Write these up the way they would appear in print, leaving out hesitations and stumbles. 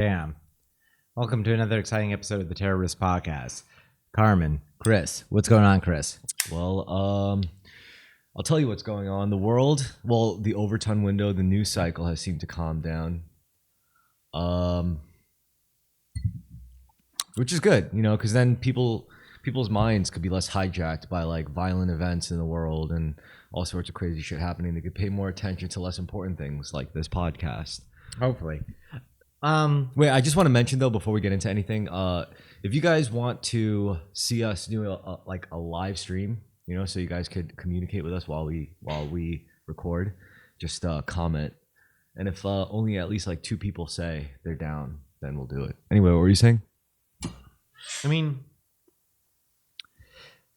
Damn. Welcome to another exciting episode of the Terrorisk podcast. Carmen, Chris, what's going on, Chris? Well, I'll tell you what's going on. The world, the overton window, the news cycle has seemed to calm down. Which is good, because then people's minds could be less hijacked by like violent events in the world and all sorts of crazy shit happening. They could pay more attention to less important things like this podcast. Hopefully. Wait, I just want to mention though before we get into anything, if you guys want to see us do a live stream, so you guys could communicate with us while we record, just comment, and if only at least like 2 people say they're down, then we'll do it. Anyway, what were you saying? I mean,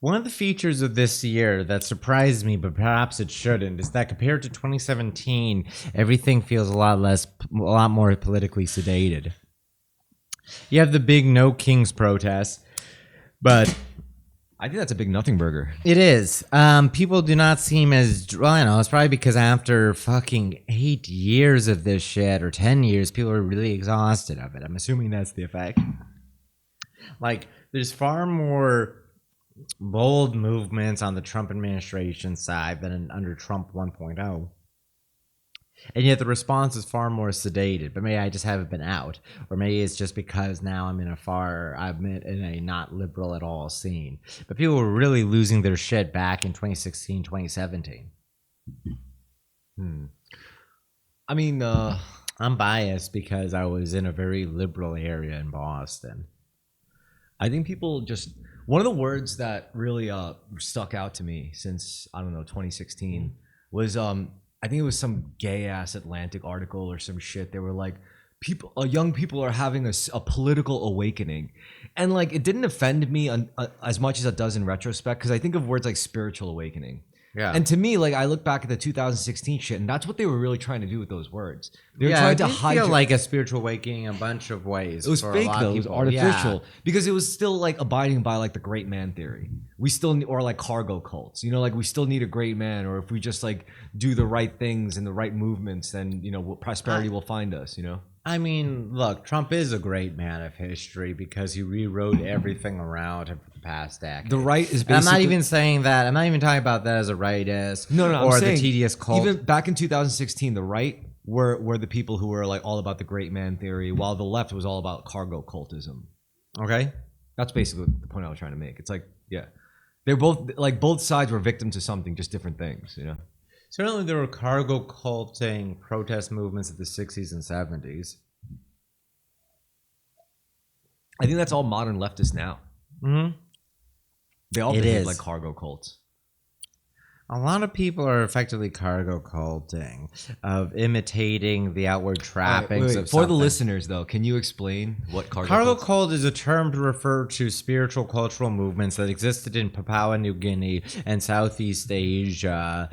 one of the features of this year that surprised me, but perhaps it shouldn't, is that compared to 2017, everything feels a lot more politically sedated. You have the big No Kings protest, but I think that's a big nothing burger. it is. People do not seem as, well, I know, it's probably because after fucking 8 years of this shit, or 10 years, people are really exhausted of it. I'm assuming that's the effect. Like, there's far more bold movements on the Trump administration side than under Trump 1.0. And yet the response is far more sedated. But maybe I just haven't been out. Or maybe it's just because now I'm in a not liberal at all scene. But people were really losing their shit back in 2016, 2017. I mean, I'm biased because I was in a very liberal area in Boston. I think people just, one of the words that really stuck out to me since, I don't know, 2016 was, I think it was some gay ass Atlantic article or some shit. They were like, young people are having a political awakening. And like, it didn't offend me as much as it does in retrospect, because I think of words like spiritual awakening. Yeah. And to me, like, I look back at the 2016 shit, and that's what they were really trying to do with those words. They were trying to hide. Feel like a spiritual awakening in a bunch of ways. It was fake though. It was artificial because it was still like abiding by like the great man theory. We still need, or like cargo cults. Like we still need a great man, or if we just like do the right things and the right movements, then prosperity will find us. I mean, look, Trump is a great man of history because he rewrote everything around him for the past decade. The right is basically. And I'm not even saying that. I'm not even talking about that as a rightist. No. Or I'm the saying, tedious cult. Even back in 2016, the right were the people who were like all about the great man theory, while the left was all about cargo cultism. Okay, that's basically the point I was trying to make. It's like, yeah, they're both sides were victim to something, just different things. Certainly, there were cargo culting protest movements of the 60s and 70s. I think that's all modern leftists now. Mm-hmm. They all behave like cargo cults. A lot of people are effectively cargo culting, of imitating the outward trappings of something. For the listeners, though, can you explain what cargo cult is? A term to refer to spiritual cultural movements that existed in Papua New Guinea and Southeast Asia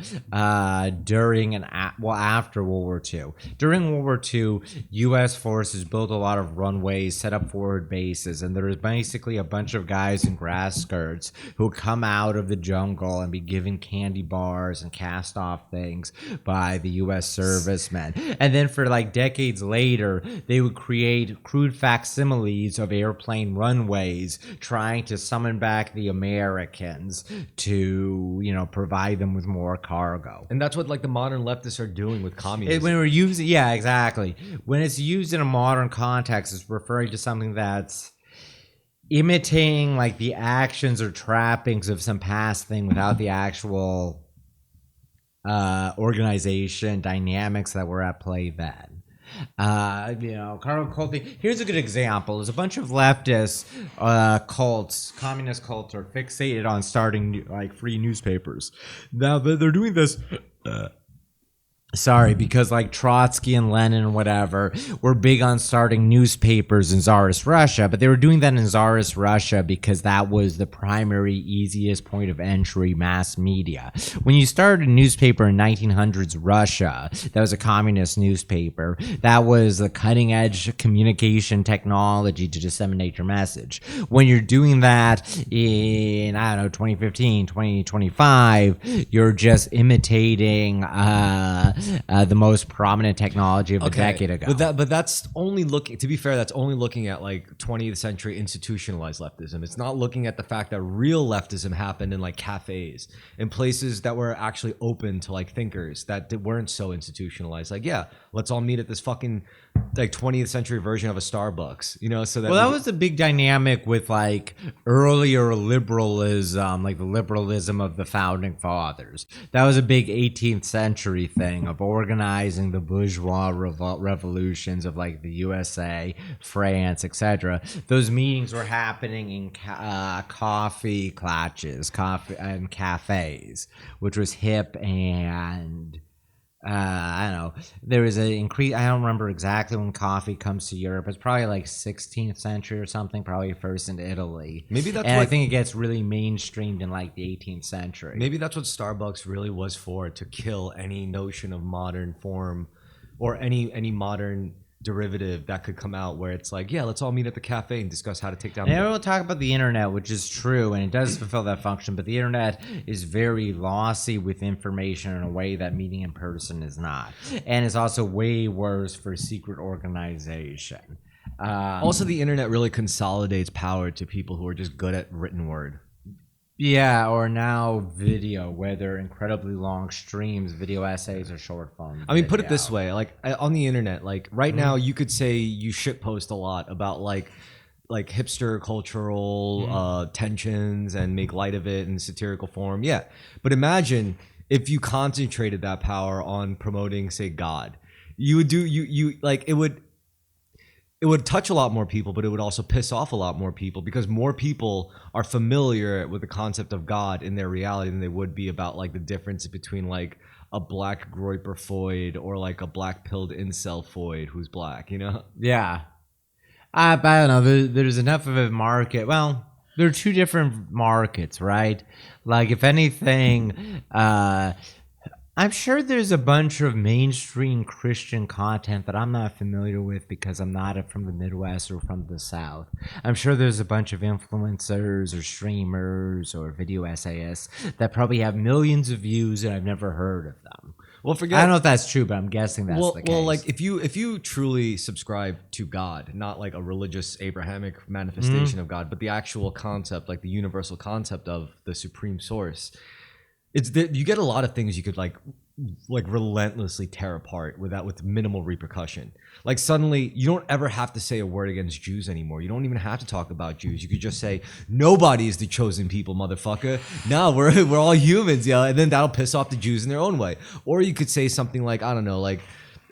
during and after World War II. During World War II, U.S. forces built a lot of runways, set up forward bases, and there was basically a bunch of guys in grass skirts who would come out of the jungle and be given candy bars and cast off things by the U.S. servicemen. And then for like decades later, they would create crude facsimiles of airplane runways trying to summon back the Americans to, provide them with more cargo. And that's what like the modern leftists are doing with communism. When we're using, yeah, exactly. When it's used in a modern context, it's referring to something that's imitating like the actions or trappings of some past thing without the actual organization dynamics that were at play then. Cargo culting. Here's a good example. There's a bunch of leftist cults, communist cults, are fixated on starting like free newspapers. Now they're doing this. Because like Trotsky and Lenin and whatever were big on starting newspapers in Tsarist Russia, but they were doing that in Tsarist Russia because that was the primary, easiest point of entry mass media. When you started a newspaper in 1900s Russia, that was a communist newspaper, that was the cutting edge communication technology to disseminate your message. When you're doing that in, 2015, 2025, you're just imitating the most prominent technology of a decade ago. But that's only looking. To be fair, that's only looking at like 20th century institutionalized leftism. It's not looking at the fact that real leftism happened in like cafes, in places that were actually open to like thinkers that weren't so institutionalized. Like, yeah, let's all meet at this fucking like 20th century version of a Starbucks, you know? So that Well, that was a big dynamic with like earlier liberalism, like the liberalism of the founding fathers. That was a big 18th century thing of organizing the bourgeois revolutions of like the USA, France, etc. Those meetings were happening in coffee clutches, coffee and cafes, which was hip and I don't know. There was an increase. I don't remember exactly when coffee comes to Europe. It's probably like 16th century or something. Probably first in Italy. Maybe that's. And I think it gets really mainstreamed in like the 18th century. Maybe that's what Starbucks really was for, to kill any notion of modern form, or any modern derivative that could come out where it's like, yeah, let's all meet at the cafe and discuss how to take down. And everyone will talk about the internet, which is true, and it does fulfill that function. But the internet is very lossy with information in a way that meeting in person is not, and it's also way worse for secret organization. Also, the internet really consolidates power to people who are just good at written word. Yeah, or now video, where they're incredibly long streams, video essays, or short form. I mean, put it this way, like on the internet, like right now, you could say you shitpost a lot about like hipster cultural tensions and make light of it in satirical form. Yeah, but imagine if you concentrated that power on promoting, say, God. You would do you like it would. It would touch a lot more people, but it would also piss off a lot more people, because more people are familiar with the concept of God in their reality than they would be about like the difference between like a black groiper foid or like a black pilled incel foid who's black, you know? Yeah. But I don't know. There's enough of a market. Well, there are two different markets, right? Like, if anything, I'm sure there's a bunch of mainstream Christian content that I'm not familiar with because I'm not from the Midwest or from the South. I'm sure there's a bunch of influencers or streamers or video essayists that probably have millions of views and I've never heard of them. Well, I don't know if that's true, but I'm guessing that's the case. Well, like if you truly subscribe to God, not like a religious Abrahamic manifestation of God, but the actual concept, like the universal concept of the supreme source, you get a lot of things you could like relentlessly tear apart with minimal repercussion. Like suddenly you don't ever have to say a word against Jews anymore. You don't even have to talk about Jews. You could just say nobody is the chosen people, motherfucker. No, we're all humans, yeah. And then that'll piss off the Jews in their own way. Or you could say something like, I don't know, like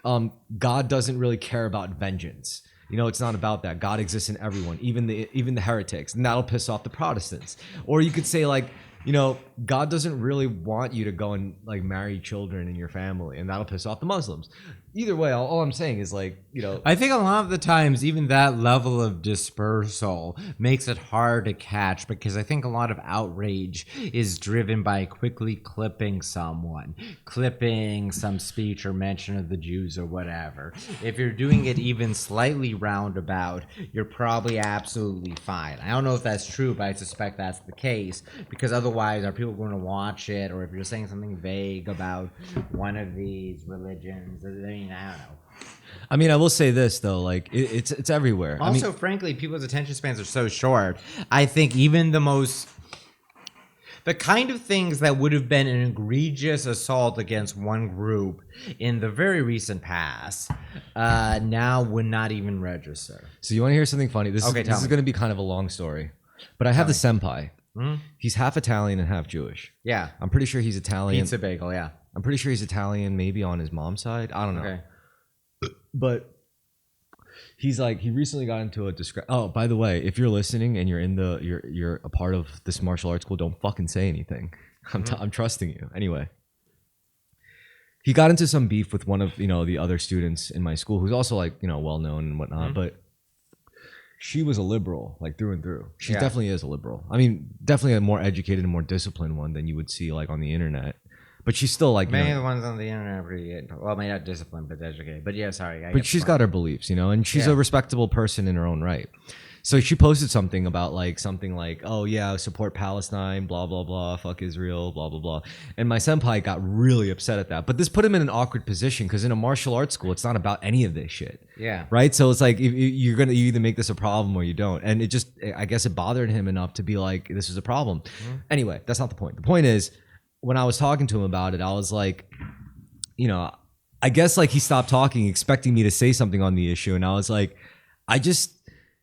God doesn't really care about vengeance. You know, it's not about that. God exists in everyone, even the heretics, and that'll piss off the Protestants. Or you could say like, you know, God doesn't really want you to go and like marry children in your family, and that'll piss off the Muslims. Either way, all I'm saying is like, you know, I think a lot of the times even that level of dispersal makes it hard to catch, because I think a lot of outrage is driven by quickly clipping someone, clipping some speech or mention of the Jews or whatever. If you're doing it even slightly roundabout, you're probably absolutely fine. I don't know if that's true, but I suspect that's the case, because otherwise are people going to watch it? Or if you're saying something vague about one of these religions, I mean, I don't know. I mean, I will say this though, like it's everywhere. Also, frankly, people's attention spans are so short. I think even the kind of things that would have been an egregious assault against one group in the very recent past now would not even register. So you want to hear something funny? This is going to be kind of a long story, but I have the senpai. He's half Italian and half Jewish. Yeah. I'm pretty sure he's Italian. Pizza bagel, yeah. I'm pretty sure he's Italian, maybe on his mom's side. I don't know. Okay. But he's like, he recently got into a oh, by the way, if you're listening and you're a part of this martial arts school, don't fucking say anything. I'm trusting you. Anyway. He got into some beef with one of, you know, the other students in my school, who's also like, you know, well known and whatnot, but she was a liberal, like through and through. She definitely is a liberal. I mean, definitely a more educated and more disciplined one than you would see like on the internet. But she's still like, many of the ones on the internet are pretty, well, maybe not disciplined, but educated. But yeah, sorry. But she's got her beliefs, you know, and she's a respectable person in her own right. So she posted something about like oh yeah, support Palestine, blah blah blah, fuck Israel, blah blah blah. And my senpai got really upset at that. But this put him in an awkward position because in a martial arts school, it's not about any of this shit. Yeah. Right. So it's like you either make this a problem or you don't. And it just, I guess it bothered him enough to be like, this is a problem. Anyway, that's not the point. The point is, when I was talking to him about it, I was like, I guess like he stopped talking, expecting me to say something on the issue. And I was like, I just,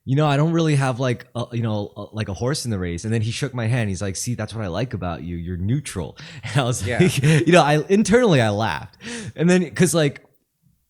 I don't really have like, like a horse in the race. And then he shook my hand. He's like, see, that's what I like about you. You're neutral. And I was like, internally I laughed. And then, cause like,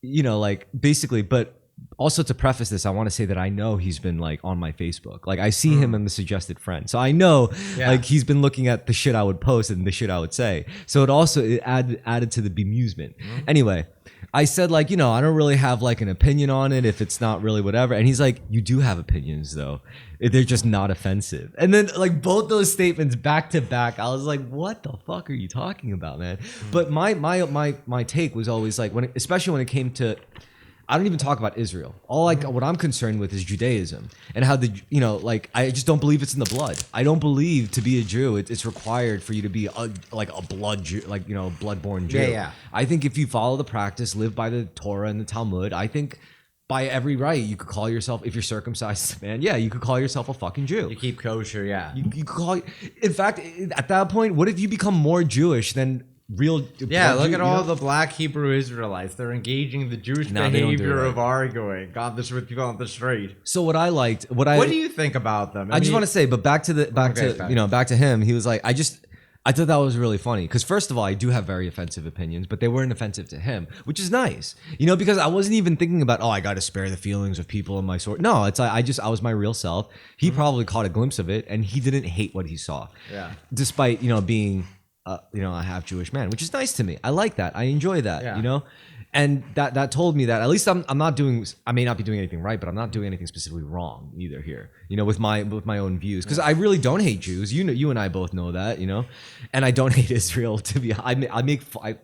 like basically, but also to preface this, I want to say that I know he's been like on my Facebook. Like I see him in the suggested friend. So I know like he's been looking at the shit I would post and the shit I would say. So it added to the bemusement. Anyway, I said like, I don't really have like an opinion on it if it's not really whatever. And he's like, you do have opinions though. They're just not offensive. And then like both those statements back to back, I was like, what the fuck are you talking about, man? But my take was always like, especially when it came to, I don't even talk about Israel. What I'm concerned with is Judaism and how I just don't believe it's in the blood. I don't believe to be a Jew, it's required for you to be a blood Jew, blood-born Jew. Yeah. I think if you follow the practice, live by the Torah and the Talmud, I think by every right you could call yourself, if you're circumcised, man, you could call yourself a fucking Jew. You keep kosher, yeah. You could call. In fact, at that point, what if you become more Jewish than real? Yeah, look at all the black Hebrew Israelites. They're engaging the Jewish behavior of arguing. God, this with people on the street. So what do you think about them? I just want to say, but back to him. He was like, I thought that was really funny because first of all, I do have very offensive opinions, but they weren't offensive to him, which is nice, because I wasn't even thinking about, I got to spare the feelings of people in my sort. No, it's I was my real self. He probably caught a glimpse of it, and he didn't hate what he saw. Yeah. Despite being a half Jewish man, which is nice to me. I like that. I enjoy that. Yeah. And that told me that at least I may not be doing anything right, but I'm not doing anything specifically wrong either here, with my own views. Because I really don't hate Jews. You and I both know that, and I don't hate Israel.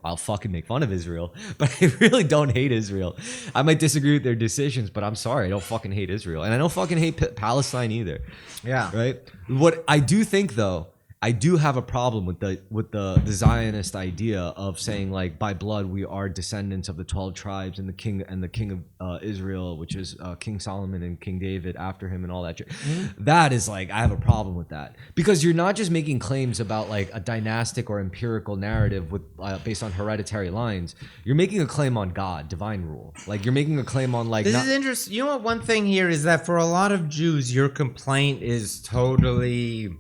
I'll fucking make fun of Israel, but I really don't hate Israel. I might disagree with their decisions, but I'm sorry, I don't fucking hate Israel, and I don't fucking hate Palestine either. Yeah. Right. What I do think though, I do have a problem with the Zionist idea of saying like by blood we are descendants of the 12 tribes and the king of Israel, which is King Solomon and King David after him and all that shit. That is like, I have a problem with that because you're not just making claims about like a dynastic or empirical narrative with based on hereditary lines. You're making a claim on God, divine rule. Like you're making a claim on like. This is interesting. You know what? One thing here is that for a lot of Jews, your complaint is totally.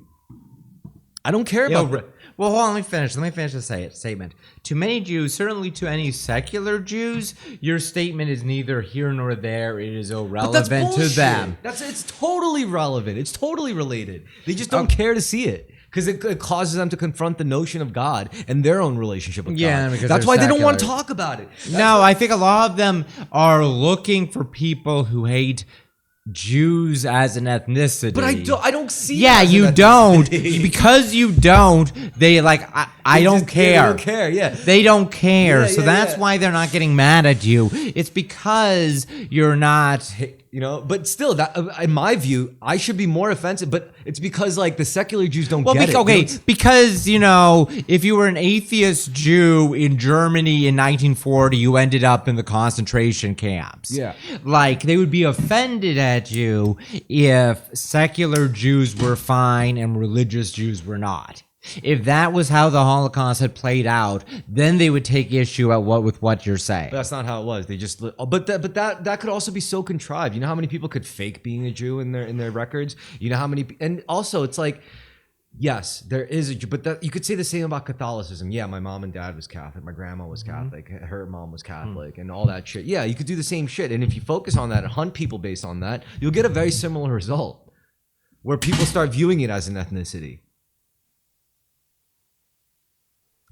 I don't care about. Well, hold on. Let me finish the statement. To many Jews, certainly to any secular Jews, your statement is neither here nor there. It is irrelevant to them. It's totally relevant. It's totally related. They just don't care to see it because it causes them to confront the notion of God and their own relationship with God. Because that's why they don't want to talk about it. I think a lot of them are looking for people who hate Jews as an ethnicity. But I don't see. Yeah, you don't. Because you don't. They like. I don't care. They don't care. Yeah. They don't care. So that's yeah. why they're not getting mad at you. It's because you're not. But still, that in my view, I should be more offensive. But it's because like the secular Jews don't get it. Okay, because if you were an atheist Jew in Germany in 1940, you ended up in the concentration camps. Yeah, like they would be offended at you if secular Jews were fine and religious Jews were not. If that was how the Holocaust had played out, then they would take issue with what you're saying. But that's not how it was. They just, but that could also be so contrived. You know how many people could fake being a Jew in their records? You know how many, and also it's like, yes, there is a Jew, but you could say the same about Catholicism. Yeah, my mom and dad was Catholic. My grandma was Catholic. Her mom was Catholic, and all that shit. Yeah, you could do the same shit, and if you focus on that and hunt people based on that, you'll get a very similar result, where people start viewing it as an ethnicity.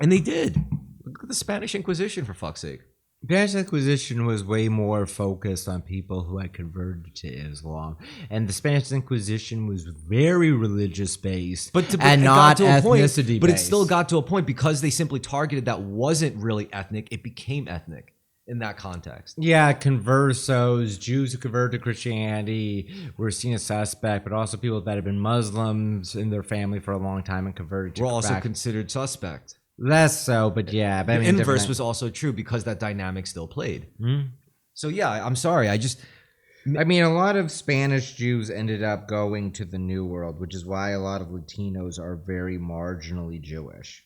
And they did. Look at the Spanish Inquisition, for fuck's sake. The Spanish Inquisition was way more focused on people who had converted to Islam. And the Spanish Inquisition was very religious based and not ethnicity based. But it still got to a point because they simply targeted that wasn't really ethnic, it became ethnic. in that context. Yeah, conversos, Jews who convert to Christianity were seen as suspect, but also people that have been Muslims in their family for a long time and converted to We're also back. considered suspect. Less so, but yeah. But The I mean, inverse different- was also true because that dynamic still played. Hmm? So yeah, I'm sorry. I mean, a lot of Spanish Jews ended up going to the New World, which is why a lot of Latinos are very marginally Jewish.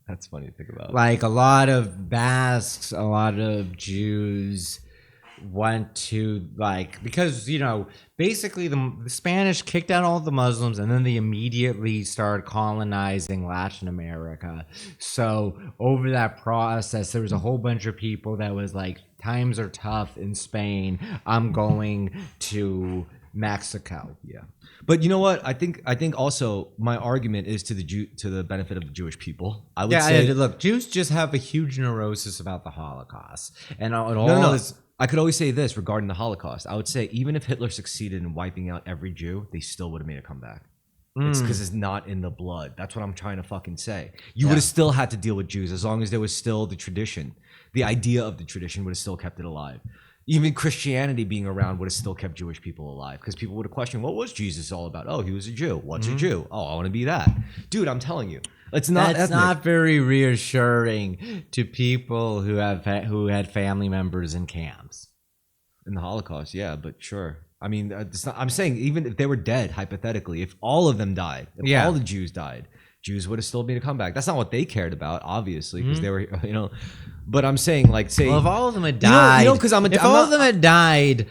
That's funny to think about. Like a lot of Basques, a lot of Jews went to because basically the Spanish kicked out all the Muslims and then they immediately started colonizing Latin America. So over that process, there was a whole bunch of people that was like, times are tough in Spain, I'm going to Mexico. Yeah, but you know what? I think also my argument is to the benefit of the Jewish people. I would say, look, Jews just have a huge neurosis about the Holocaust, and all no. this. I could always say this regarding the Holocaust. I would say even if Hitler succeeded in wiping out every Jew, they still would have made a comeback. It's because it's not in the blood. That's what I'm trying to fucking say. You would have still had to deal with Jews as long as there was still the tradition. The idea of the tradition would have still kept it alive. Even Christianity being around would have still kept Jewish people alive because people would have questioned, what was Jesus all about? Oh, he was a Jew. What's a Jew? Oh, I want to be that. Dude, I'm telling you. It's not That's ethnic. not very reassuring to people who had family members in camps. In the Holocaust, yeah, but sure. I mean, I'm saying even if they were dead, hypothetically, if all of them died, if all the Jews died, Jews would have still made a comeback. That's not what they cared about, obviously, because they were, But I'm saying, like, say, Well, if all of them had died, because if all of them had died,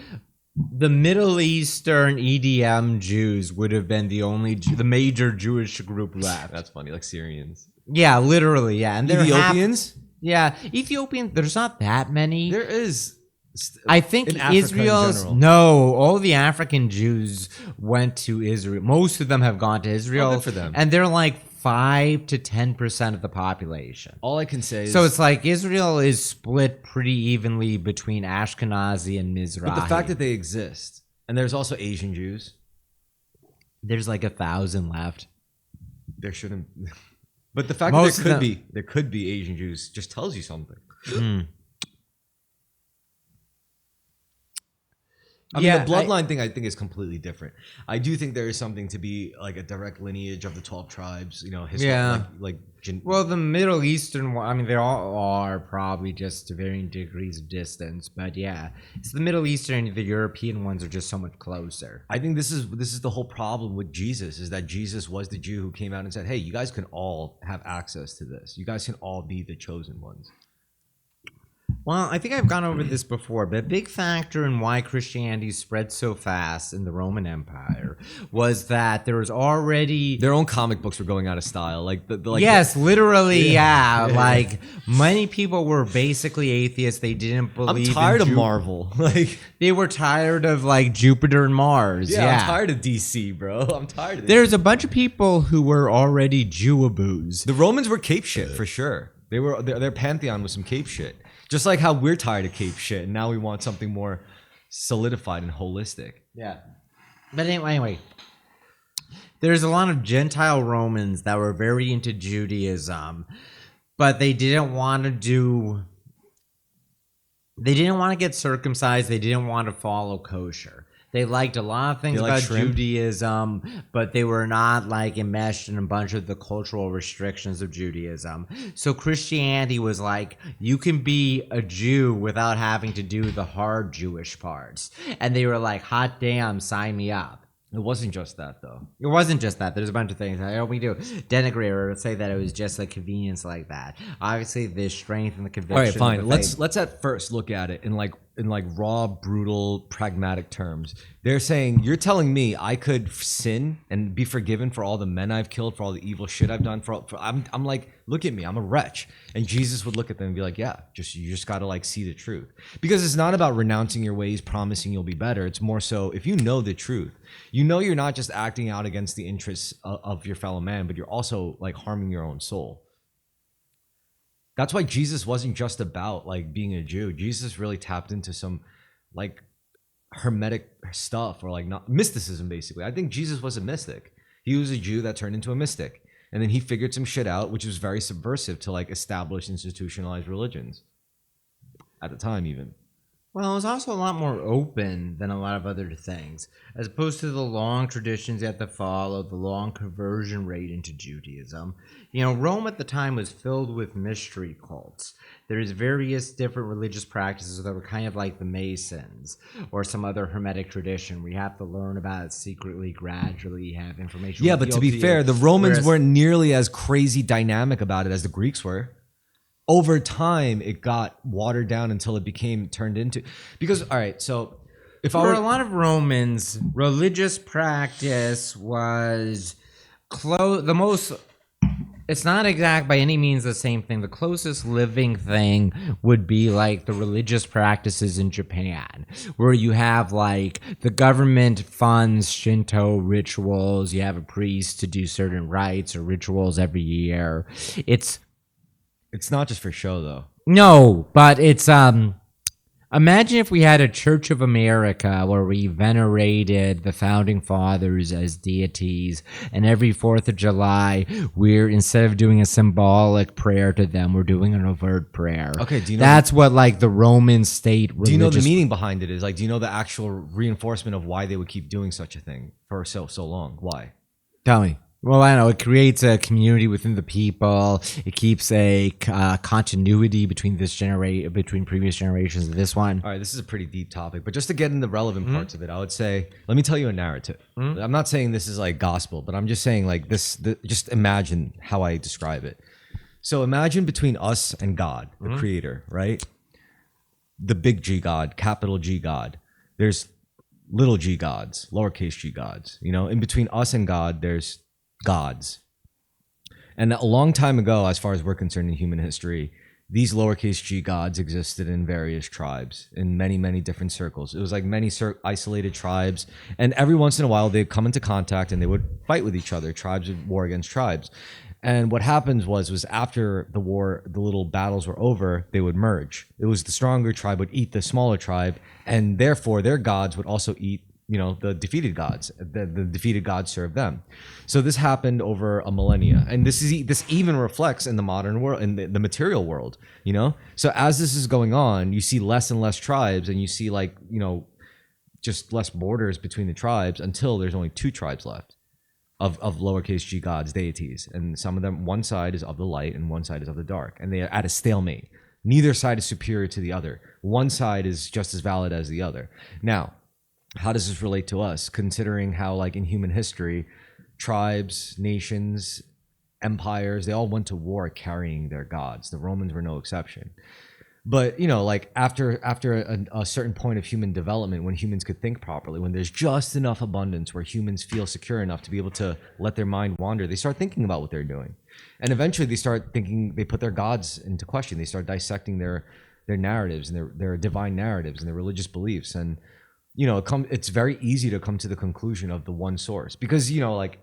the Middle Eastern EDM Jews would have been the major Jewish group left. That's funny, like Syrians, Yeah, literally, yeah, and they're Ethiopians. Ethiopian. There's not that many. There is. I think in Africa in Israel's general. all the African Jews went to Israel. Most of them have gone to Israel, good for them. and they're like 5 to 10% of the population. All I can say is, So it's like Israel is split pretty evenly between Ashkenazi and Mizrahi. but the fact that they exist, and there's also Asian Jews. there's like 1,000 left. There shouldn't. But the fact Most that of there could be Asian Jews just tells you something. I mean, the bloodline thing I think is completely different. I do think there is something to be like a direct lineage of the 12 tribes, Well, the Middle Eastern one, I mean, they all are probably just to varying degrees of distance, but yeah, it's the Middle Eastern and the European ones are just so much closer. I think this is the whole problem with Jesus, is that Jesus was the Jew who came out and said, hey, you guys can all have access to this. You guys can all be the chosen ones. Well, I think I've gone over this before, but a big factor in why Christianity spread so fast in the Roman Empire was that there was already Their own comic books were going out of style. yes, literally, yeah. Like many people were basically atheists. They didn't believe. I'm tired in of Marvel. they were tired of like Jupiter and Mars. Yeah, I'm tired of DC, bro. I'm tired of this. There's a bunch of people who were already Jewaboos. The Romans were cape shit for sure. Their pantheon was some cape shit. Just like how we're tired of cape shit, and now we want something more solidified and holistic. Yeah. But anyway, there's a lot of Gentile Romans that were very into Judaism, but they didn't want to get circumcised. They didn't want to follow kosher. They liked a lot of things about Judaism, but they were not like enmeshed in a bunch of the cultural restrictions of Judaism. So Christianity was like, you can be a Jew without having to do the hard Jewish parts. And they were like, hot damn, sign me up. It wasn't just that, though. It wasn't just that. There's a bunch of things. I don't mean to denigrate or say that it was just a convenience like that. Obviously, there's strength in the conviction. All right, fine. Let's at first look at it in raw, brutal, pragmatic terms. They're saying, you're telling me I could sin and be forgiven for all the men I've killed, for all the evil shit I've done. I'm like, look at me, I'm a wretch. And Jesus would look at them and be like, yeah, you just got to like see the truth. Because it's not about renouncing your ways, promising you'll be better. It's more so if you know the truth, you know you're not just acting out against the interests of your fellow man, but you're also like harming your own soul. That's why Jesus wasn't just about like being a Jew. Jesus really tapped into some like hermetic stuff, or like not mysticism, basically. I think Jesus was a mystic. He was a Jew that turned into a mystic. And then he figured some shit out, which was very subversive to like establish institutionalized religions. at the time, even. Well, it was also a lot more open than a lot of other things, as opposed to the long traditions you have to follow, the long conversion rate into Judaism. You know, Rome at the time was filled with mystery cults. There's various different religious practices that were kind of like the Masons or some other Hermetic tradition where you have to learn about it secretly, gradually, have information. Yeah, but to be revealed fair, you. the Romans Whereas- weren't nearly as crazy dynamic about it as the Greeks were. Over time, it got watered down until it became turned into. Because, all right, so if I For were. a lot of Romans, religious practice was the most. It's not exact by any means the same thing. The closest living thing would be like the religious practices in Japan, where you have like the government funds Shinto rituals. You have a priest to do certain rites or rituals every year. It's not just for show, though. No, but it's imagine if we had a Church of America where we venerated the founding fathers as deities, and every 4th of July, we're instead of doing a symbolic prayer to them, we're doing an overt prayer. Okay, do you know That's what like the Roman state religious. Do you know the meaning behind it is? Like, do you know the actual reinforcement of why they would keep doing such a thing for so long? Why? Tell me. Well, I know it creates a community within the people. It keeps a continuity between between previous generations and this one. All right, this is a pretty deep topic, but just to get in the relevant parts of it, I would say, let me tell you a narrative. I'm not saying this is like gospel, but I'm just saying like this. Just imagine how I describe it. So imagine between us and God, the Creator, right? The big G God, capital G God. There's little g gods, lowercase g gods. You know, in between us and God, there's gods. And a long time ago, as far as we're concerned in human history, these lowercase g gods existed in various tribes, in many, many different circles. It was like many isolated tribes. And every once in a while, they'd come into contact and they would fight with each other. Tribes would war against tribes. And what happened was after the war, the little battles were over, they would merge. It was the stronger tribe would eat the smaller tribe, and therefore their gods would also eat, you know, the defeated gods. The defeated gods served them. So this happened over a millennia, and this even reflects in the modern world, in the material world. You know, so as this is going on, you see less and less tribes, and you see like, you know, just less borders between the tribes until there's only 2 tribes left. Of lowercase g gods, deities. And some of them, one side is of the light and one side is of the dark. And they are at a stalemate. Neither side is superior to the other. One side is just as valid as the other. Now, how does this relate to us? Considering how, like, in human history, tribes, nations, empires, they all went to war carrying their gods. The Romans were no exception. But, you know, like after a certain point of human development, when humans could think properly, when there's just enough abundance where humans feel secure enough to be able to let their mind wander, they start thinking about what they're doing. And eventually they start thinking, they put their gods into question. They start dissecting their narratives and their divine narratives and their religious beliefs. And, you know, it's very easy to come to the conclusion of the one source. Because, you know, like,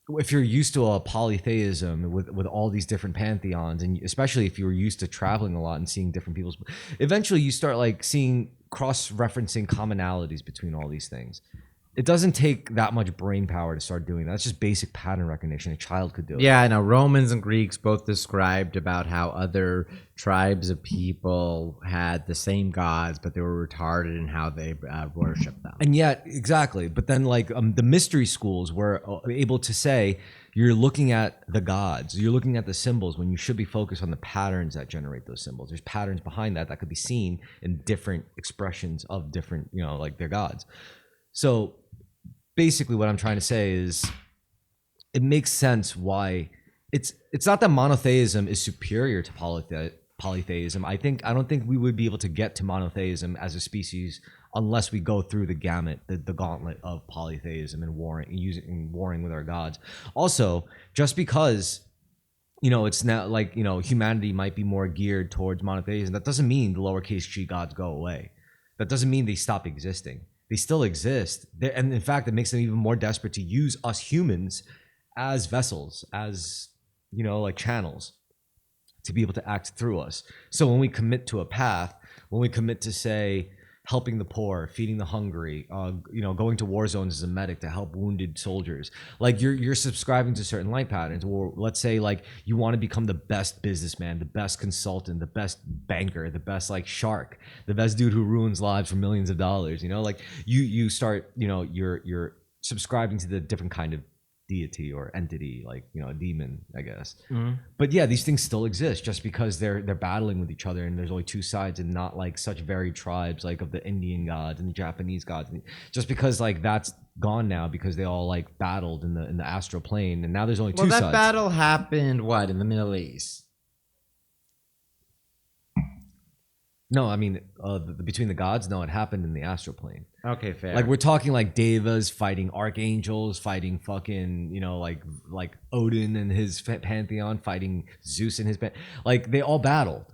if you're used to a polytheism with all these different pantheons, and especially if you were used to traveling a lot and seeing different people's, eventually you start like seeing cross-referencing commonalities between all these things. It doesn't take that much brain power to start doing that. That's just basic pattern recognition. A child could do it. Yeah, I know. Romans and Greeks both described about how other tribes of people had the same gods, but they were retarded in how they worshipped them. And yet, exactly. But then, like, the mystery schools were able to say, you're looking at the gods, you're looking at the symbols when you should be focused on the patterns that generate those symbols. There's patterns behind that could be seen in different expressions of different, you know, like their gods. So basically what I'm trying to say is it makes sense why it's not that monotheism is superior to polytheism. I don't think we would be able to get to monotheism as a species unless we go through the gamut, the gauntlet of polytheism and warring with our gods. Also, just because, you know, it's not like, you know, humanity might be more geared towards monotheism, that doesn't mean the lowercase g gods go away. That doesn't mean they stop existing. They still exist. And in fact, it makes them even more desperate to use us humans as vessels, as, you know, like channels to be able to act through us. So when we commit to a path, when we commit to say, helping the poor, feeding the hungry, going to war zones as a medic to help wounded soldiers. Like you're subscribing to certain light patterns. Or let's say like you want to become the best businessman, the best consultant, the best banker, the best like shark, the best dude who ruins lives for millions of dollars. Like you start, you're subscribing to the different kind of deity or entity, like a demon, I guess. But yeah, these things still exist just because they're battling with each other, and there's only two sides and not like such varied tribes like of the Indian gods and the Japanese gods. Just because like that's gone now because they all like battled in the astral plane, and now there's only two Well, that sides. battle happened in the Middle East. No, I mean between the gods. No, it happened in the astral plane. Okay, fair. Like we're talking like devas fighting archangels, fighting fucking like Odin and his pantheon, fighting Zeus and his like they all battled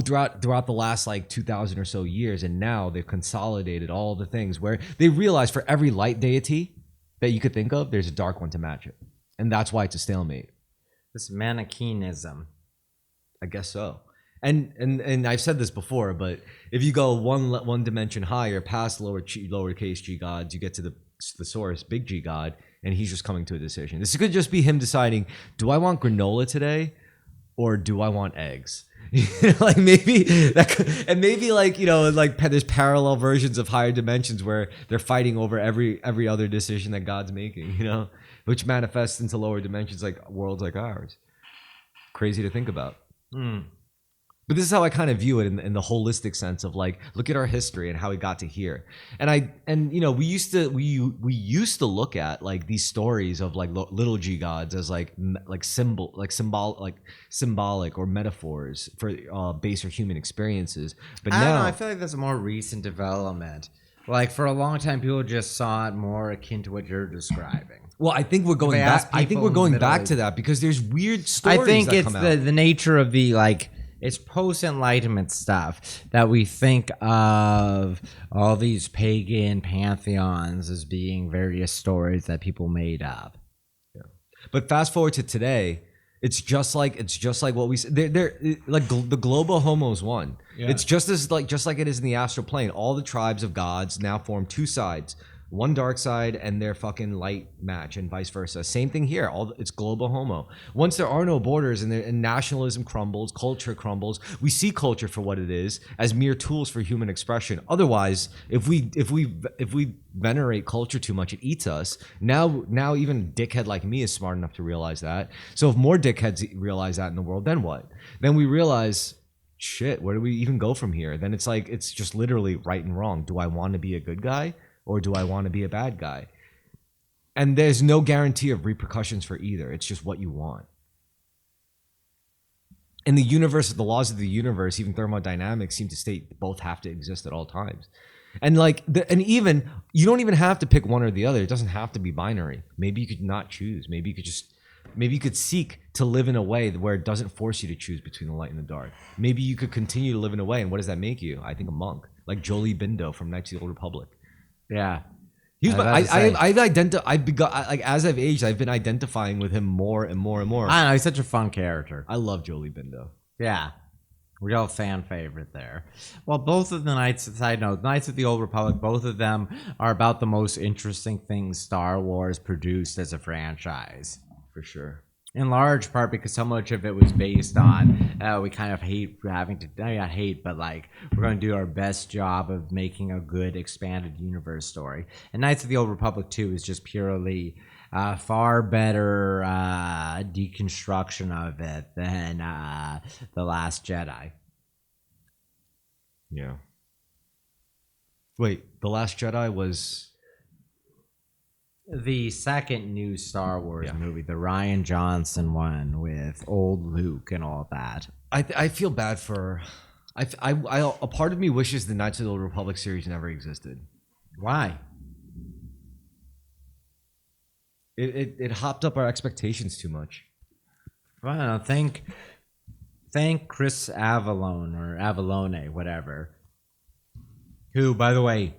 throughout the last like 2,000 or so years, and now they've consolidated all the things where they realize for every light deity that you could think of, there's a dark one to match it, and that's why it's a stalemate. This Manichaeism. I guess so. And I've said this before, but if you go one dimension higher past lowercase g gods, you get to the source, big G God, and he's just coming to a decision. This could just be him deciding, do I want granola today, or do I want eggs? Like maybe and maybe like there's parallel versions of higher dimensions where they're fighting over every other decision that God's making, which manifests into lower dimensions like worlds like ours. Crazy to think about. But this is how I kind of view it in the holistic sense of like, look at our history and how we got to here. And we used to look at like these stories of like little G gods as symbolic or metaphors for baser human experiences. But I now don't know, I feel like that's a more recent development. Like for a long time, people just saw it more akin to what you're describing. Well, I think we're going back. I think we're going back to that because there's weird stories. I think that it's come out. the nature of the like. It's post-Enlightenment stuff that we think of all these pagan pantheons as being various stories that people made up. Yeah. But fast forward to today, it's just like what we said. They're like the global homos won. Yeah. It's just like it is in the astral plane. All the tribes of gods now form two sides. One dark side and their fucking light match, and vice versa. Same thing here. It's global homo. Once there are no borders and nationalism crumbles, culture crumbles. We see culture for what it is, as mere tools for human expression. Otherwise, if we venerate culture too much, it eats us. Now even a dickhead like me is smart enough to realize that. So if more dickheads realize that in the world, then what? Then we realize, shit, where do we even go from here? Then it's just literally right and wrong. Do I want to be a good guy? Or do I want to be a bad guy? And there's no guarantee of repercussions for either. It's just what you want. In the universe, the laws of the universe, even thermodynamics, seem to state both have to exist at all times. And even you don't even have to pick one or the other. It doesn't have to be binary. Maybe you could not choose. Maybe you could seek to live in a way where it doesn't force you to choose between the light and the dark. Maybe you could continue to live in a way, and what does that make you? I think a monk, like Jolie Bindo from Knights of the Old Republic. Yeah. As I've aged, I've been identifying with him more and more and more. I don't know, he's such a fun character. I love Jolie Bindo. Yeah. Real fan favorite there. Well, both of the Knights of the Old Republic, both of them are about the most interesting things Star Wars produced as a franchise. For sure. In large part because so much of it was based on we kind of hate having to not hate, but like we're going to do our best job of making a good expanded universe story. And Knights of the Old Republic 2 is just purely far better deconstruction of it than The Last Jedi. Yeah. Wait, The Last Jedi was the second new Star Wars movie, the Rian Johnson one with old Luke and all that. I feel bad for. A part of me wishes the Knights of the Old Republic series never existed. Why? It hopped up our expectations too much. I don't know. Thank Chris Avallone or Avallone, whatever. Who, by the way,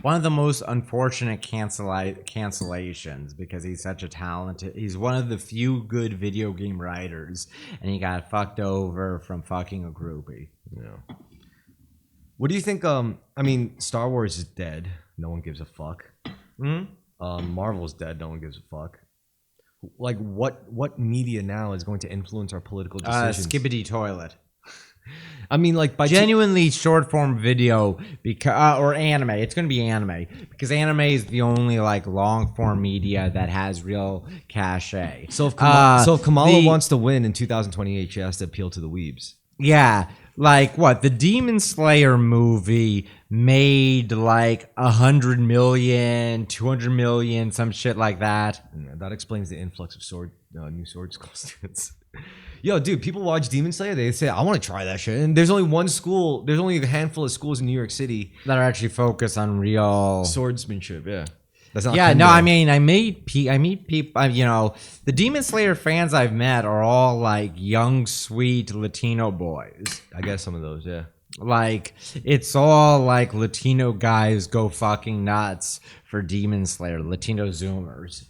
one of the most unfortunate cancellations because he's such a talented. He's one of the few good video game writers, and he got fucked over from fucking a groupie. Yeah. What do you think? I mean, Star Wars is dead. No one gives a fuck. Hmm? Marvel's dead. No one gives a fuck. Like, what media now is going to influence our political decisions? Skibbity toilet. I mean, like Genuinely short form video because or anime. It's going to be anime because anime is the only like long form media that has real cachet. So if Kamala wants to win in 2028, she has to appeal to the weebs. Yeah, like what the Demon Slayer movie made like 100 million, 200 million, some shit like that. Yeah, that explains the influx of new sword school students. Yo, dude, people watch Demon Slayer. They say, I want to try that shit. And there's only one school. There's only a handful of schools in New York City That are actually focused on real swordsmanship. Yeah, that's not. Yeah, no, kendo. I mean, I meet people. You know, the Demon Slayer fans I've met are all like young, sweet Latino boys. I guess some of those. Yeah. Like, it's all like Latino guys go fucking nuts for Demon Slayer, Latino Zoomers.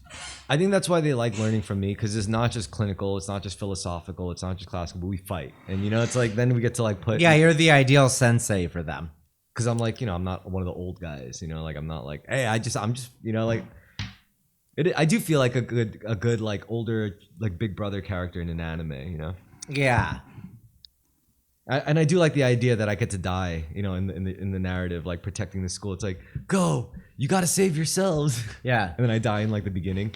I think that's why they like learning from me, because it's not just clinical, it's not just philosophical, it's not just classical, but we fight. And it's like then we get to like put You're the ideal sensei for them. Because I'm like, I'm not one of the old guys, like I'm not like, hey, I'm just like I do feel like a good like older like big brother character in an anime. Yeah. And I do like the idea that I get to die, in the narrative, like protecting the school. It's like, go, you got to save yourselves. Yeah. And then I die in like the beginning.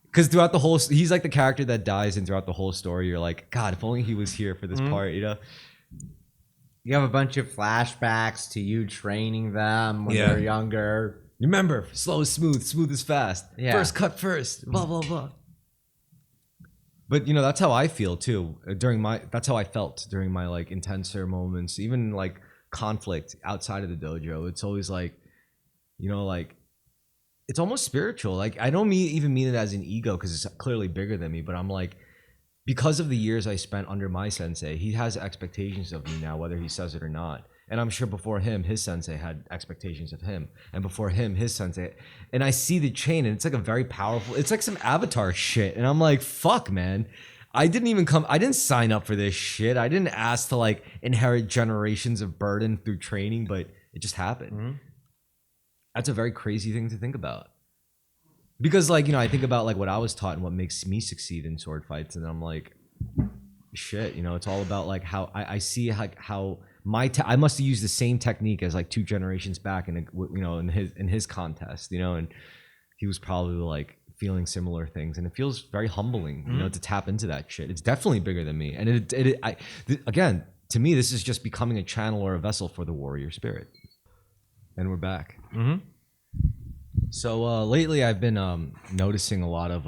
Because throughout the whole, he's like the character that dies, and throughout the whole story, you're like, God, if only he was here for this part, You have a bunch of flashbacks to you training them when they're younger. Remember, slow is smooth, smooth is fast. Yeah. First cut first, blah, blah, blah. But that's how I feel too. That's how I felt during my like intenser moments, even like conflict outside of the dojo. It's always like, like it's almost spiritual. Like I don't even mean it as an ego, because it's clearly bigger than me. But I'm like, because of the years I spent under my sensei, he has expectations of me now, whether he says it or not. And I'm sure before him, his sensei had expectations of him. And before him, his sensei. And I see the chain, and it's like a very powerful, it's like some Avatar shit. And I'm like, fuck, man. I didn't sign up for this shit. I didn't ask to like inherit generations of burden through training, but it just happened. Mm-hmm. That's a very crazy thing to think about. Because like, I think about like what I was taught and what makes me succeed in sword fights. And I'm like, shit, it's all about like how I see like how I must have used the same technique as like 2 generations back in his contest, and he was probably like feeling similar things, and it feels very humbling, to tap into that shit. It's definitely bigger than me. And again, to me, this is just becoming a channel or a vessel for the warrior spirit. And we're back. Mm-hmm. So lately I've been noticing a lot of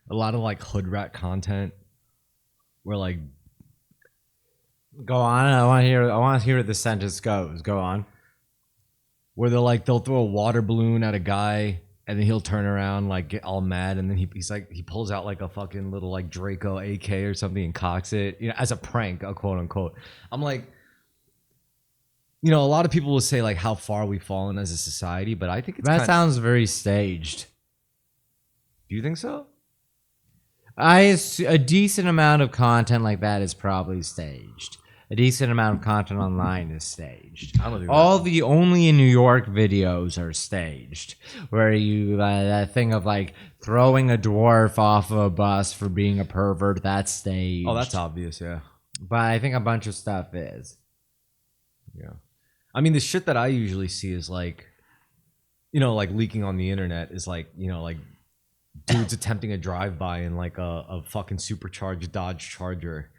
like hood rat content where like, go on. I want to hear where the sentence goes. Go on. Where they'll throw a water balloon at a guy, and then he'll turn around like get all mad, and then he pulls out like a fucking little like Draco AK or something and cocks it, as a prank, quote unquote. I'm like, a lot of people will say like how far we've fallen as a society, but I think sounds very staged. Do you think so? A decent amount of content like that is probably staged. A decent amount of content online is staged. I don't think the only in New York videos are staged, where you that thing of like throwing a dwarf off of a bus for being a pervert, that's staged. Oh, that's obvious, yeah. But I think a bunch of stuff is. Yeah. I mean, the shit that I usually see is like, like leaking on the internet is like, like dudes attempting a drive-by in like a fucking supercharged Dodge Charger.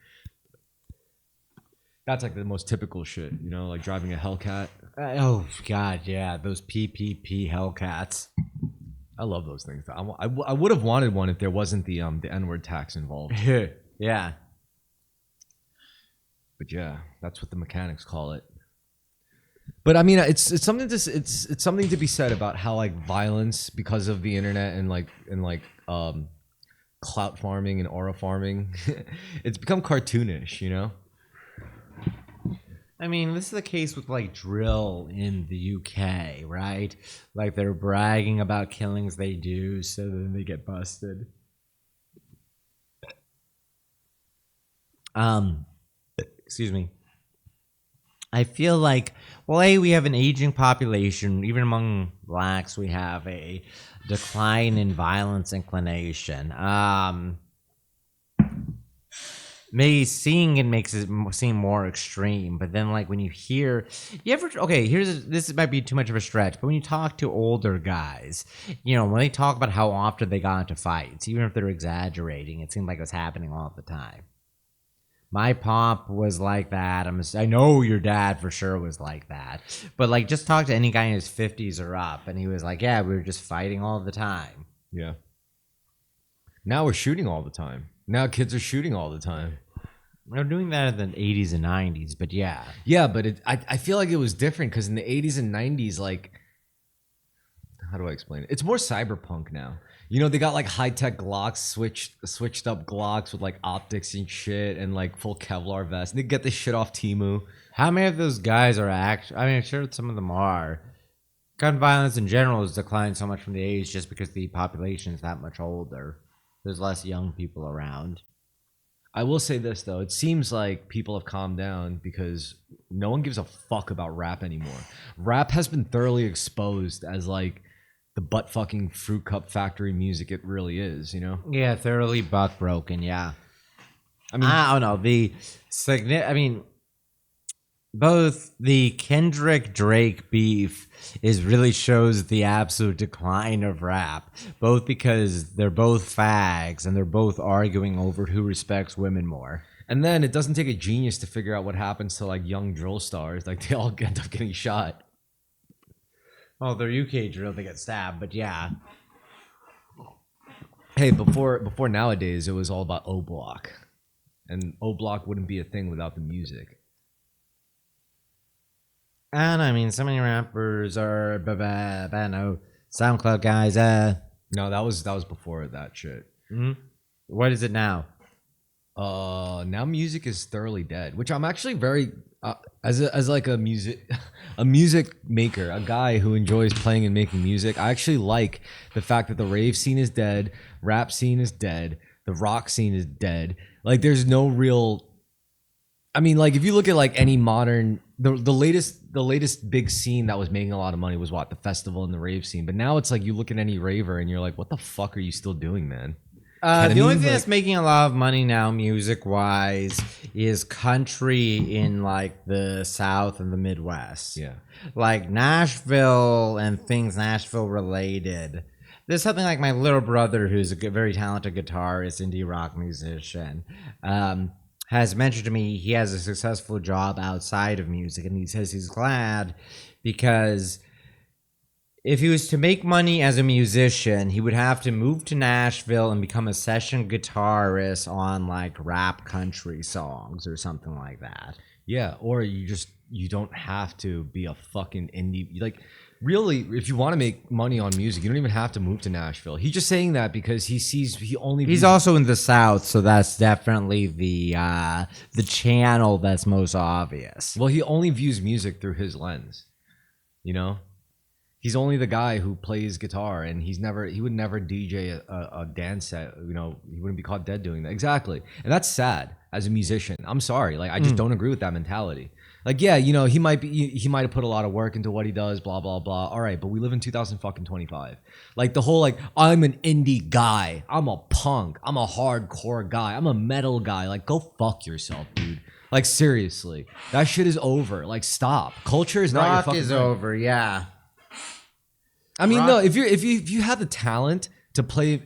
That's like the most typical shit, like driving a Hellcat. Oh God, yeah, those PPP Hellcats. I love those things. I would have wanted one if there wasn't the N-word tax involved. Yeah. But yeah, that's what the mechanics call it. But I mean, it's something it's something to be said about how like violence because of the internet and clout farming and aura farming, it's become cartoonish, I mean, this is the case with like drill in the UK, right? Like they're bragging about killings they do, so then they get busted. Excuse me. I feel like, well, A, we have an aging population. Even among blacks, we have a decline in violence inclination. Maybe seeing it makes it seem more extreme, but then like when you hear, you ever, okay, this might be too much of a stretch, but when you talk to older guys, when they talk about how often they got into fights, even if they're exaggerating, it seemed like it was happening all the time. My pop was like that. I know your dad for sure was like that, but like just talk to any guy in his 50s or up, and he was like, yeah, we were just fighting all the time. Yeah. Now we're shooting all the time. Now kids are shooting all the time. They're doing that in the 80s and 90s, but yeah. Yeah, but I feel like it was different because in the 80s and 90s, like, how do I explain it? It's more cyberpunk now. They got like high-tech Glocks, switched up Glocks with like optics and shit and like full Kevlar vests. They get this shit off Temu. How many of those guys are actually, I mean, I'm sure some of them are. Gun violence in general has declined so much from the 80s just because the population is that much older. There's less young people around. I will say this though, it seems like people have calmed down because no one gives a fuck about rap anymore. Rap has been thoroughly exposed as like the butt fucking fruit cup factory music it really is, Yeah, thoroughly buck broken, yeah. I don't know. Both the Kendrick Drake beef really shows the absolute decline of rap, both because they're both fags and they're both arguing over who respects women more. And then it doesn't take a genius to figure out what happens to like young drill stars. Like they all end up getting shot. Oh, they're UK drill, they get stabbed, but yeah. Hey, before nowadays, it was all about O Block. And O Block wouldn't be a thing without the music. And I mean, so many rappers are, no, SoundCloud guys, No, that was before that shit. Mm-hmm. What is it now? Now music is thoroughly dead, which I'm actually very, as like a music maker, a guy who enjoys playing and making music. I actually like the fact that the rave scene is dead, rap scene is dead, the rock scene is dead. Like, there's no real. I mean, like, if you look at like any modern, the latest big scene that was making a lot of money was what, the festival and the rave scene. But now it's like you look at any raver and you're like, what the fuck are you still doing, man? The only thing that's making a lot of money now, music wise, is country in like the South and the Midwest. Yeah, like Nashville and things Nashville related. There's something like my little brother, who's a very talented guitarist, indie rock musician. Has mentioned to me he has a successful job outside of music, and he says he's glad because if he was to make money as a musician, he would have to move to Nashville and become a session guitarist on like rap country songs or something like that. Yeah, or you don't have to be a fucking indie. Like, really, if you want to make money on music, you don't even have to move to Nashville. He's just saying that because he's also in the South, so that's definitely the channel that's most obvious. Well, he only views music through his lens. He's only the guy who plays guitar, and he would never DJ a dance set. He wouldn't be caught dead doing that. Exactly, and that's sad as a musician. I'm sorry, like I just don't agree with that mentality. Like, yeah, he might have put a lot of work into what he does, blah blah blah. All right, but we live in 2025. Like the whole like I'm an indie guy, I'm a punk, I'm a hardcore guy, I'm a metal guy. Like, go fuck yourself, dude. Like, seriously, that shit is over. Like, stop. Culture is not your fucking thing. Over. Yeah. I mean, no. If you have the talent to play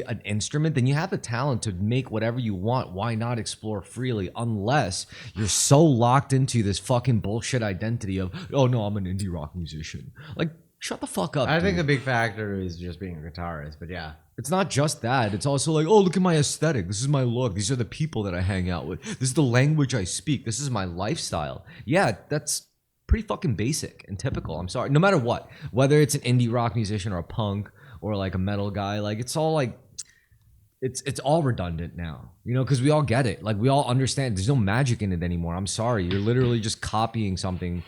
an instrument, then you have the talent to make whatever you want. Why not explore freely? Unless you're so locked into this fucking bullshit identity of, oh no, I'm an indie rock musician. Like, shut the fuck up. I think a big factor is just being a guitarist, but yeah. It's not just that. It's also like, oh, look at my aesthetic. This is my look. These are the people that I hang out with. This is the language I speak. This is my lifestyle. Yeah, that's pretty fucking basic and typical. I'm sorry. No matter what, whether it's an indie rock musician or a punk or like a metal guy, like it's all like, it's all redundant now, because we all get it. Like, we all understand there's no magic in it anymore. I'm sorry. You're literally just copying something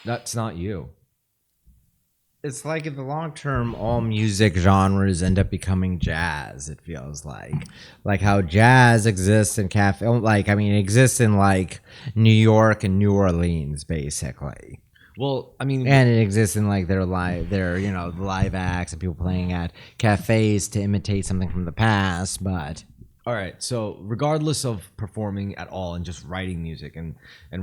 that's not you. it's like in the long term, all music genres end up becoming jazz. It feels like how jazz exists in cafe, like I mean, it exists in like New York and New Orleans, basically, Well, I mean, and it exists in like their the live acts and people playing at cafes to imitate something from the past. But all right. So regardless of performing at all and just writing music and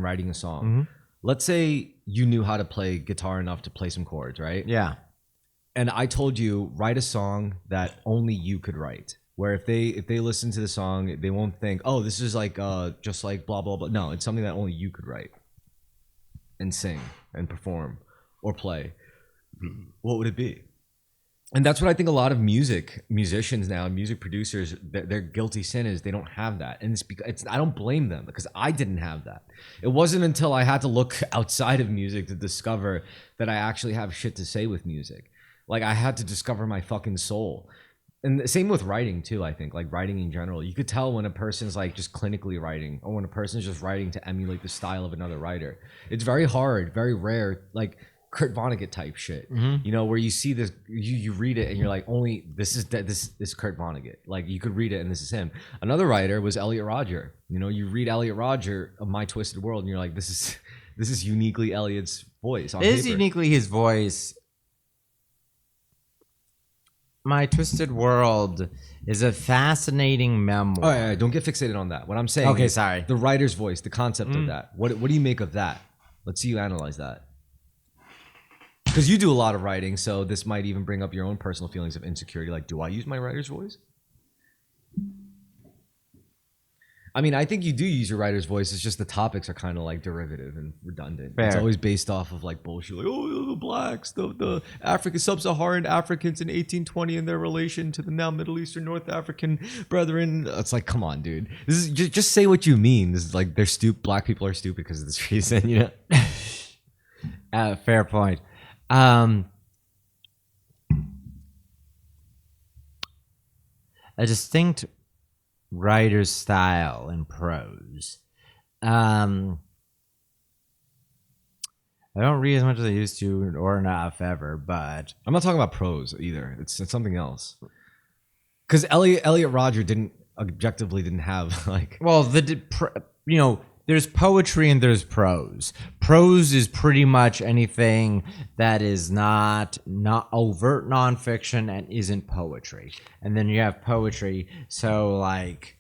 writing a song, let's say you knew how to play guitar enough to play some chords, right? yeah, And I told you write a song that only you could write. Where if they listen to the song, they won't think, oh, this is like just like blah blah blah. No, it's something that only you could write and sing and perform or play. What would it be? And that's what I think a lot of musicians now, music producers, their guilty sin is they don't have that. And it's because I don't blame them because I didn't have that. It wasn't until I had to look outside of music to discover that I actually have shit to say with music. Like I had to discover my fucking soul. And the same with writing too, I think, like writing in general. You could tell when a person's like just clinically writing or when a person's just writing to emulate the style of another writer. It's very hard, very rare, like Kurt Vonnegut type shit, you know, where you see this, you read it and you're like, only this is Kurt Vonnegut. Like you could read it and this is him. Another writer was Elliot Rodger. You know, you read Elliot Rodger of My Twisted World and you're like, this is uniquely Elliot's voice on it is paper. uniquely his voice. My Twisted World is a fascinating memoir. All right, don't get fixated on that. What I'm saying Okay, is sorry. the writer's voice, the concept of that. What do you make of that? Let's see you analyze that. Because you do a lot of writing, so this might even bring up your own personal feelings of insecurity. Like, do I use my writer's voice? I mean, I think you do use your writer's voice. It's just the topics are kind of like derivative and redundant. Fair. It's always based off of like bullshit. Like, oh, the blacks, the African, sub-Saharan Africans in 1820 and their relation to the now Middle Eastern North African brethren. It's like, come on, dude. This is just say what you mean. This is like they're stupid. Black people are stupid because of this reason, you know. Fair point. A distinct writer's style in prose. I don't read as much as I used to, or enough ever, but I'm not talking about prose either. It's something else. Because Elliot Rodger objectively didn't have like. well, there's poetry and there's prose. Prose is pretty much anything that is not overt nonfiction and isn't poetry. And then you have poetry. So like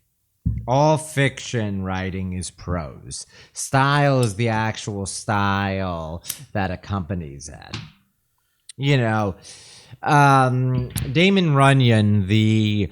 all fiction writing is prose. Style is the actual style that accompanies it. You know, Damon Runyon, the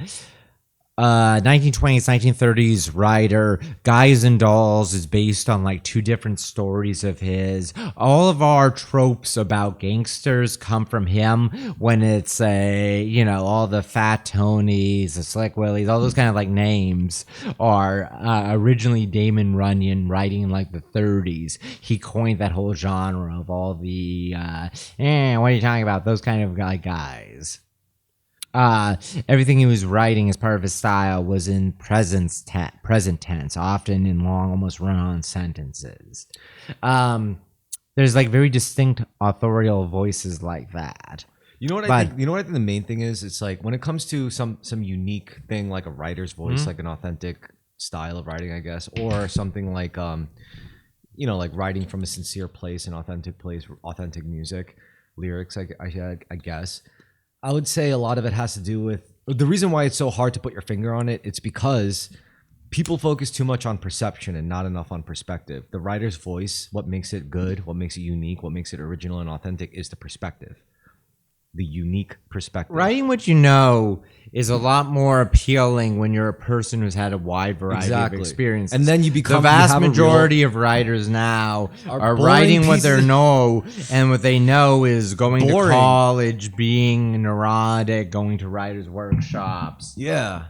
1920s, 1930s writer, Guys and Dolls is based on like two different stories of his. All of our tropes about gangsters come from him when it's all the Fat Tonys, the Slick Willies, all those kind of like names are originally Damon Runyon writing in like the 30s. He coined that whole genre of all the, what are you talking about? Those kind of guys. Everything he was writing as part of his style was in present tense, often in long, almost run-on sentences. There's like very distinct authorial voices like that. You know what I think? You know what I think the main thing is? It's like when it comes to some unique thing like a writer's voice, like an authentic style of writing, I guess, or something like like writing from a sincere place, an authentic place, authentic music, lyrics. I guess. I would say a lot of it has to do with the reason why it's so hard to put your finger on it. It's because people focus too much on perception and not enough on perspective. The writer's voice, what makes it good, what makes it unique, what makes it original and authentic is the perspective. The unique perspective. Writing what you know is a lot more appealing when you're a person who's had a wide variety of experiences. And then you become the vast majority of writers now are boring writing what they pieces- know, and what they know is going Boring. to college, being neurotic, going to writers' workshops. Yeah.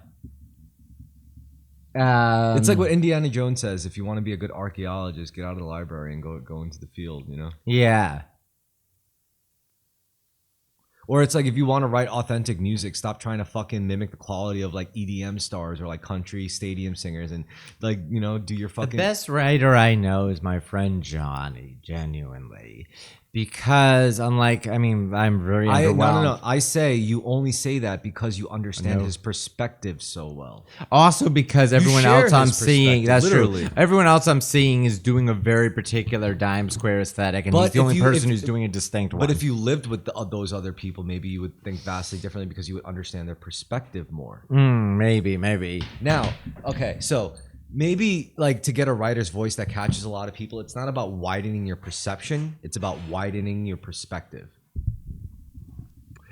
It's like what Indiana Jones says: if you want to be a good archaeologist, get out of the library and go into the field. You know. Yeah. Or it's like if you want to write authentic music, stop trying to fucking mimic the quality of like EDM stars or like country stadium singers and like, do your fucking. The best writer I know is my friend Johnny, genuinely. Because unlike, I mean, I'm very No, underwhelmed. no. I say you only say that because you understand No. his perspective so well. Also, because everyone share else I'm his seeing, perspective, that's literally. true. Everyone else I'm seeing is doing a very particular dime square aesthetic, and he's But the if only you- person if- who's doing a distinct one. But if you lived with those other people, maybe you would think vastly differently because you would understand their perspective more. Maybe. Now, okay, so maybe like to get a writer's voice that catches a lot of people, it's not about widening your perception, it's about widening your perspective.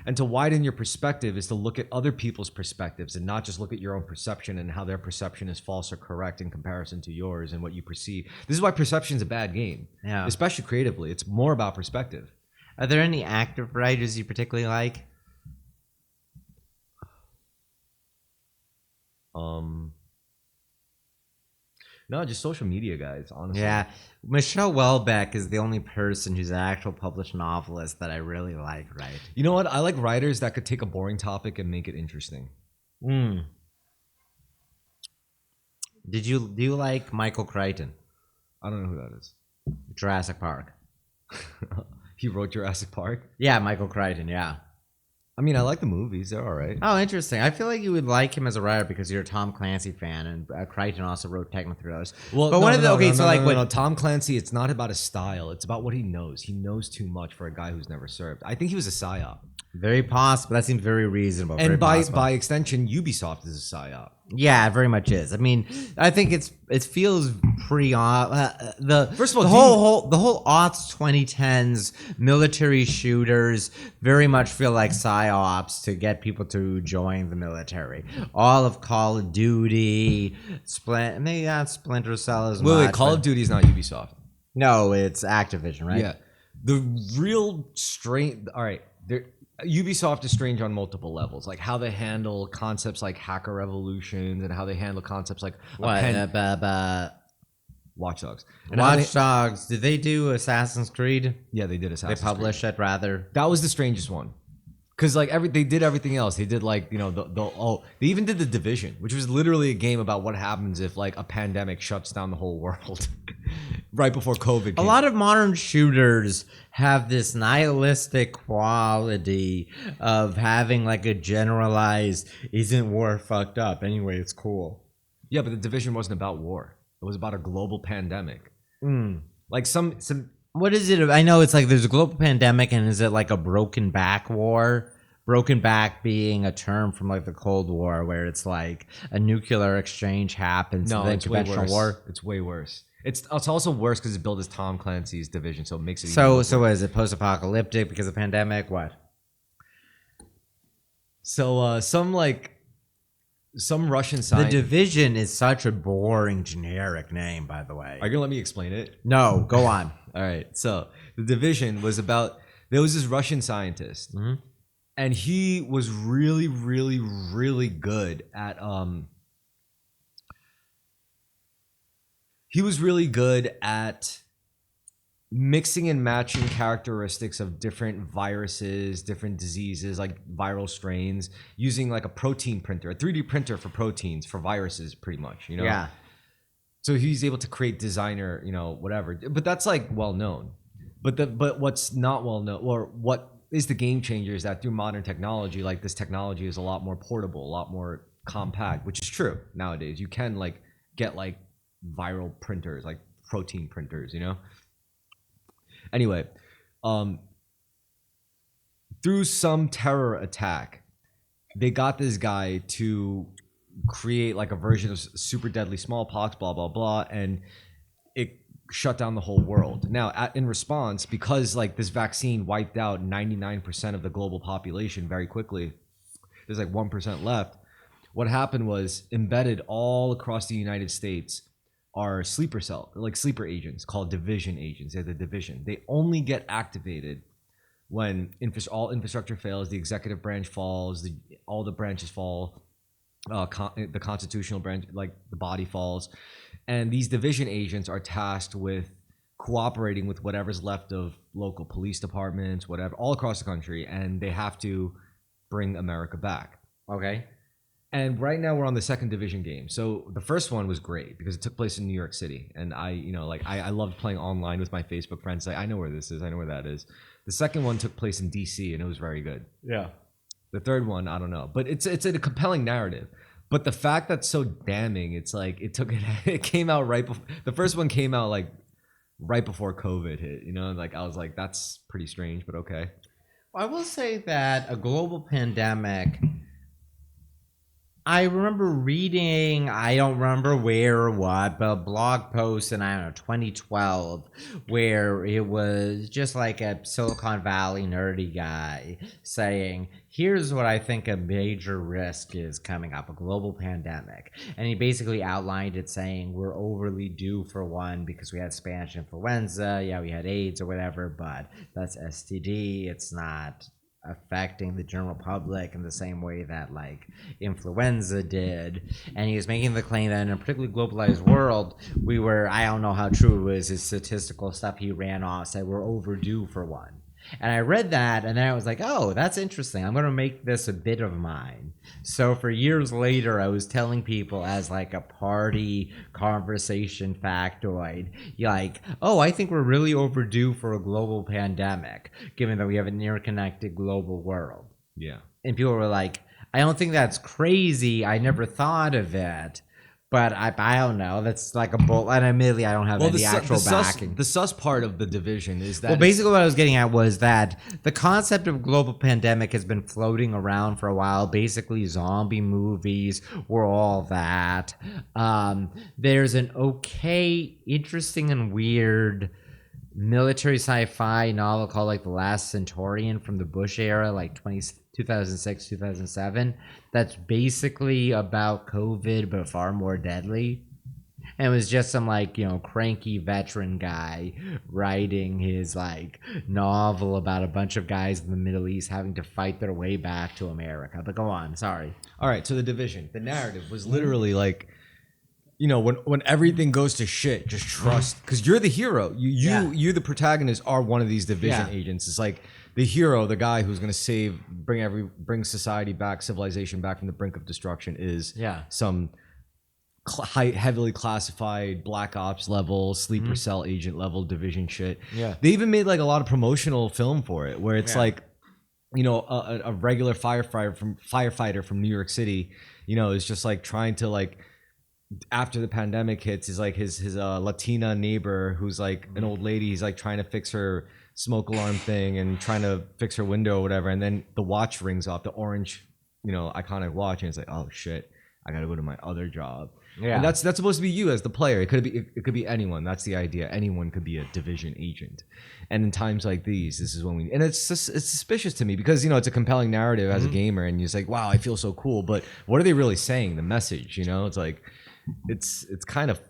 And to widen your perspective is to look at other people's perspectives and not just look at your own perception and how their perception is false or correct in comparison to yours and what you perceive. This is why perception is a bad game, especially creatively. It's more about perspective. Are there any active writers you particularly like? No, just social media guys, honestly. Yeah, Michelle Welbeck is the only person who's an actual published novelist that I really like. Right? You know what? I like writers that could take a boring topic and make it interesting. Do you like Michael Crichton? I don't know who that is. Jurassic Park. He wrote Jurassic Park. Yeah, Michael Crichton. Yeah. I mean, I like the movies. They're all right. Oh, interesting. I feel like you would like him as a writer because you're a Tom Clancy fan, and Crichton also wrote techno thrillers. Well, but Tom Clancy, it's not about his style. It's about what he knows. He knows too much for a guy who's never served. I think he was a psyop. Very possible. That seems very reasonable. And very by extension, Ubisoft is a psyop. Yeah, it very much is. I mean, I think it feels pretty First of all, the whole aughts 2010s military shooters very much feel like psyops to get people to join the military. All of Call of Duty, maybe not Splinter Cell as much. Wait, Call of Duty is not Ubisoft. No, it's Activision, right? Yeah, the real strange. All right, Ubisoft is strange on multiple levels, like how they handle concepts like hacker revolutions and how they handle concepts like Watch Dogs. And Watch Dogs. Did they do Assassin's Creed? Yeah, they did Assassin's They published Creed. it rather. That was the strangest one. Because like they did everything else. They did like, you know, they even did The Division, which was literally a game about what happens if like a pandemic shuts down the whole world right before COVID came. A lot of modern shooters have this nihilistic quality of having like a generalized, isn't war fucked up? Anyway, it's cool. Yeah, but The Division wasn't about war. It was about a global pandemic. Like some what is it? I know it's like there's a global pandemic, and is it like a broken back war? Broken back being a term from like the Cold War, where it's like a nuclear exchange happens. No, and then it's way conventional worse. war. It's way worse. It's also worse because it's billed as Tom Clancy's Division, so it makes it. So what is it? Post-apocalyptic because of pandemic? What? So some Russian scientist. The Division is such a boring generic name, by the way. Are you gonna let me explain it? No, go on. All right. So The Division was about, there was this Russian scientist, and he was really, really, really good at mixing and matching characteristics of different viruses, different diseases, like viral strains, using like a protein printer, a 3D printer for proteins, for viruses, pretty much, you know? Yeah. So he's able to create designer, you know, whatever. But that's like well known. But what's not well known, or what is the game changer, is that through modern technology, like this technology is a lot more portable, a lot more compact, which is true nowadays. You can like get like viral printers, like protein printers, you know? Anyway, through some terror attack, they got this guy to create like a version of super deadly smallpox, blah, blah, blah, and it shut down the whole world. Now, in response, because like this vaccine wiped out 99% of the global population very quickly, there's like 1% left. What happened was, embedded all across the United States are sleeper agents called division agents. They're the Division. They only get activated when all infrastructure fails, the executive branch falls, all the branches fall, the constitutional branch, like the body falls, and these division agents are tasked with cooperating with whatever's left of local police departments, whatever, all across the country, and they have to bring America back. Okay. And right now we're on the second division game. So the first one was great because it took place in New York City, and I loved playing online with my Facebook friends. Like, I know where this is, I know where that is. The second one took place in DC, and it was very good. Yeah. The third one, I don't know, but it's a compelling narrative. But the fact that's so damning, it's like it came out right before the first one came out, like right before COVID hit. Like I was like, that's pretty strange, but okay. I will say that a global pandemic, I remember reading, I don't remember where or what, but a blog post in, I don't know, 2012, where it was just like a Silicon Valley nerdy guy saying, here's what I think a major risk is coming up, a global pandemic. And he basically outlined it saying, we're overly due for one because we had Spanish influenza, yeah, we had AIDS or whatever, but that's STD, it's not affecting the general public in the same way that like influenza did. And he was making the claim that in a particularly globalized world, we were, I don't know how true it was, his statistical stuff he ran off said we're overdue for one. And I read that and then I was like, oh, that's interesting. I'm going to make this a bit of mine. So for years later, I was telling people as like a party conversation factoid, like, oh, I think we're really overdue for a global pandemic, given that we have an interconnected global world. Yeah. And people were like, I don't think that's crazy. I never thought of it. But I don't know. That's like a bull. And admittedly, I don't have any actual backing. The sus part of the division is that. Well, basically, what I was getting at was that the concept of global pandemic has been floating around for a while. Basically, zombie movies were all that. There's an okay, interesting, and weird military sci-fi novel called like The Last Centurion from the Bush era, like 2006, 2007. That's basically about COVID, but far more deadly. And it was just some like, cranky veteran guy writing his like novel about a bunch of guys in the Middle East having to fight their way back to America. But go on, sorry. All right, so the division, the narrative was literally like, when everything goes to shit, just trust, because you're the hero. You the protagonist are one of these division agents. It's like the hero, the guy who's going to bring society back, civilization back from the brink of destruction is some heavily classified Black Ops level, sleeper cell agent level division shit. Yeah. They even made like a lot of promotional film for it where it's like, a regular firefighter from New York City, is just like trying to like, after the pandemic hits, is like his Latina neighbor who's like an old lady. He's like trying to fix her smoke alarm thing and trying to fix her window or whatever. And then the watch rings off, the orange, iconic watch. And it's like, oh shit, I got to go to my other job. Yeah. And that's supposed to be you as the player. It could be anyone. That's the idea. Anyone could be a division agent. And in times like these, this is when and it's suspicious to me because, it's a compelling narrative as a gamer and you're just like, wow, I feel so cool. But what are they really saying? The message, it's like, it's kind of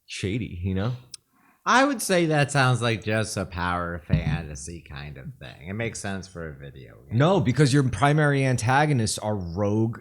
shady, I would say that sounds like just a power fantasy kind of thing. It makes sense for a video game. No, because your primary antagonists are rogue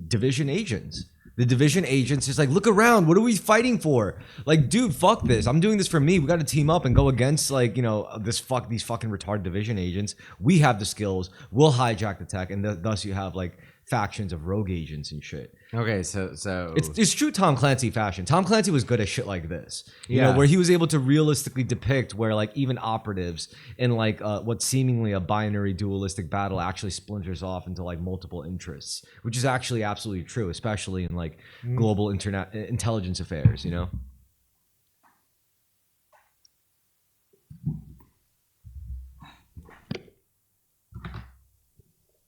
division agents. The division agents is like, look around. What are we fighting for? Like, dude, fuck this. I'm doing this for me. We got to team up and go against like, these fucking retarded division agents. We have the skills. We'll hijack the tech, and thus you have like factions of rogue agents and shit. Okay, so it's true Tom Clancy fashion. Tom Clancy was good at shit like this, where he was able to realistically depict where like even operatives in like what seemingly a binary dualistic battle actually splinters off into like multiple interests, which is actually absolutely true, especially in like global internet intelligence affairs,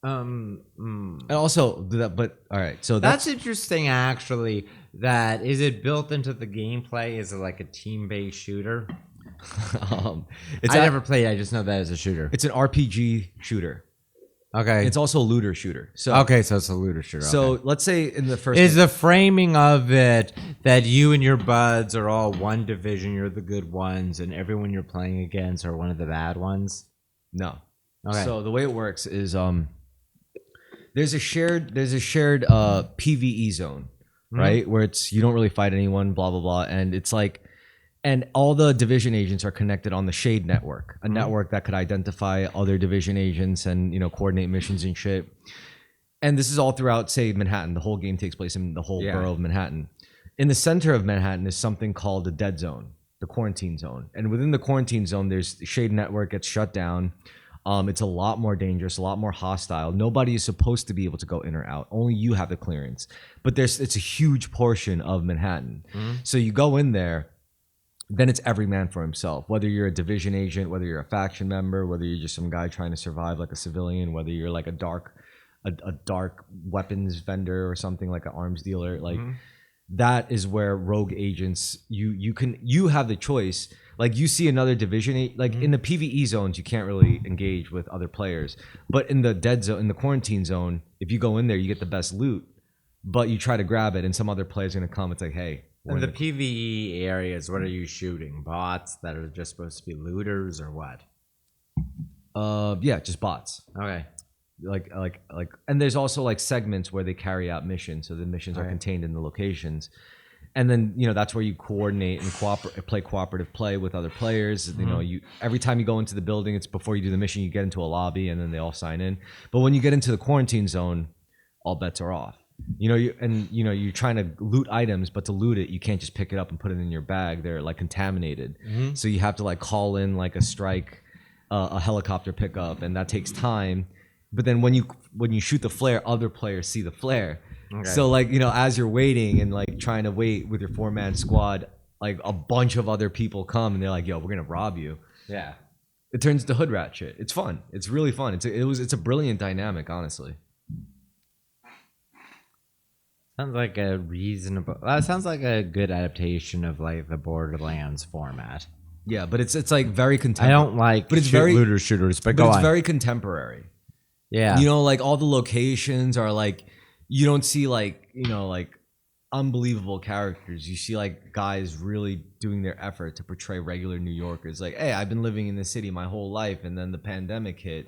And also that, but all right, so that's interesting actually. That is it built into the gameplay? Is it like a team-based shooter? I never played. I just know that as a shooter. It's an RPG shooter. Okay. It's also a looter shooter. So so it's a looter shooter. So let's say in the first is the framing of it that you and your buds are all one division, you're the good ones, and everyone you're playing against are one of the bad ones? No. Okay. So the way it works is there's a shared PvE zone, right? Where it's you don't really fight anyone, blah blah blah, and it's like, and all the division agents are connected on the Shade network, a network that could identify other division agents and coordinate missions and shit. And this is all throughout, say, Manhattan. The whole game takes place in the whole borough of Manhattan. In the center of Manhattan is something called the dead zone, the quarantine zone. And within the quarantine zone, there's the Shade Network gets shut down. It's a lot more dangerous, a lot more hostile. Nobody is supposed to be able to go in or out. Only you have the clearance. But it's a huge portion of Manhattan. So you go in there, then it's every man for himself. Whether you're a division agent, whether you're a faction member, whether you're just some guy trying to survive like a civilian, whether you're like a dark weapons vendor or something, like an arms dealer, like that is where rogue agents, you have the choice. Like you see another division, like in the PvE zones, you can't really engage with other players. But in the dead zone, in the quarantine zone, if you go in there, you get the best loot. But you try to grab it, and some other player's gonna come. It's like, hey, in the PvE areas, what are you shooting? Bots that are just supposed to be looters, or what? Yeah, just bots. Okay. Like, and there's also like segments where they carry out missions, so the missions are contained in the locations. And then, you know, that's where you coordinate and play cooperative play with other players. You know, every time you go into the building, it's before you do the mission, you get into a lobby and then they all sign in. But when you get into the quarantine zone, all bets are off. You know, you're trying to loot items, but to loot it, you can't just pick it up and put it in your bag. They're like contaminated. So you have to like call in like a strike, a helicopter pickup, and that takes time. But then when you shoot the flare, other players see the flare. Okay. So like, you know, as you're waiting and like trying to wait with your 4-man squad, like a bunch of other people come and they're like, yo, we're gonna rob you. Yeah. It turns into hood rat shit. It's fun. It's really fun. It's a brilliant dynamic, honestly. Sounds like that sounds like a good adaptation of like the Borderlands format. Yeah, but it's like very contemporary. I don't like looter shooters, but it's very contemporary. Yeah. You know, like all the locations are like, you don't see like, you know, like unbelievable characters. You see like guys really doing their effort to portray regular New Yorkers. Like, hey, I've been living in this city my whole life, and then the pandemic hit,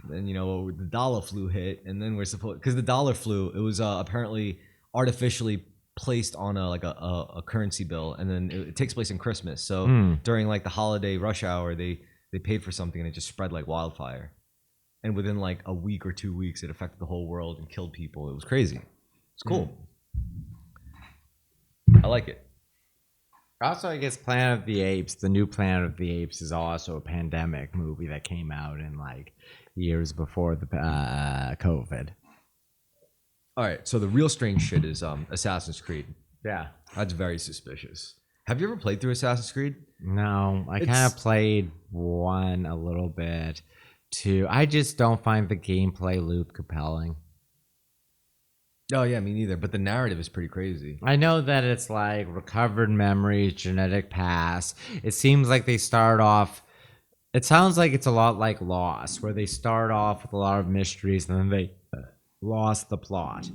and then, you know, the dollar flu hit, and then because the dollar flu, it was apparently artificially placed on a currency bill, and then it takes place in Christmas. So during like the holiday rush hour, they paid for something and it just spread like wildfire. And within like a week or 2 weeks, it affected the whole world and killed people. It was crazy. It's cool. I like it. Also, I guess Planet of the Apes, the new Planet of the Apes, is also a pandemic movie that came out in like years before the COVID. All right, so the real strange shit is Assassin's Creed. Yeah. That's very suspicious. Have you ever played through Assassin's Creed? No, I kind of played one a little bit. I just don't find the gameplay loop compelling. Oh yeah, me neither. But the narrative is pretty crazy. I know that it's like recovered memories, genetic past. It seems like they start off. It sounds like it's a lot like Lost, where they start off with a lot of mysteries and then they lost the plot.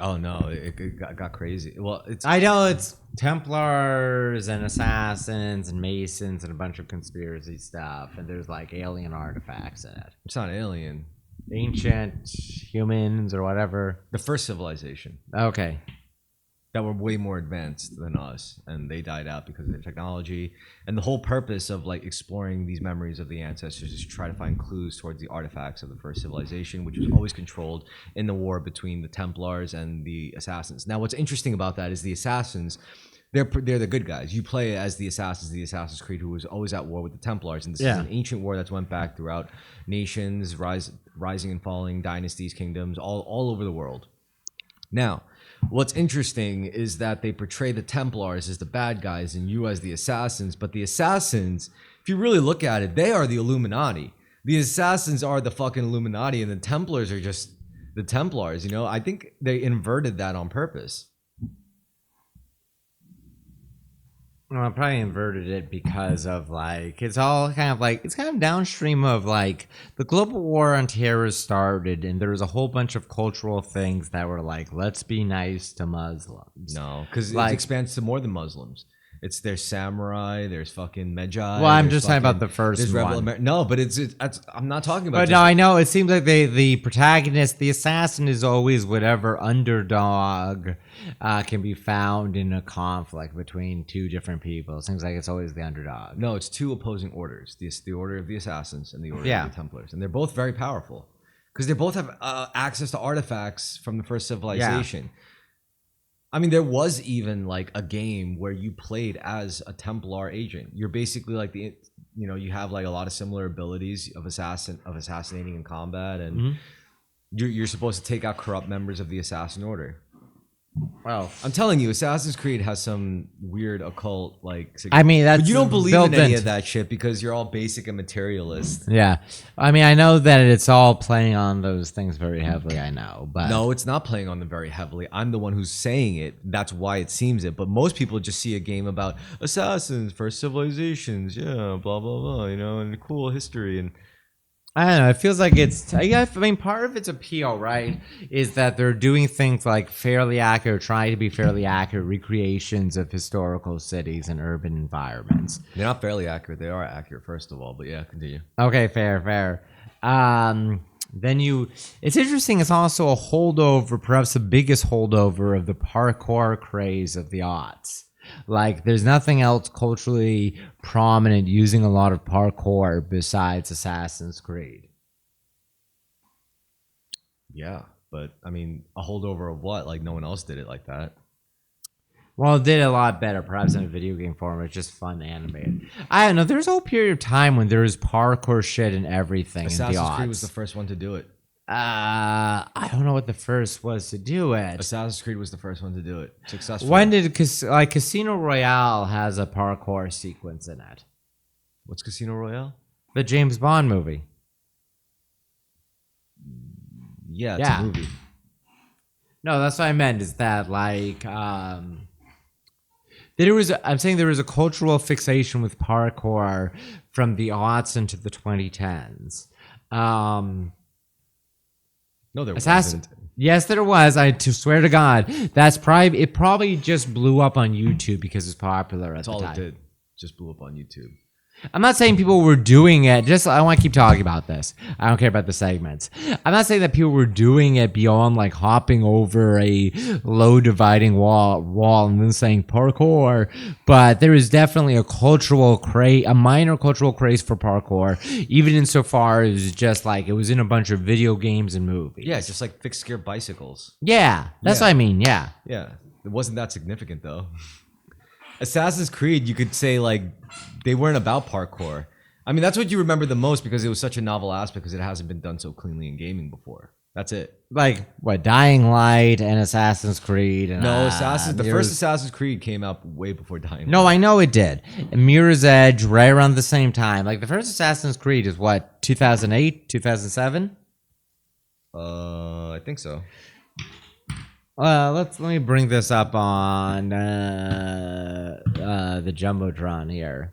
Oh no, it got crazy. Well, I know it's Templars and Assassins and Masons and a bunch of conspiracy stuff, and there's like alien artifacts in it. It's not alien. Ancient humans or whatever. The first civilization. Okay. That were way more advanced than us, and they died out because of their technology. And the whole purpose of like exploring these memories of the ancestors is to try to find clues towards the artifacts of the first civilization, which was always controlled in the war between the Templars and the Assassins. Now, what's interesting about that is the Assassins, they're the good guys. You play as the Assassins, the Assassin's Creed, who was always at war with the Templars, and this is an ancient war that's went back throughout nations, rising and falling, dynasties, kingdoms, all over the world. Now, what's interesting is that they portray the Templars as the bad guys and you as the Assassins, but the Assassins, if you really look at it, they are the Illuminati. The Assassins are the fucking Illuminati, and the Templars are just the Templars, you know? I think they inverted that on purpose. Well, I probably inverted it because of like it's kind of downstream of like the global war on terror started, and there was a whole bunch of cultural things that were like, let's be nice to Muslims. No, because like, it expands to more than Muslims. There's samurai, there's fucking Magi. Well, I'm just talking about the first one. No, but I'm not talking about. But no, I know it seems like the protagonist, the assassin, is always whatever underdog can be found in a conflict between two different people. It seems like it's always the underdog. No, it's two opposing orders: the order of the Assassins and the order of the Templars, and they're both very powerful. because they both have access to artifacts from the first civilization. I mean, there was even like a game where you played as a Templar agent. You're basically like you have like a lot of similar abilities of assassinating in combat, and you're supposed to take out corrupt members of the Assassin Order. Well, I'm telling you, Assassin's Creed has some weird occult like. I mean, that's but you don't believe in built any into- of that shit because you're all basic and materialist. Yeah. I mean, I know that it's all playing on those things very heavily, I know. But No, it's not playing on them very heavily. I'm the one who's saying it. That's why it seems it. But most people just see a game about assassins, first civilizations, yeah, blah blah blah, and cool history and. I don't know. It feels like it's. I mean, part of its appeal, right, is that they're doing things like fairly accurate, trying to be fairly accurate recreations of historical cities and urban environments. They're not fairly accurate. They are accurate, first of all. But yeah, continue. Okay, fair. It's interesting. It's also a holdover, perhaps the biggest holdover of the parkour craze of the aughts. Like, there's nothing else culturally prominent using a lot of parkour besides Assassin's Creed. Yeah, but I mean, a holdover of what? Like, no one else did it like that. Well, it did a lot better, perhaps in a video game form. It's just fun animated. I don't know. There's a whole period of time when there was parkour shit and everything. Assassin's Creed was the first one to do it. I don't know what the first was to do it. Assassin's Creed was the first one to do it successfully. When did Casino Royale has a parkour sequence in it? What's Casino Royale? The James Bond movie. Yeah, it's a movie. No, that's what I meant. Is that like I'm saying there was a cultural fixation with parkour from the aughts into the 2010s. No, there wasn't. Yes, there was. I swear to God, it probably just blew up on YouTube because it's popular at the time. That's all it did. Just blew up on YouTube. I'm not saying people were doing it. I want to keep talking about this. I don't care about the segments. I'm not saying that people were doing it beyond like hopping over a low dividing wall and then saying parkour. But there is definitely a minor cultural craze for parkour, even insofar as just like it was in a bunch of video games and movies. Yeah, just like fixed gear bicycles. Yeah, that's what I mean. Yeah. Yeah, it wasn't that significant though. Assassin's Creed, you could say like they weren't about parkour. I mean, that's what you remember the most because it was such a novel aspect because it hasn't been done so cleanly in gaming before. That's it. Like what? Dying Light and Assassin's Creed. And, the first Assassin's Creed came out way before Dying Light. No, I know it did. And Mirror's Edge right around the same time. Like the first Assassin's Creed is what, 2008, 2007? I think so. Let me bring this up on the Jumbotron here.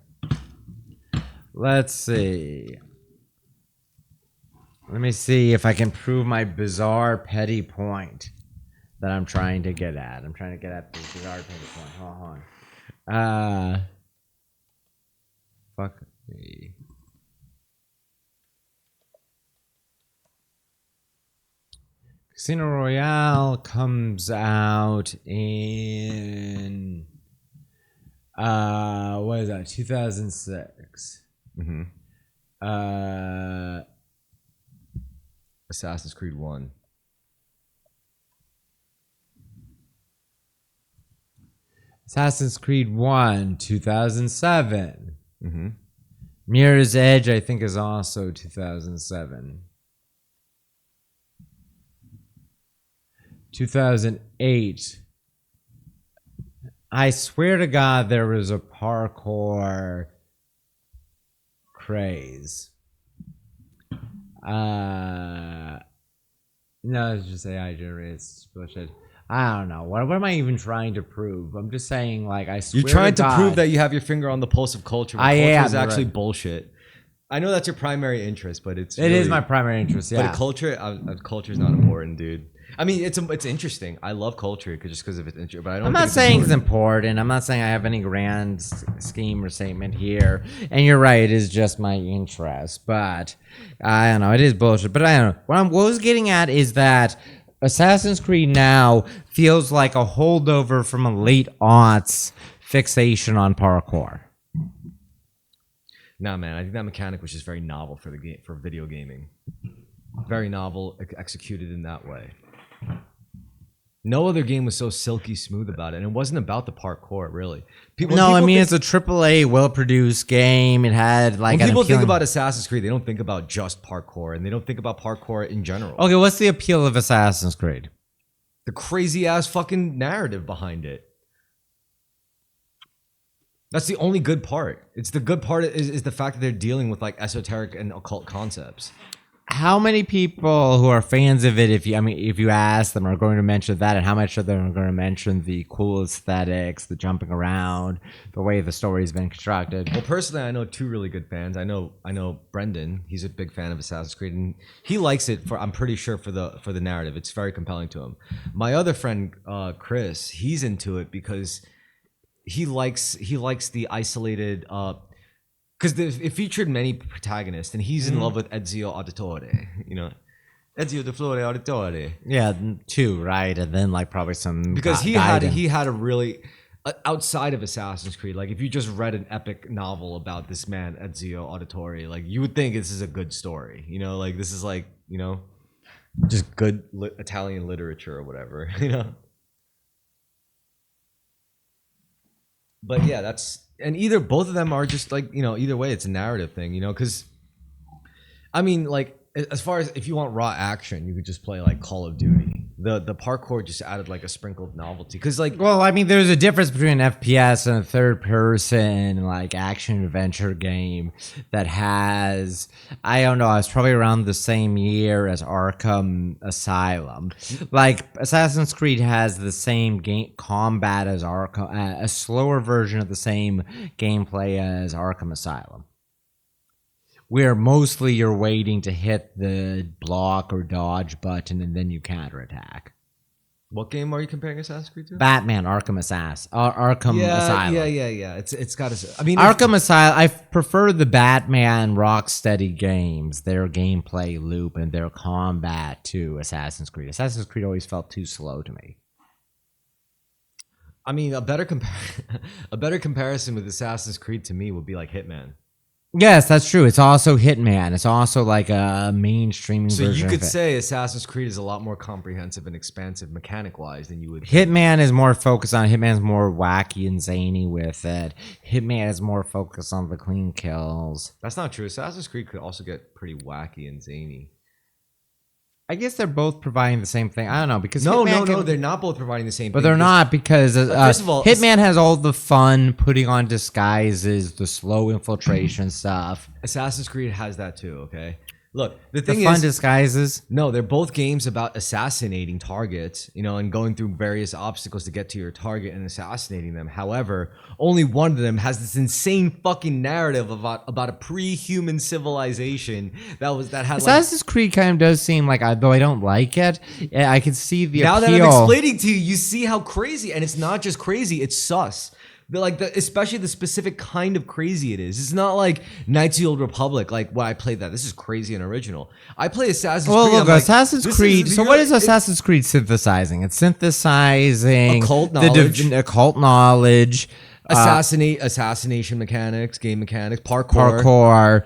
Let's see. Let me see if I can prove my bizarre petty point that I'm trying to get at. I'm trying to get at this bizarre petty point. Hold on. Fuck me. Casino Royale comes out in what is that? 2006. Mm-hmm. Assassin's Creed 1. Assassin's Creed 1, 2007. Mm-hmm. Mirror's Edge, I think, is also 2007. 2008. I swear to God there was a parkour craze. No, it's just AI generated. It's bullshit. I don't know. What am I even trying to prove? I'm just saying, like, I swear You're trying to God, prove that you have your finger on the pulse of culture. I culture am, is actually right. bullshit. I know that's your primary interest, but it is my primary interest. Yeah, but culture is not important, dude. I mean, it's interesting. I love culture because of its interest, but I don't. I'm not saying it's important. I'm not saying I have any grand scheme or statement here. And you're right, it is just my interest. But I don't know, it is bullshit. But I don't know. What I was getting at is that Assassin's Creed now feels like a holdover from a late aughts fixation on parkour. Nah, man, I think that mechanic was just very novel for the game for video gaming. very novel, executed in that way. No other game was so silky smooth about it, and it wasn't about the parkour really. No, I mean it's a AAA, well-produced game. It had like when people think appealing- about Assassin's Creed, they don't think about just parkour, and they don't think about parkour in general. Okay, what's the appeal of Assassin's Creed? The crazy ass fucking narrative behind it. That's the only good part. It's the good part is the fact that they're dealing with like esoteric and occult concepts. How many people who are fans of it, if you ask them, are going to mention that, and how much of them are going to mention the cool aesthetics, the jumping around, the way the story's been constructed? Well, personally, I know two really good fans. I know Brendan. He's a big fan of Assassin's Creed, and he likes it for. I'm pretty sure for the narrative. It's very compelling to him. My other friend, Chris, he's into it because he likes the isolated. Because it featured many protagonists, and he's in love with Ezio Auditore. You know, Ezio de Flore Auditore. Yeah, two, right? And then like probably some Because he had a really outside of Assassin's Creed. Like if you just read an epic novel about this man Ezio Auditore, like you would think this is a good story. You know, like this is like just good Italian literature or whatever. You know. But yeah, and both of them are just like, either way, it's a narrative thing, because I mean, like, as far as if you want raw action, you could just play like Call of Duty. The parkour just added like a sprinkle of novelty. Because like, well, I mean, there's a difference between an FPS and a third person like action adventure game that has, I don't know, it's probably around the same year as Arkham Asylum. Like Assassin's Creed has the same game combat as Arkham, a slower version of the same gameplay as Arkham Asylum, where mostly you're waiting to hit the block or dodge button and then you counterattack. What game are you comparing Assassin's Creed to? Batman Arkham Asylum. Yeah. It's got to. I mean, Arkham Asylum. I prefer the Batman Rocksteady games, their gameplay loop and their combat to Assassin's Creed. Assassin's Creed always felt too slow to me. I mean, a better comparison with Assassin's Creed to me would be like Hitman. Yes, that's true. It's also Hitman. It's also like a mainstream version. So you could say Assassin's Creed is a lot more comprehensive and expansive mechanic-wise than you would. Hitman is more focused on. Hitman's more wacky and zany with it. Hitman is more focused on the clean kills. That's not true. Assassin's Creed could also get pretty wacky and zany. I guess they're both providing the same thing. I don't know because no, they're not both providing the same but thing. But they're not because first of all, Hitman has all the fun putting on disguises, the slow infiltration stuff. Assassin's Creed has that too. Okay, look, the fun disguises. No, they're both games about assassinating targets, and going through various obstacles to get to your target and assassinating them. However, only one of them has this insane fucking narrative about a pre-human civilization that had. Assassin's Creed kind of does seem like, though I don't like it, I can see the now appeal. That I'm explaining to you, you see how crazy, and it's not just crazy; it's sus. Especially the specific kind of crazy it is. It's not like Knights of the Old Republic. Like, when I played that, this is crazy and original. I play Assassin's Creed. Well, look, Assassin's Creed. So, what is Assassin's Creed synthesizing? It's synthesizing occult knowledge, occult knowledge, assassination mechanics, game mechanics, parkour.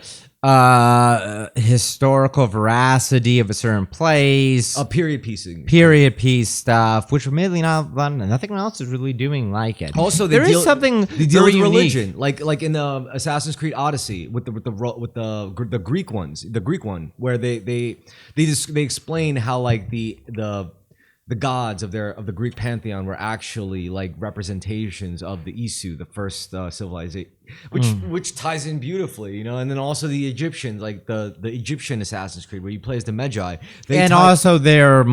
Historical veracity of a certain place, period piece stuff, which mainly nothing else is really doing like it. Also, there is something they deal with unique. religion, like in Assassin's Creed Odyssey with the Greek ones, the Greek one where they explain how like the gods of the Greek pantheon were actually like representations of the Isu, the first civilization, which ties in beautifully, and then also the Egyptians, like the Egyptian Assassin's Creed, where you play as the Magi, also they're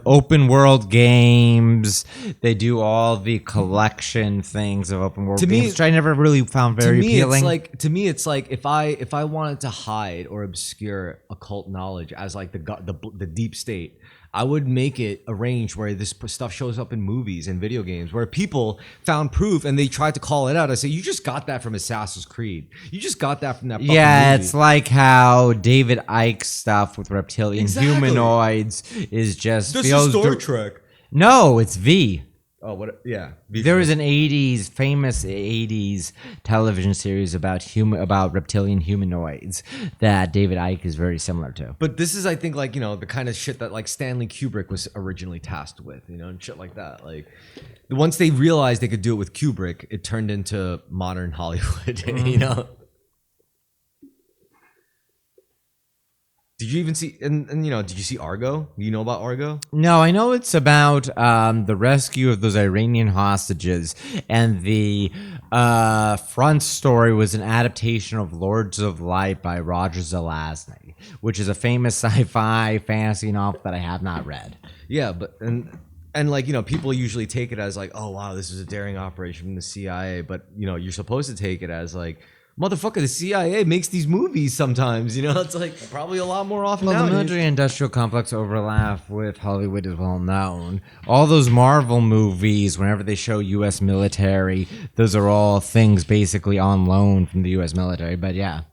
open world games. They do all the collection things of open world games, which I never really found very appealing. To me, it's like if I wanted to hide or obscure occult knowledge as like the deep state, I would make it arranged where this stuff shows up in movies and video games where people found proof and they tried to call it out. I say, you just got that from Assassin's Creed. You just got that from that fucking movie. It's like how David Icke's stuff with reptilian humanoids is just this is Star Trek. No, it's V. Oh, what? Yeah. There was an famous '80s television series about reptilian humanoids that David Icke is very similar to. But this is, I think, like, the kind of shit that like Stanley Kubrick was originally tasked with, and shit like that. Like, once they realized they could do it with Kubrick, it turned into modern Hollywood. Did you even see and did you see Argo? Do you know about Argo? No, I know it's about the rescue of those Iranian hostages, and the front story was an adaptation of Lords of Light by Roger Zelazny, which is a famous sci-fi fantasy novel that I have not read. Yeah, but and like, people usually take it as like, oh wow, this is a daring operation from the CIA, but you're supposed to take it as like, motherfucker, the CIA makes these movies sometimes, it's like probably a lot more often. Well, the nowadays. military industrial complex overlap with Hollywood is well known. All those Marvel movies, whenever they show U.S. military, those are all things basically on loan from the U.S. military. But yeah.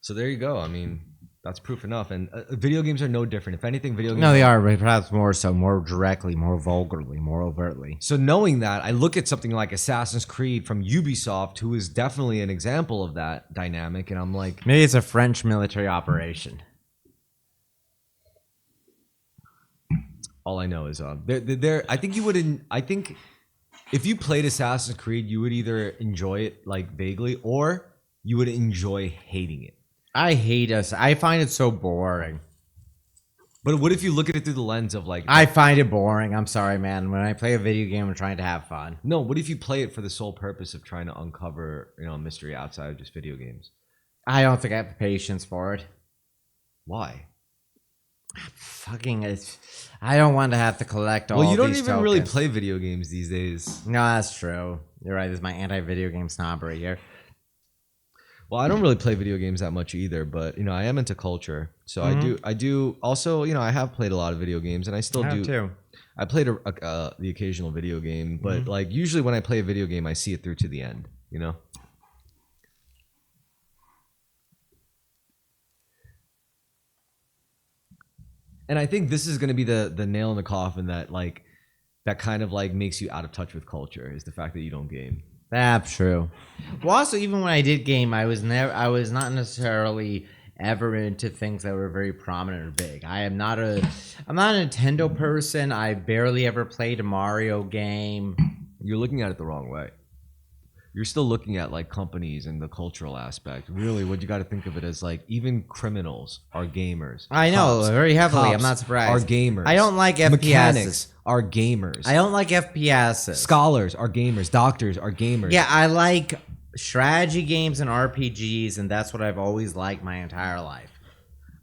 So there you go. I mean, that's proof enough. And video games are no different. If anything, video games. No, they are, but perhaps more so, more directly, more vulgarly, more overtly. So knowing that, I look at something like Assassin's Creed from Ubisoft, who is definitely an example of that dynamic, and I'm like, maybe it's a French military operation. All I know is they're I think you wouldn't. I think if you played Assassin's Creed, you would either enjoy it like vaguely, or you would enjoy hating it. I hate us. I find it so boring. But what if you look at it through the lens of like... I find it boring. I'm sorry, man. When I play a video game, I'm trying to have fun. No, what if you play it for the sole purpose of trying to uncover, a mystery outside of just video games? I don't think I have the patience for it. Why? I don't want to have to collect all these tokens. Well, you don't even really play video games these days. No, that's true. You're right. This is my anti-video game snobbery here. Well, I don't really play video games that much either, but I am into culture, so I do. Also, I have played a lot of video games, and I still do too. I played the occasional video game, but like usually when I play a video game, I see it through to the end. And I think this is going to be the nail in the coffin that kind of like makes you out of touch with culture, is the fact that you don't game. That's true. Well, also, even when I did game, I was not necessarily ever into things that were very prominent or big. I'm not a Nintendo person. I barely ever played a Mario game. You're looking at it the wrong way. You're still looking at like companies and the cultural aspect. Really, what you got to think of it as, like, even criminals are gamers. I know, very heavily. I'm not surprised. Are gamers. I don't like FPSs. Mechanics are gamers. I don't like FPSs. Scholars are gamers. Doctors are gamers. Yeah, I like strategy games and RPGs, and that's what I've always liked my entire life.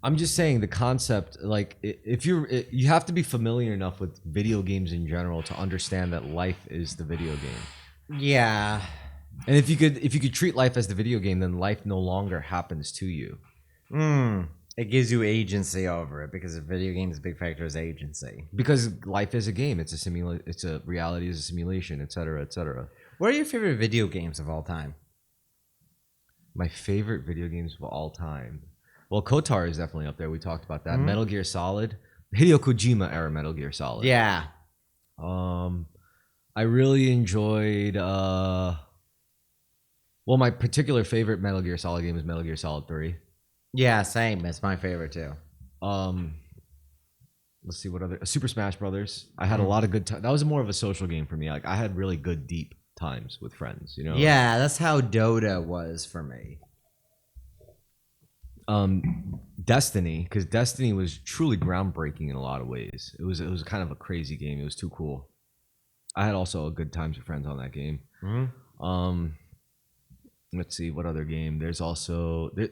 I'm just saying the concept, like, if you have to be familiar enough with video games in general to understand that life is the video game. Yeah. And if you could treat life as the video game, then life no longer happens to you. It gives you agency over it, because a video game is a big factor is agency. Because life is a game. It's a reality is a simulation, et cetera, et cetera. What are your favorite video games of all time? My favorite video games of all time. Well, KOTOR is definitely up there. We talked about that. Metal Gear Solid. Hideo Kojima era Metal Gear Solid. Yeah. I really enjoyed well, my particular favorite Metal Gear Solid game is Metal Gear Solid 3. Yeah, same. It's my favorite too. Let's see what other Super Smash Brothers. I had a lot of good time. That was more of a social game for me. Like, I had really good deep times with friends, Yeah, that's how Dota was for me. Destiny, because Destiny was truly groundbreaking in a lot of ways. It was kind of a crazy game. It was too cool. I had also good times with friends on that game. Let's see what other game. There's also there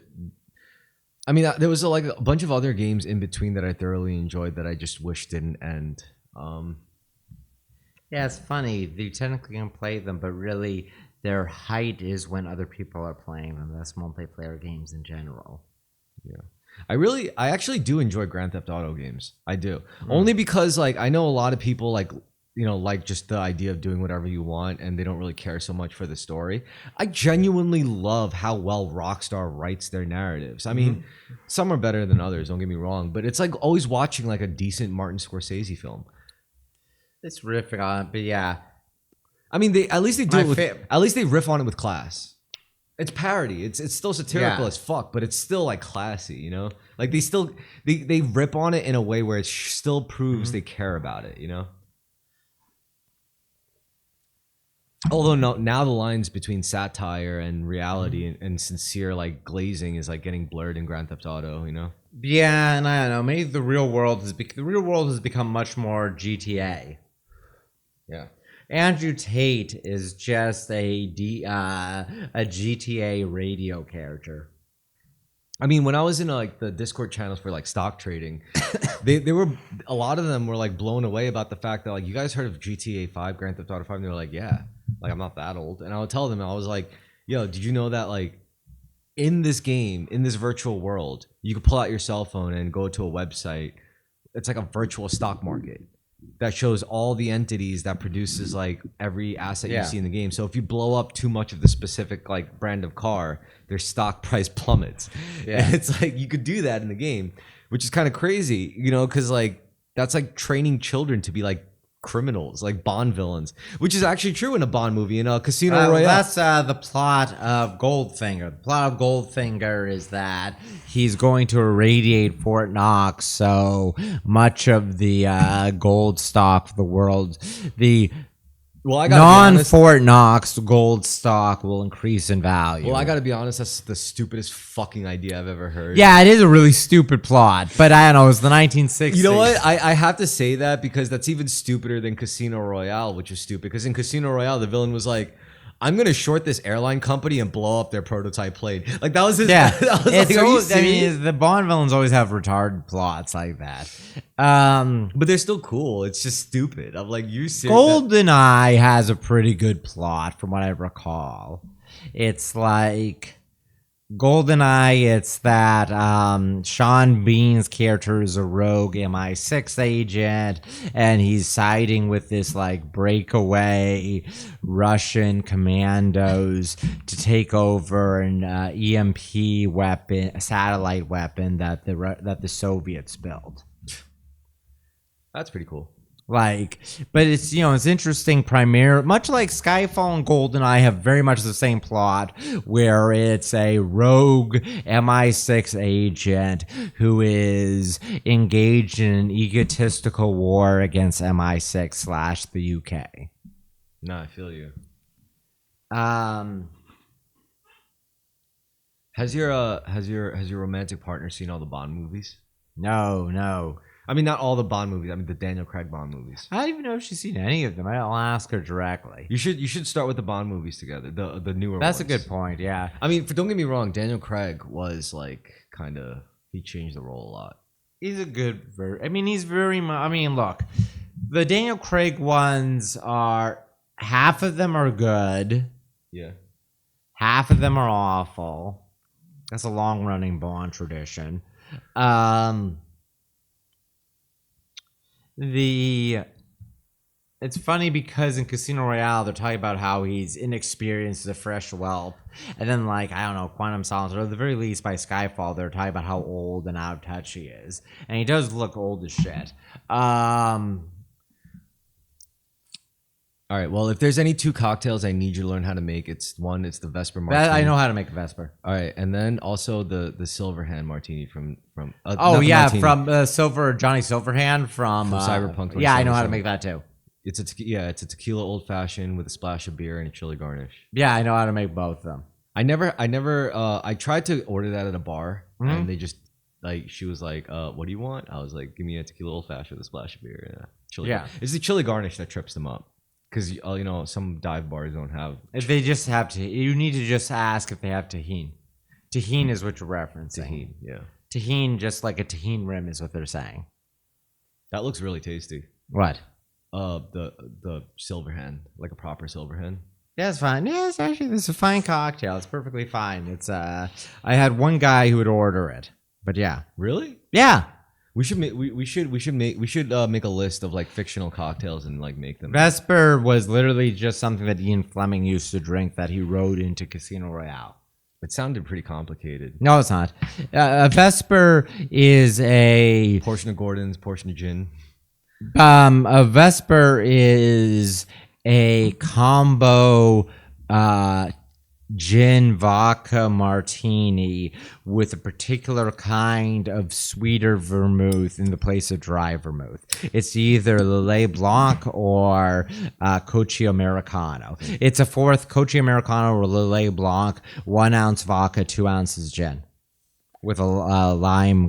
was a bunch of other games in between that I thoroughly enjoyed that I just wish didn't end. Yeah, it's funny. You technically can play them, but really their height is when other people are playing them. That's multiplayer games in general. Yeah. I actually do enjoy Grand Theft Auto games. I do. Only because, like, I know a lot of people like just the idea of doing whatever you want, and they don't really care so much for the story. I genuinely love how well Rockstar writes their narratives. I mean, some are better than others, don't get me wrong, but it's like always watching like a decent Martin Scorsese film. It's riffing on it, but yeah. I mean, they at least they do My it with, fa- at least they riff on it with class. It's parody. It's still satirical Yeah. as fuck, but it's still like classy, you know? Like they still they rip on it in a way where it still proves they care about it, you know? Although no, now the lines between satire and reality and sincere like glazing is like getting blurred in Grand Theft Auto, you know? Yeah, and I don't know. Maybe the real world has become much more GTA. Yeah. Andrew Tate is just a GTA radio character. I mean, when I was in like the Discord channels for like stock trading, they were a lot of them were like blown away about the fact that like, you guys heard of GTA 5, Grand Theft Auto 5? And they were like, yeah, like I'm not that old. And I would tell them, I was like, yo, did you know that like in this game, in this virtual world, you can pull out your cell phone and go to a website. It's like a virtual stock market that shows all the entities that produces like every asset you Yeah. see in the game. So if you blow up too much of the specific like brand of car, their stock price plummets. Yeah. And it's like you could do that in the game, which is kind of crazy, you know, because like that's like training children to be like criminals, like Bond villains, which is actually true in a Bond movie, in Casino Royale. That's the plot of Goldfinger. The plot of Goldfinger is that he's going to irradiate Fort Knox, so much of the gold stock of the world, the Well, I gotta be honest. non-Fort Knox gold stock will increase in value. Well, I gotta be honest. That's the stupidest fucking idea I've ever heard. Yeah, it is a really stupid plot, but I don't know. It's the 1960s. You know what? I have to say that because that's even stupider than Casino Royale, which is stupid. Because in Casino Royale, the villain was like, "I'm gonna short this airline company and blow up their prototype plane." Like that was his. Yeah, that was it's like, are you always, I serious? mean, the Bond villains always have retarded plots like that. But they're still cool. It's just stupid. I'm like, you serious? GoldenEye has a pretty good plot, from what I recall. It's like GoldenEye. It's that Sean Bean's character is a rogue MI6 agent, and he's siding with this like breakaway Russian commandos to take over an EMP weapon, a satellite weapon that the Soviets built. That's pretty cool. Like, but it's, you know, it's interesting. Much like Skyfall and GoldenEye have very much the same plot, where it's a rogue MI6 agent who is engaged in an egotistical war against MI6 / the UK. No, I feel you. Has your romantic partner seen all the Bond movies? No. I mean, not all the Bond movies. I mean, the Daniel Craig Bond movies. I don't even know if she's seen any of them. I'll ask her directly. You should start with the Bond movies together. The newer That's ones. a good point. Yeah. I mean, don't get me wrong. Daniel Craig was like kind of he changed the role a lot. He's a good. He's very. Look, the Daniel Craig ones are half of them are good, Yeah. half of them are awful. That's a long running Bond tradition. It's funny because in Casino Royale they're talking about how he's inexperienced as a fresh whelp, and then like I don't know, Quantum Solace, or at the very least by Skyfall they're talking about how old and out of touch he is, and he does look old as shit. All right. Well, if there's any two cocktails I need you to learn how to make, it's the Vesper Martini. I know how to make a Vesper. All right, and then also the Silverhand Martini from. Oh yeah, from Johnny Silverhand from Cyberpunk. Yeah, I know how to 2077. make that too. It's a tequila old fashioned with a splash of beer and a chili garnish. Yeah, I know how to make both of them. I tried to order that at a bar and they just like she was like, what do you want? I was like, give me a tequila old fashioned with a splash of beer and a chili. Yeah. It's the chili garnish that trips them up. Because you know some dive bars don't have. If they just have to, you need to just ask if they have tahini. Tahini is what you're referencing. Tahini, yeah. Tahini, just like a tahini rim, is what they're saying. That looks really tasty. What? The Silverhand, like a proper Silverhand. Yeah, it's fine. Yeah, it's actually this is a fine cocktail. It's perfectly fine. It's I had one guy who would order it, but yeah, Really? yeah. We should make make a list of like fictional cocktails and like make them. Vesper was literally just something that Ian Fleming used to drink that he wrote into Casino Royale. It sounded pretty complicated. No, it's not. A Vesper is a Portion of Gordon's, portion of gin. A Vesper is a combo gin vodka martini with a particular kind of sweeter vermouth in the place of dry vermouth. It's either Lillet Blanc or Cochi Americano. It's a fourth Cochi Americano or Lillet Blanc, 1 ounce vodka, 2 ounces gin, with a lemon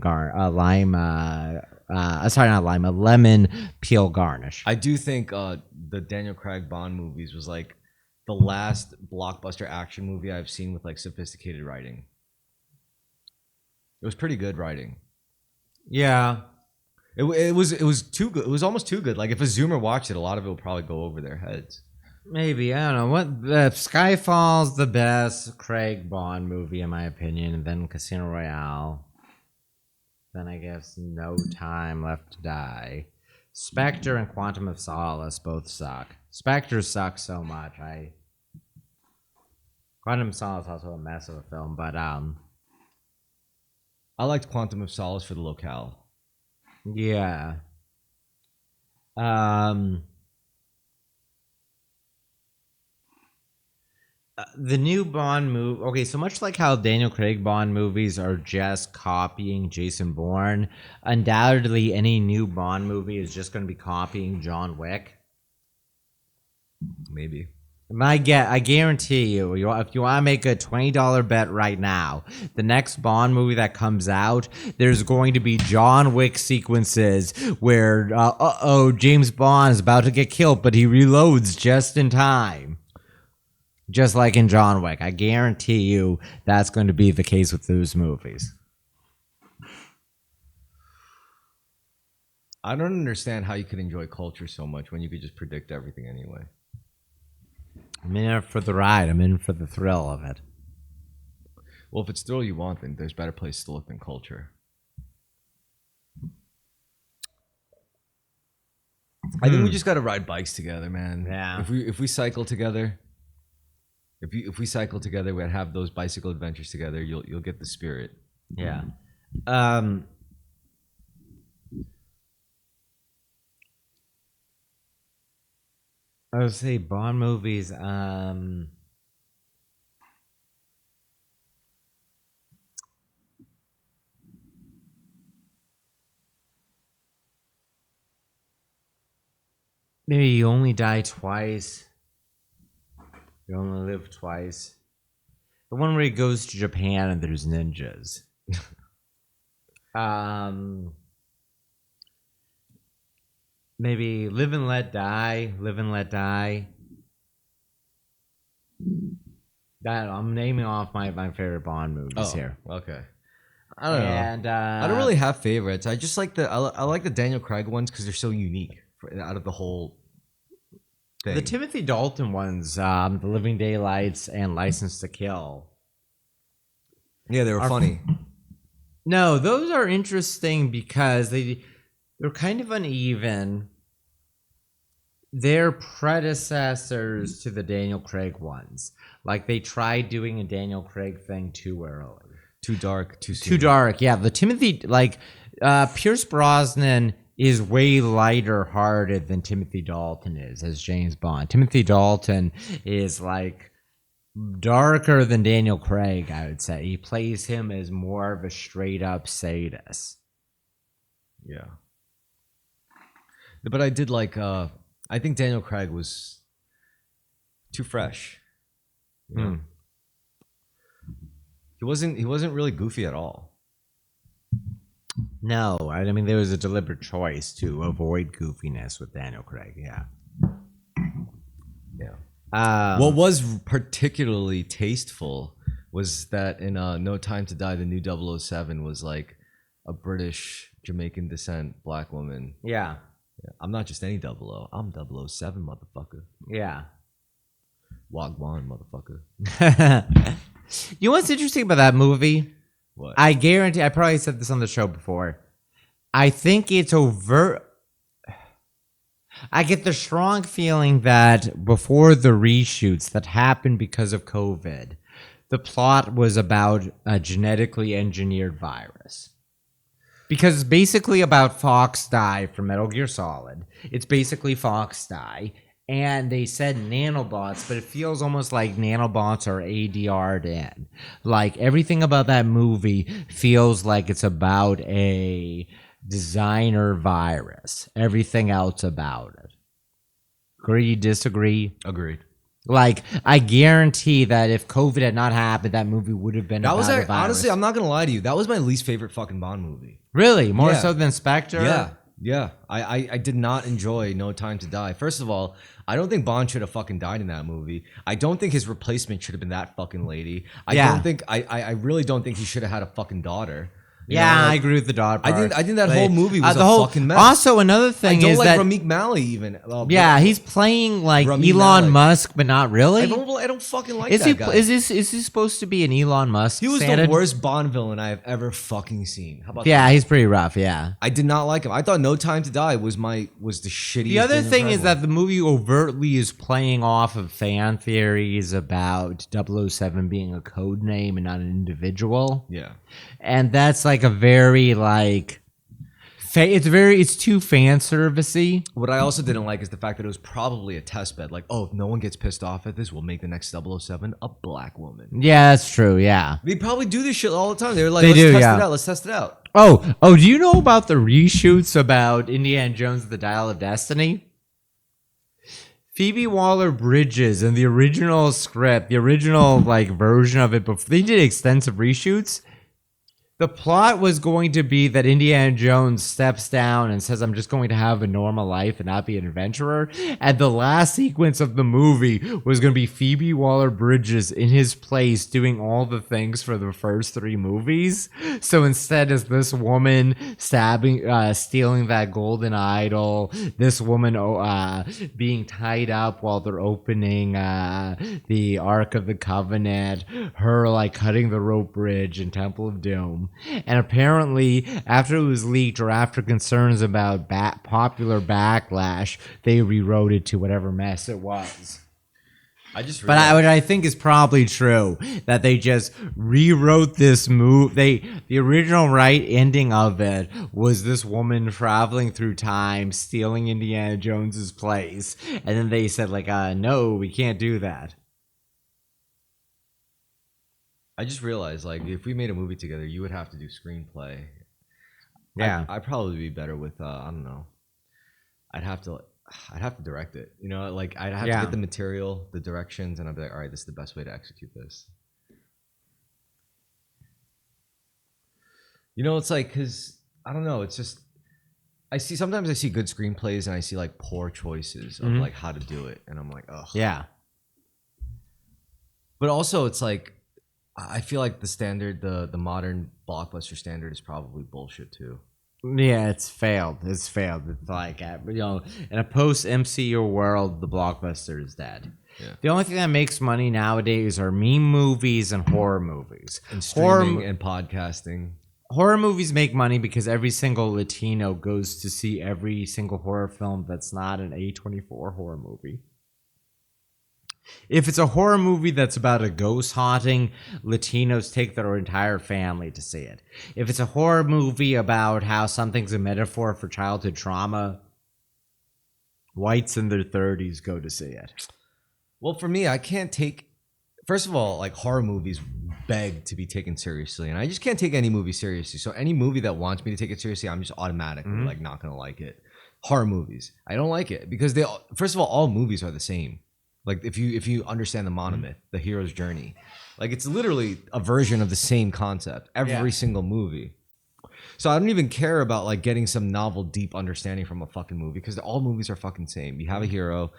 peel garnish. I do think the Daniel Craig Bond movies was like the last blockbuster action movie I've seen with like sophisticated writing. It was pretty good writing. Yeah. It was too good. It was almost too good. Like if a Zoomer watched it, a lot of it would probably go over their heads. Maybe. I don't know. Skyfall's the best Craig Bond movie, in my opinion, and then Casino Royale. Then I guess No Time Left to Die. Spectre and Quantum of Solace both suck. Spectre sucks so much. Quantum of Solace is also a mess of a film, but I liked Quantum of Solace for the locale. Yeah. The new Bond movie. Okay, so much like how Daniel Craig Bond movies are just copying Jason Bourne, undoubtedly any new Bond movie is just going to be copying John Wick. Maybe. I guarantee you, if you want to make a $20 bet right now, the next Bond movie that comes out, there's going to be John Wick sequences where, James Bond is about to get killed, but he reloads just in time. Just like in John Wick. I guarantee you that's going to be the case with those movies. I don't understand how you could enjoy culture so much when you could just predict everything anyway. I'm in it for the ride. I'm in for the thrill of it. Well, if it's thrill you want, then there's better places to look than culture. I think we just got to ride bikes together, man. Yeah. If we cycle together, if we cycle together, we have those bicycle adventures together. You'll get the spirit. Yeah. I would say Bond movies. Maybe You Only Die Twice. You Only Live Twice. The one where he goes to Japan and there's ninjas. Maybe Live and Let Die. Live and Let Die. That I'm naming off my favorite Bond movies here. Okay. I don't know. And I don't really have favorites. I just like I like the Daniel Craig ones because they're so unique out of the whole thing. The Timothy Dalton ones, The Living Daylights and License to Kill. Yeah, they were funny. No, those are interesting because they're kind of uneven. They're predecessors to the Daniel Craig ones. Like they tried doing a Daniel Craig thing too early. Too dark, too soon. Too dark, yeah. The Timothy, Pierce Brosnan is way lighter hearted than Timothy Dalton is as James Bond. Timothy Dalton is like darker than Daniel Craig, I would say. He plays him as more of a straight up sadist. Yeah. But I did like I think Daniel Craig was too fresh. You know? He wasn't really goofy at all. No, I mean there was a deliberate choice to avoid goofiness with Daniel Craig. Yeah. What was particularly tasteful was that in No Time to Die, the new 007 was like a British Jamaican descent black woman. Yeah. I'm not just any 00. I'm 007, motherfucker. Yeah. Wagwan, motherfucker. You know what's interesting about that movie? What? I guarantee, I probably said this on the show before. I think it's overt. I get the strong feeling that before the reshoots that happened because of COVID, the plot was about a genetically engineered virus. Because it's basically about Fox Die from Metal Gear Solid. It's basically Fox Die. And they said nanobots, but it feels almost like nanobots are ADR'd in. Like everything about that movie feels like it's about a designer virus. Everything else about it. Agree, disagree? Agreed. Like, I guarantee that if COVID had not happened, that movie would have been That about was a virus. honestly, I'm not gonna lie to you. That was my least favorite fucking Bond movie. Really? More Yeah. so than Spectre? Yeah. I did not enjoy No Time to Die. First of all, I don't think Bond should have fucking died in that movie. I don't think his replacement should have been that fucking lady. I really don't think he should have had a fucking daughter. You Yeah, know, like, I agree with the daughter part. I think that whole movie was a fucking mess. Also, another I thing don't is like that Rameek Malley even. yeah, he's playing like Rami Elon Malek. Musk, but not really. I don't fucking like Is that he? guy. Is he supposed to be an Elon Musk? He was Santa? the worst Bond villain I've ever fucking seen. How about Yeah, that? he's pretty rough. Yeah. I did not like him. I thought No Time to Die was the shittiest. The other thing is incredible. that the movie overtly is playing off of fan theories about 007 being a code name and not an individual. Yeah. And that's like a very like it's too fan servicey. What I also didn't like is the fact that it was probably a test bed. Like, oh, if no one gets pissed off at this, we'll make the next 007 a black woman. Yeah, that's true. Yeah. They probably do this shit all the time. They're like, They let's do, test yeah. it out. Let's test it out. Oh, do you know about the reshoots about Indiana Jones and the Dial of Destiny? Phoebe Waller-Bridges in the original script, the original like version of it, before they did extensive reshoots. The plot was going to be that Indiana Jones steps down and says, I'm just going to have a normal life and not be an adventurer. And the last sequence of the movie was going to be Phoebe Waller-Bridges in his place doing all the things for the first 3 movies. So instead is this woman stealing that golden idol, this woman being tied up while they're opening the Ark of the Covenant, her like cutting the rope bridge in Temple of Doom. And apparently, after it was leaked or after concerns about popular backlash, they rewrote it to whatever mess it was. What I think is probably true that they just rewrote this movie. The original ending of it was this woman traveling through time, stealing Indiana Jones's place, and then they said like, no, we can't do that. I just realized, like, if we made a movie together, you would have to do screenplay. Yeah, I'd probably be better with, I don't know. I'd have to direct it. You know, like I'd have to get the material, the directions, and I'd be like, all right, this is the best way to execute this. You know, it's like, cause I don't know. It's just sometimes I see good screenplays and I see like poor choices of like how to do it, and I'm like, oh yeah. But also, it's like, I feel like the standard, the modern blockbuster standard is probably bullshit too. Yeah, it's failed. It's like, in a post-MCU world, the blockbuster is dead. Yeah. The only thing that makes money nowadays are meme movies and horror movies. And streaming and podcasting. Horror movies make money because every single Latino goes to see every single horror film that's not an A24 horror movie. If it's a horror movie that's about a ghost haunting, Latinos take their entire family to see it. If it's a horror movie about how something's a metaphor for childhood trauma, whites in their 30s go to see it. Well, for me, I can't take... First of all, like, horror movies beg to be taken seriously, and I just can't take any movie seriously. So any movie that wants me to take it seriously, I'm just automatically like not gonna like it. Horror movies, I don't like it because first of all movies are the same. Like if you understand the monomyth, the hero's journey, like it's literally a version of the same concept every single movie. So I don't even care about like getting some novel, deep understanding from a fucking movie because all movies are fucking same. You have a hero,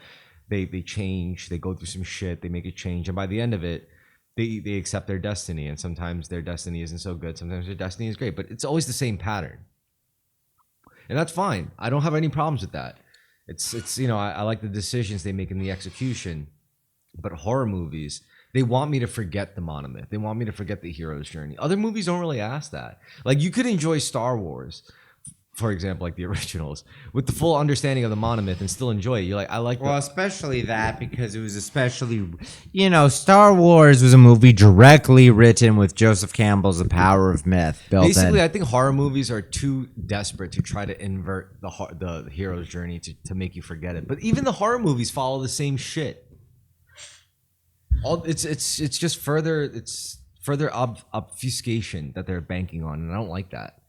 they change, they go through some shit, they make a change, and by the end of it, they accept their destiny. And sometimes their destiny isn't so good, sometimes their destiny is great, but it's always the same pattern, and that's fine. I don't have any problems with that. It's I like the decisions they make in the execution, but horror movies, they want me to forget the monomyth. They want me to forget the hero's journey. Other movies don't really ask that. Like, you could enjoy Star Wars for example, like the originals, with the full understanding of the monomyth and still enjoy it. You're like, I like Well, especially that because it was especially, Star Wars was a movie directly written with Joseph Campbell's The Power of Myth built basically, in. I think horror movies are too desperate to try to invert the hero's journey to make you forget it. But even the horror movies follow the same shit. All it's just further obfuscation that they're banking on, and I don't like that.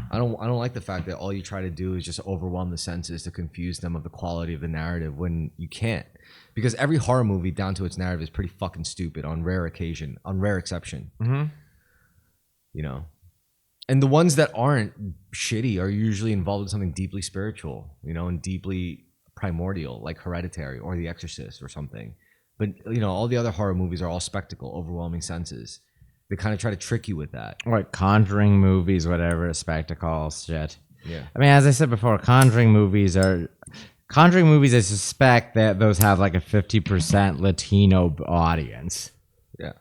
I don't like the fact that all you try to do is just overwhelm the senses to confuse them of the quality of the narrative when you can't. Because every horror movie down to its narrative is pretty fucking stupid on rare exception. Mm-hmm. And the ones that aren't shitty are usually involved in something deeply spiritual, and deeply primordial, like Hereditary or The Exorcist or something. But all the other horror movies are all spectacle, overwhelming senses. They kind of try to trick you with that. Like Conjuring movies, whatever, spectacles, shit. Yeah. I mean, as I said before, Conjuring movies, I suspect that those have like a 50% Latino audience. Yeah.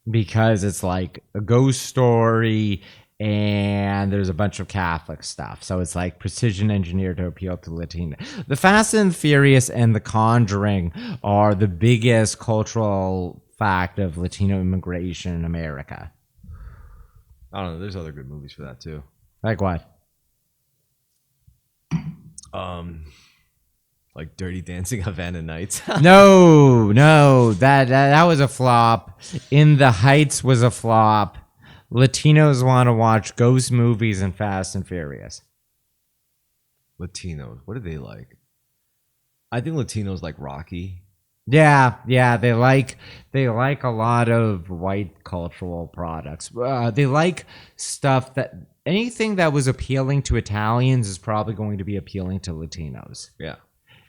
Because it's like a ghost story and there's a bunch of Catholic stuff. So it's like precision engineered to appeal to Latino. The Fast and Furious and The Conjuring are the biggest cultural fact of Latino immigration in America. I don't know. There's other good movies for that too. Like what? Like Dirty Dancing, Havana Nights. No, that was a flop. In the Heights was a flop. Latinos want to watch ghost movies and Fast and Furious. Latinos, what do they like? I think Latinos like Rocky. Yeah, they like a lot of white cultural products. They like stuff that anything that was appealing to Italians is probably going to be appealing to Latinos. Yeah.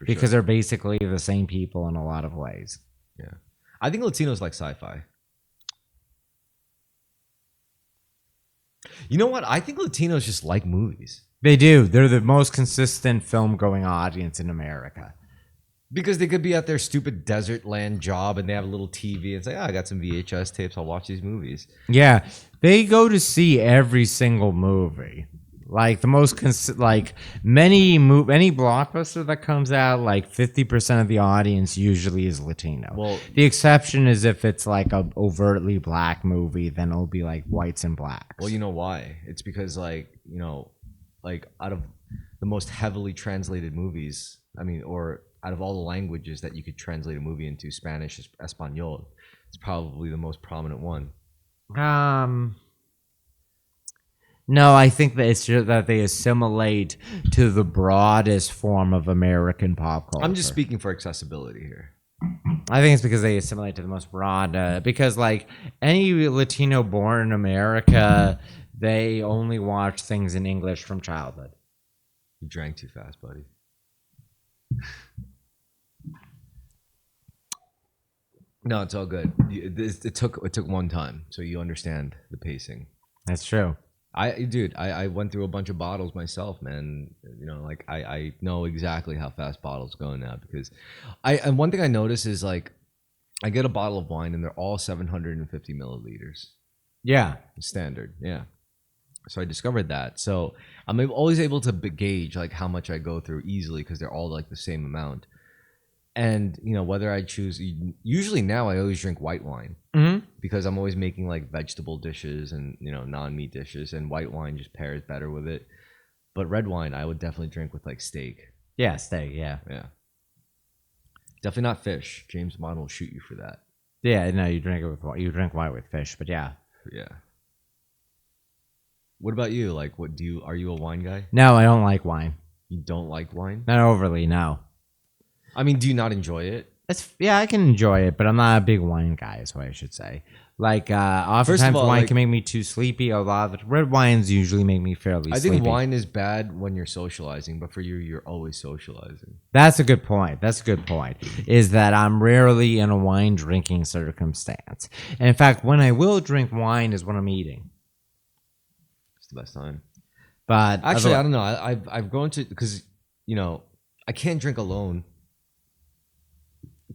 Because they're basically the same people in a lot of ways. Yeah. I think Latinos like sci-fi. You know what? I think Latinos just like movies. They do. They're the most consistent film-going audience in America. Because they could be at their stupid desert land job and they have a little TV and say, I got some VHS tapes. I'll watch these movies. Yeah. They go to see every single movie. Like the most, any blockbuster that comes out, like 50% of the audience usually is Latino. Well, the exception is if it's like a overtly black movie, then it'll be like whites and blacks. Well, you know why? It's because out of the most heavily translated movies, or out of all the languages that you could translate a movie into, Spanish, Espanol, it's probably the most prominent one. No, I think that it's just that they assimilate to the broadest form of American pop culture. I'm just speaking for accessibility here. I think it's because they assimilate to the most broad. Because like any Latino born in America, they only watch things in English from childhood. You drank too fast, buddy. No, it's all good. It took one time, so you understand the pacing. That's true. I went through a bunch of bottles myself, man. I know exactly how fast bottles go now because and one thing I notice is like I get a bottle of wine and they're all 750 milliliters. Yeah. Standard. Yeah. So I discovered that. So I'm always able to gauge like how much I go through easily because they're all like the same amount. And whether I choose, usually now I always drink white wine because I'm always making like vegetable dishes and non-meat dishes, and white wine just pairs better with it. But red wine I would definitely drink with like steak. Yeah, steak. Yeah. Definitely not fish. James Bond will shoot you for that. Yeah, no, you drink wine with fish, but yeah. Yeah. What about you? Like, are you a wine guy? No, I don't like wine. You don't like wine? Not overly, no. Do you not enjoy it? I can enjoy it, but I'm not a big wine guy, is what I should say. Like, oftentimes wine can make me too sleepy. A lot of red wines usually make me fairly sleepy. I think wine is bad when you're socializing, but for you, you're always socializing. That's a good point. Is that I'm rarely in a wine drinking circumstance. And in fact, when I will drink wine is when I'm eating. It's the best time. But actually, I don't know. I've grown to, because, I can't drink alone.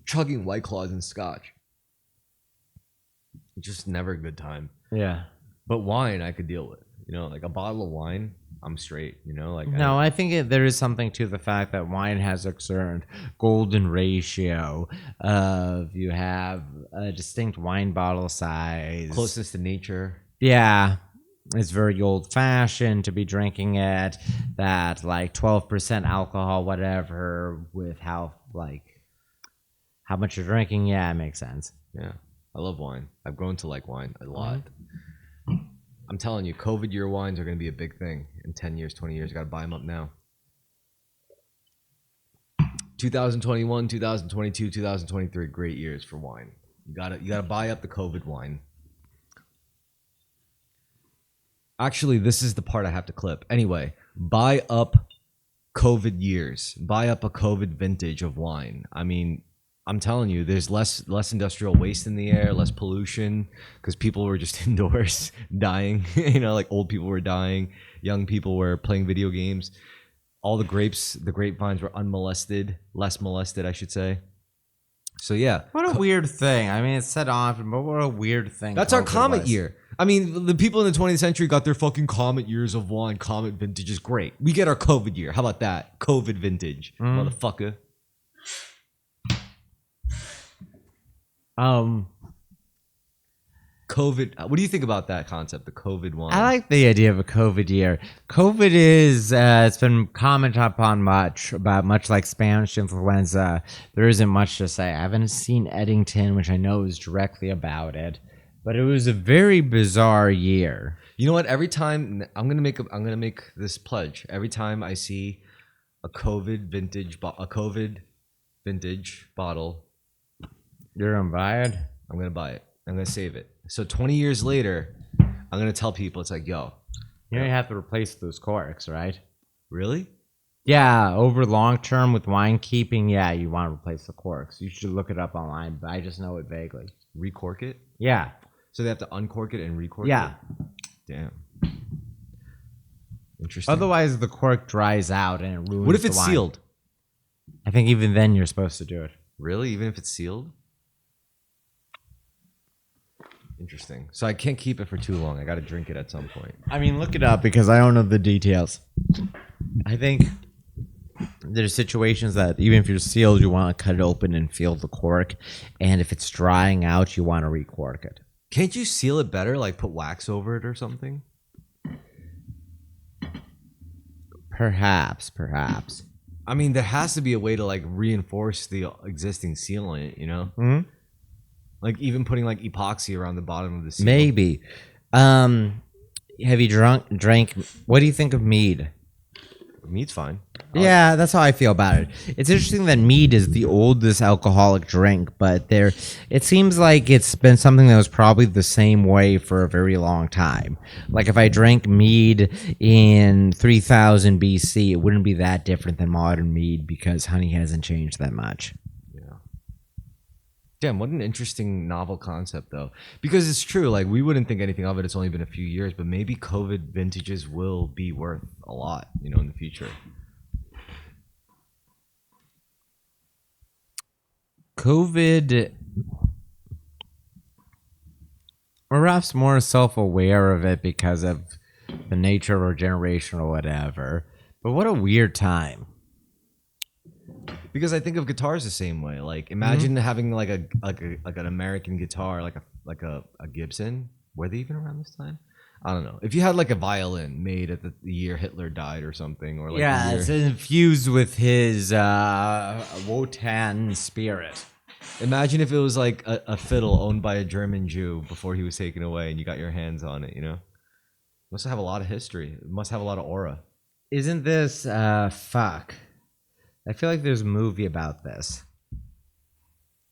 Chugging White Claws and scotch, just never a good time. Yeah. But wine I could deal with. You know, like a bottle of wine, I'm straight. You know, like No, I think there is something to the fact that wine has a certain golden ratio of you have a distinct wine bottle size. closeness to nature. Yeah. It's very old fashioned to be drinking it, that like 12% alcohol, whatever, with how much you're drinking. Yeah, it makes sense. Yeah, I love wine. I've grown to like wine a lot. I'm telling you, COVID year wines are going to be a big thing in 10 years, 20 years. You got to buy them up now. 2021, 2022, 2023, great years for wine. You gotta buy up the COVID wine. Actually, this is the part I have to clip. Anyway, buy up COVID years. Buy up a COVID vintage of wine. I mean, I'm telling you, there's less industrial waste in the air, less pollution, because people were just indoors dying. You know, like old people were dying, young people were playing video games. All the grapevines were unmolested, less molested, I should say. So yeah, What a weird thing. I mean, it's said often, but what a weird thing. that's our COVID comet was. year. I mean, the people in the 20th century got their fucking comet years of wine, comet vintages. Great. We get our COVID year. How about that? COVID vintage, motherfucker. COVID. What do you think about that concept, the COVID wine? I like the idea of a COVID year. COVID is, it's been commented upon much like Spanish influenza. There isn't much to say. I haven't seen Eddington, which I know is directly about it, but it was a very bizarre year. You know what? Every time I'm gonna make this pledge. Every time I see a COVID vintage bottle, You're gonna buy it? I'm gonna buy it. I'm gonna save it. So 20 years later, I'm gonna tell people, it's like, yo, You know you have to replace those corks, right? really? Yeah, over long term with wine keeping, yeah, you want to replace the corks. You should look it up online, but I just know it vaguely. Recork it? Yeah. So they have to uncork it and recork Yeah. it? Damn. Interesting. Otherwise, the cork dries out and it ruins What if the it's wine. sealed? I think even then you're supposed to do it. Really? Even if it's sealed? Interesting. So I can't keep it for too long. I got to drink it at some point. I mean, look it up because I don't know the details. I think there's situations that even if you're sealed, you want to cut it open and feel the cork. And if it's drying out, you want to recork it. Can't you seal it better? Like put wax over it or something? Perhaps. I mean, there has to be a way to like reinforce the existing seal in it, you know? Mhm. Like even putting like epoxy around the bottom of the seal. Maybe. Have you drank? What do you think of mead? Meat's fine. Yeah, that's how I feel about it. It's interesting that mead is the oldest alcoholic drink, but it seems like it's been something that was probably the same way for a very long time. Like if I drank mead in 3000 BC, it wouldn't be that different than modern mead because honey hasn't changed that much. Yeah. Damn, what an interesting novel concept though. Because it's true, like we wouldn't think anything of it. It's only been a few years, but maybe COVID vintages will be worth a lot, you know, in the future. COVID, we're perhaps more self-aware of it because of the nature of our generation or whatever. But what a weird time. Because I think of guitars the same way. Like imagine having like an American guitar, like a Gibson. Were they even around this time? I don't know. If you had like a violin made at the year Hitler died or something, or like Yeah, the year, it's infused with his Wotan spirit. imagine if it was like a fiddle owned by a German Jew before he was taken away, and you got your hands on it. You know, must have a lot of history. It must have a lot of aura. Isn't this fuck? I feel like there's a movie about this.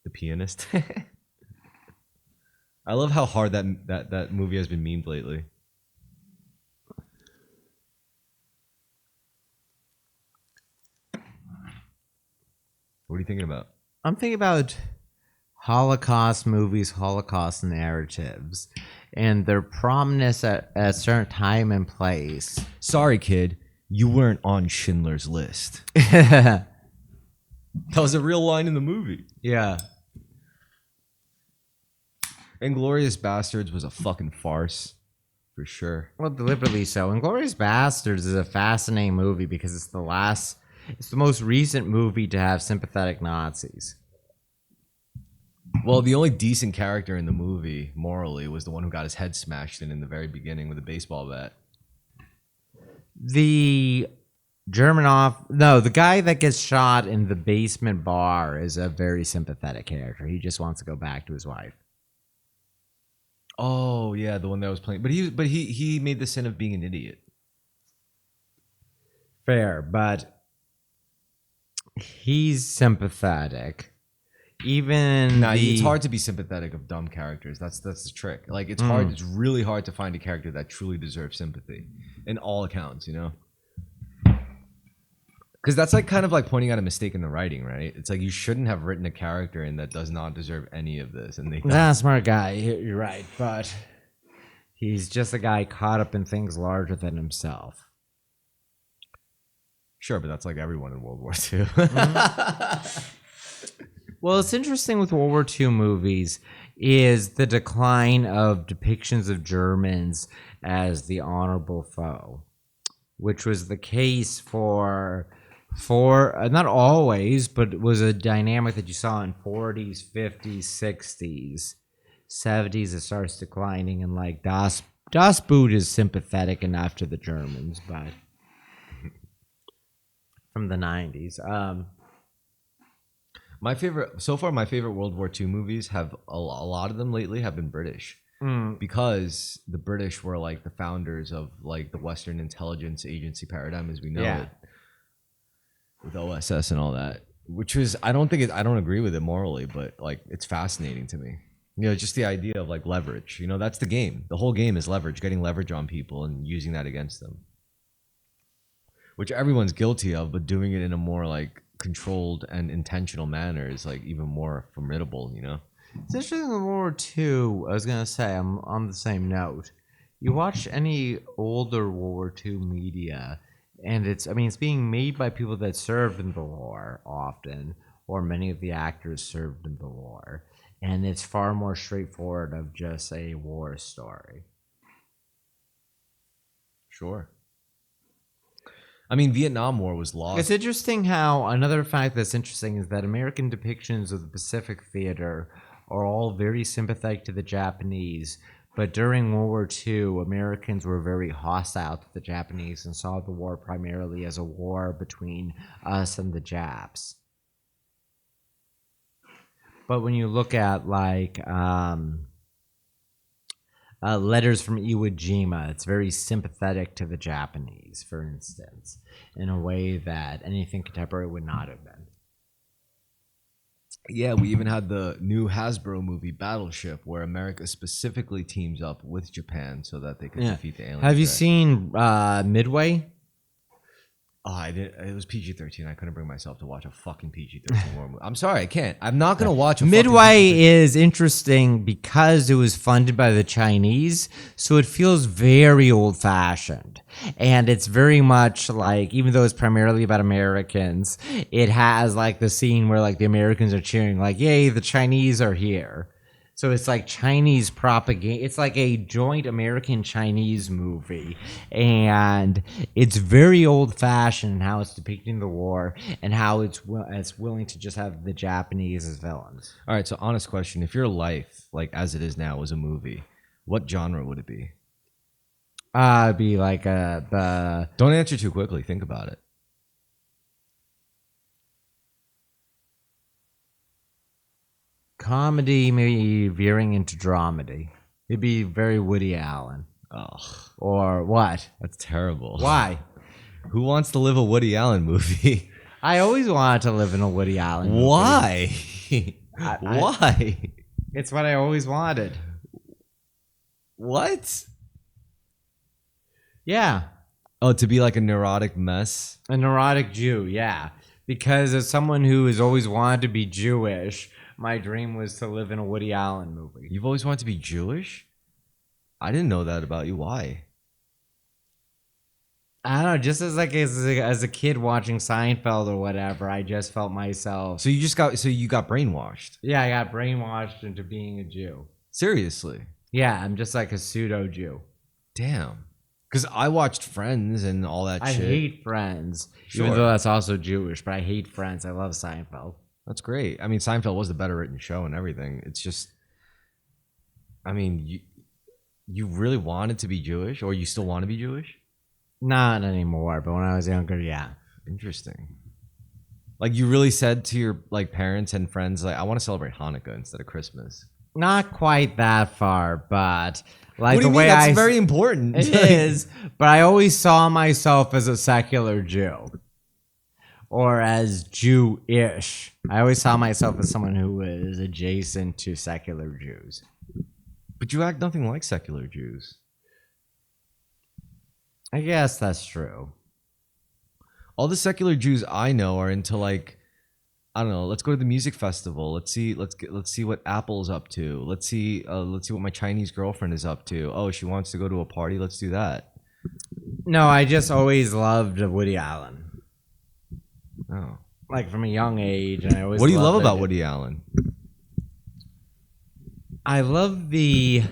The Pianist. I love how hard that movie has been memed lately. What are you thinking about? I'm thinking about Holocaust movies, Holocaust narratives, and their prominence at a certain time and place. Sorry, kid, you weren't on Schindler's List. Yeah. That was a real line in the movie. Inglourious Bastards was a fucking farce, for sure. Well, deliberately so. Inglourious Bastards is a fascinating movie because it's the most recent movie to have sympathetic Nazis. Well, the only decent character in the movie, morally, was the one who got his head smashed in the very beginning with a baseball bat. The the guy that gets shot in the basement bar is a very sympathetic character. He just wants to go back to his wife. Oh yeah, the one that was playing. But he made the sin of being an idiot. Fair, but he's sympathetic. Even It's hard to be sympathetic of dumb characters. That's the trick. Like it's hard. It's really hard to find a character that truly deserves sympathy, in all accounts. You know, because that's like kind of like pointing out a mistake in the writing, right? It's like you shouldn't have written a character in that does not deserve any of this, and they. Not a smart guy. You're right, but he's just a guy caught up in things larger than himself. Sure, but that's like everyone in World War II. Well, it's interesting with World War II movies is the decline of depictions of Germans as the honorable foe, which was the case for not always, but was a dynamic that you saw in 40s, 50s, 60s, 70s. It starts declining, and like Das Boot is sympathetic enough to the Germans, but from the 90s. My favorite World War II movies have a lot of them lately have been British, because the British were like the founders of like the Western intelligence agency paradigm as we know it, with OSS and all that. Which is I don't agree with it morally, but like it's fascinating to me. You know, just the idea of like leverage. You know, that's the game. The whole game is leverage, getting leverage on people and using that against them, which everyone's guilty of, but doing it in a more like controlled and intentional manner is like even more formidable, you know. It's interesting in World War II. I was gonna say, I'm on the same note. You watch any older World War II media, and it's being made by people that served in the war often, or many of the actors served in the war, and it's far more straightforward of just a war story. Sure. I mean, Vietnam War was lost. It's interesting how another fact that's interesting is that American depictions of the Pacific Theater are all very sympathetic to the Japanese, but during World War II, Americans were very hostile to the Japanese and saw the war primarily as a war between us and the Japs. But when you look at like Letters from Iwo Jima, it's very sympathetic to the Japanese, for instance, in a way that anything contemporary would not have been. Yeah, we even had the new Hasbro movie Battleship, where America specifically teams up with Japan so that they could defeat the aliens. Have you seen Midway? Oh, I did. It was PG-13. I couldn't bring myself to watch a fucking PG-13 war movie. I'm sorry, I can't. I'm not gonna watch a Midway is interesting because it was funded by the Chinese, so it feels very old-fashioned, and it's very much like, even though it's primarily about Americans, it has like the scene where like the Americans are cheering, like, "Yay, the Chinese are here." So it's like Chinese propaganda. It's like a joint American-Chinese movie. And it's very old-fashioned in how it's depicting the war and how it's willing to just have the Japanese as villains. All right, so honest question. If your life, like as it is now, was a movie, what genre would it be? It'd be like the... Don't answer too quickly. Think about it. Comedy, maybe veering into dramedy. It'd be very Woody Allen. Oh, Or what? that's terrible. Why? Who wants to live a Woody Allen movie? I always wanted to live in a Woody Allen movie. Why? Why? It's what I always wanted. What? Yeah. Oh, to be like a neurotic mess? A neurotic Jew, yeah. Because as someone who has always wanted to be Jewish, my dream was to live in a Woody Allen movie. You've always wanted to be Jewish? I didn't know that about you. Why? I don't know, just as a kid watching Seinfeld or whatever, I just felt myself. So you got brainwashed. Yeah, I got brainwashed into being a Jew. Seriously? Yeah, I'm just like a pseudo Jew. Damn. Because I watched Friends and all that I shit. hate Friends, even Sure. though that's also Jewish. But I hate Friends. I love Seinfeld. That's great. I mean, Seinfeld was the better written show and everything. It's just, I mean, you really wanted to be Jewish, or you still want to be Jewish? Not anymore, but when I was younger, yeah. Interesting. Like, you really said to your like parents and friends, like, I want to celebrate Hanukkah instead of Christmas. Not quite that far, but like What do the you way mean? That's I very important. it is, but I always saw myself as a secular Jew or as Jewish. I always saw myself as someone who was adjacent to secular Jews. But you act nothing like secular Jews. I guess that's true. All the secular Jews I know are into like, I don't know. Let's go to the music festival. Let's see what Apple's up to. Let's see what my Chinese girlfriend is up to. Oh, she wants to go to a party. Let's do that. No, I just always loved Woody Allen. Oh, Like from a young age, and I always. what do you love loved about it. Woody Allen? I love the.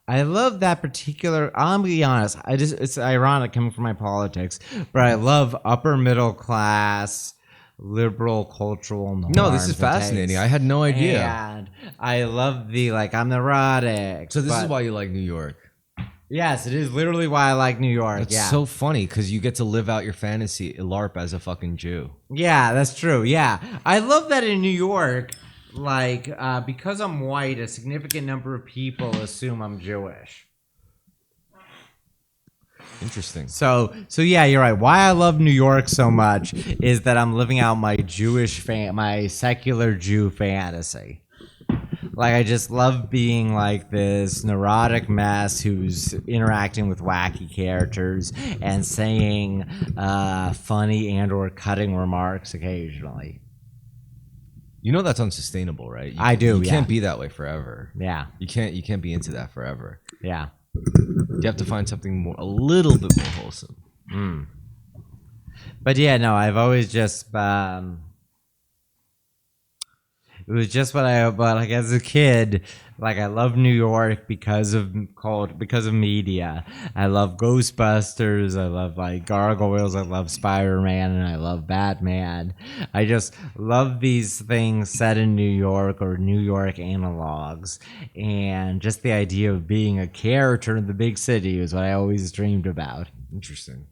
I love that particular. I'm gonna be honest. It's ironic coming from my politics, but I love upper middle class, liberal cultural norms. No, this is and fascinating. tastes. I had no idea. And I love the like. I'm neurotic. So this is but- why you like New York. Yes, it is literally why I like New York. That's yeah. so funny because you get to live out your fantasy LARP as a fucking Jew. Yeah, that's true. Yeah. I love that in New York, like, because I'm white, a significant number of people assume I'm Jewish. Interesting. So yeah, you're right. Why I love New York so much is that I'm living out my my secular Jew fantasy. Like, I just love being like this neurotic mess who's interacting with wacky characters and saying funny and or cutting remarks occasionally. You know that's unsustainable, right? I do, You yeah. can't be that way forever. Yeah, You can't be into that forever. yeah. You have to find something a little bit more wholesome. But yeah, no, I've always just it was just but like as a kid, like I love New York because of media. I love Ghostbusters, I love like Gargoyles, I love Spider-Man, and I love Batman. I just love these things set in New York or New York analogs, and just the idea of being a character in the big city is what I always dreamed about. Interesting.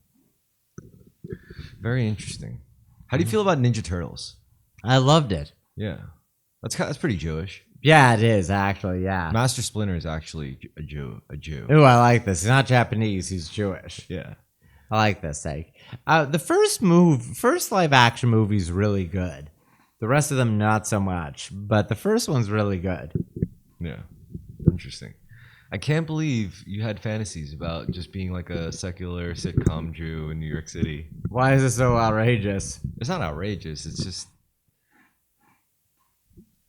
Very interesting. How do you feel about Ninja Turtles? I loved it. Yeah, that's pretty Jewish. Yeah, it is actually. Yeah. Master Splinter is actually a Jew. Ooh, I like this. He's not Japanese. He's Jewish. Yeah. I like this. Like, the first live action movie is really good. The rest of them not so much, but the first one's really good. Yeah. Interesting. I can't believe you had fantasies about just being like a secular sitcom Jew in New York City. Why is it so outrageous? It's not outrageous. It's just.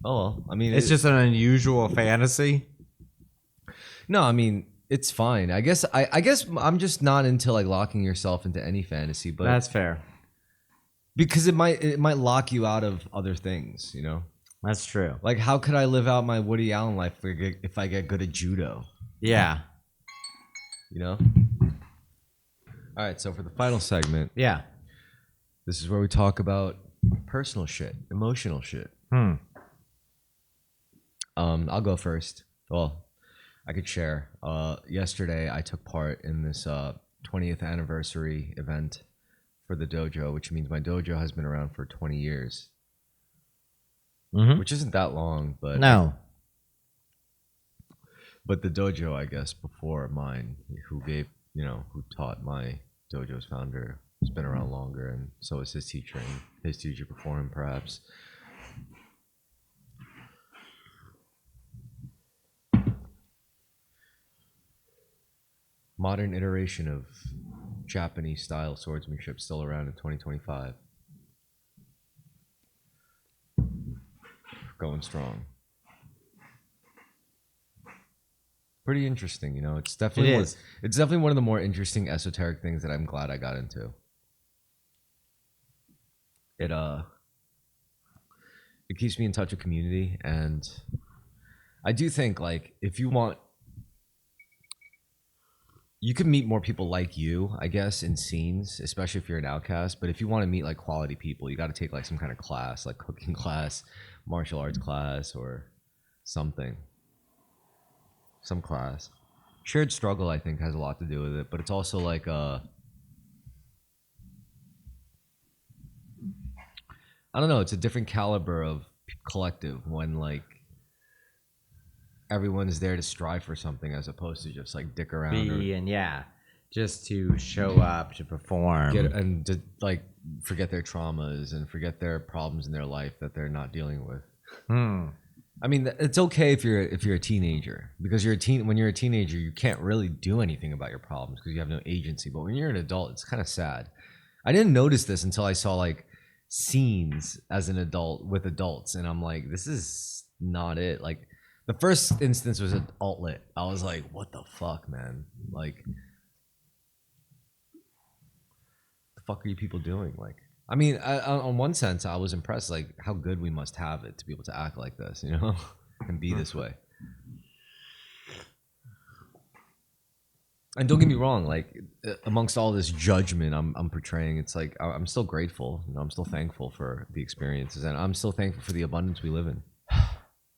Oh well. I mean, It's just an unusual fantasy. No, I mean it's fine. I guess I'm just not into like locking yourself into any fantasy, but That's fair. because it might lock you out of other things, you know. That's true. Like, how could I live out my Woody Allen life if I get good at judo? Yeah. You know. All right. So for the final segment, Yeah. this is where we talk about personal shit, emotional shit. I'll go first. Well, I could share. Yesterday, I took part in this 20th anniversary event for the dojo, which means my dojo has been around for 20 years, which isn't that long, but No. But the dojo, I guess, before mine, who taught my dojo's founder, has been around longer, and so is his teacher and his teacher before him, perhaps. Modern iteration of Japanese style swordsmanship still around in 2025. Going strong. Pretty interesting, you know. It's definitely It is. It's definitely one of the more interesting esoteric things that I'm glad I got into. It keeps me in touch with community, and I do think like if you want, you can meet more people like you, I guess, in scenes, especially if you're an outcast. But if you want to meet like quality people, you got to take like some kind of class, like cooking class, martial arts class, or something, some class. Shared struggle, I think, has a lot to do with it, but it's also like I don't know, it's a different caliber of collective when like everyone's there to strive for something as opposed to just like dick around or And yeah, just to show up to perform. get and to like forget their traumas and forget their problems in their life that they're not dealing with. I mean, it's okay if you're a teenager because when you're a teenager, you can't really do anything about your problems because you have no agency. But when you're an adult, it's kind of sad. I didn't notice this until I saw like scenes as an adult with adults, and I'm like, this is not it. Like the first instance was adult lit. I was like, what the fuck, man? Like, the fuck are you people doing? Like, I mean, on one sense, I was impressed, like how good we must have it to be able to act like this, you know, and be this way. And don't get me wrong, like amongst all this judgment I'm portraying, it's like I'm still grateful. You know, I'm still thankful for the experiences, and I'm still thankful for the abundance we live in.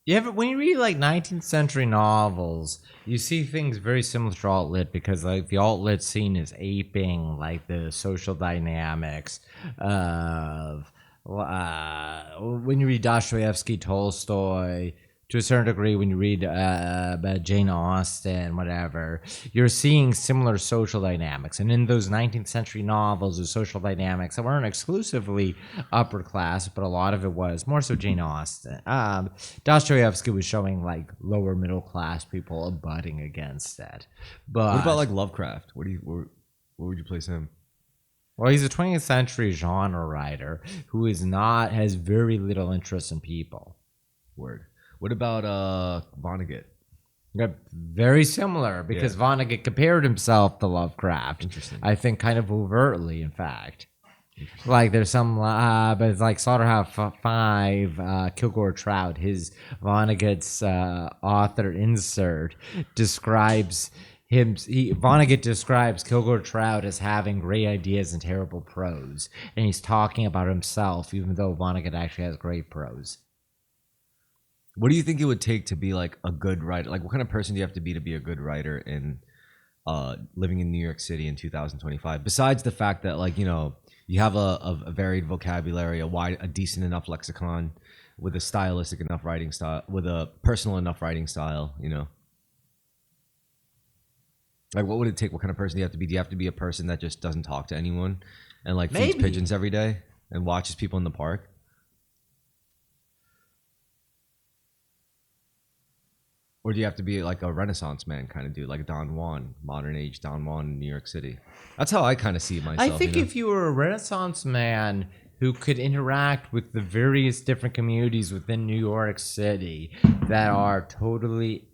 Yeah, but when you read like 19th century novels, you see things very similar to alt lit because like the alt lit scene is aping like the social dynamics of when you read Dostoevsky, Tolstoy, to a certain degree, when you read about Jane Austen, whatever, you're seeing similar social dynamics. And in those 19th century novels, the social dynamics that weren't exclusively upper class, but a lot of it was more so Jane Austen. Dostoevsky was showing like lower middle class people abutting against that. But What about like Lovecraft? Where would you place him? well, he's a 20th century genre writer who has very little interest in people. Word. What about Vonnegut? Yeah, very similar because Vonnegut compared himself to Lovecraft. Interesting. I think kind of overtly, in fact. Like there's some, but it's like Slaughterhouse-Five, Kilgore Trout, his Vonnegut's author insert describes him. Vonnegut describes Kilgore Trout as having great ideas and terrible prose, and he's talking about himself, even though Vonnegut actually has great prose. What do you think it would take to be like a good writer? Like, what kind of person do you have to be a good writer in living in New York City in 2025? Besides the fact that, like, you know, you have a varied vocabulary, a decent enough lexicon, with a stylistic enough writing style, with a personal enough writing style, you know. Like, what would it take? What kind of person do you have to be? Do you have to be a person that just doesn't talk to anyone and like feeds Maybe. pigeons every day and watches people in the park? Or do you have to be like a Renaissance man kind of dude, like Don Juan, modern age Don Juan in New York City? That's how I kind of see it myself. I think if you were a Renaissance man who could interact with the various different communities within New York City that are totally.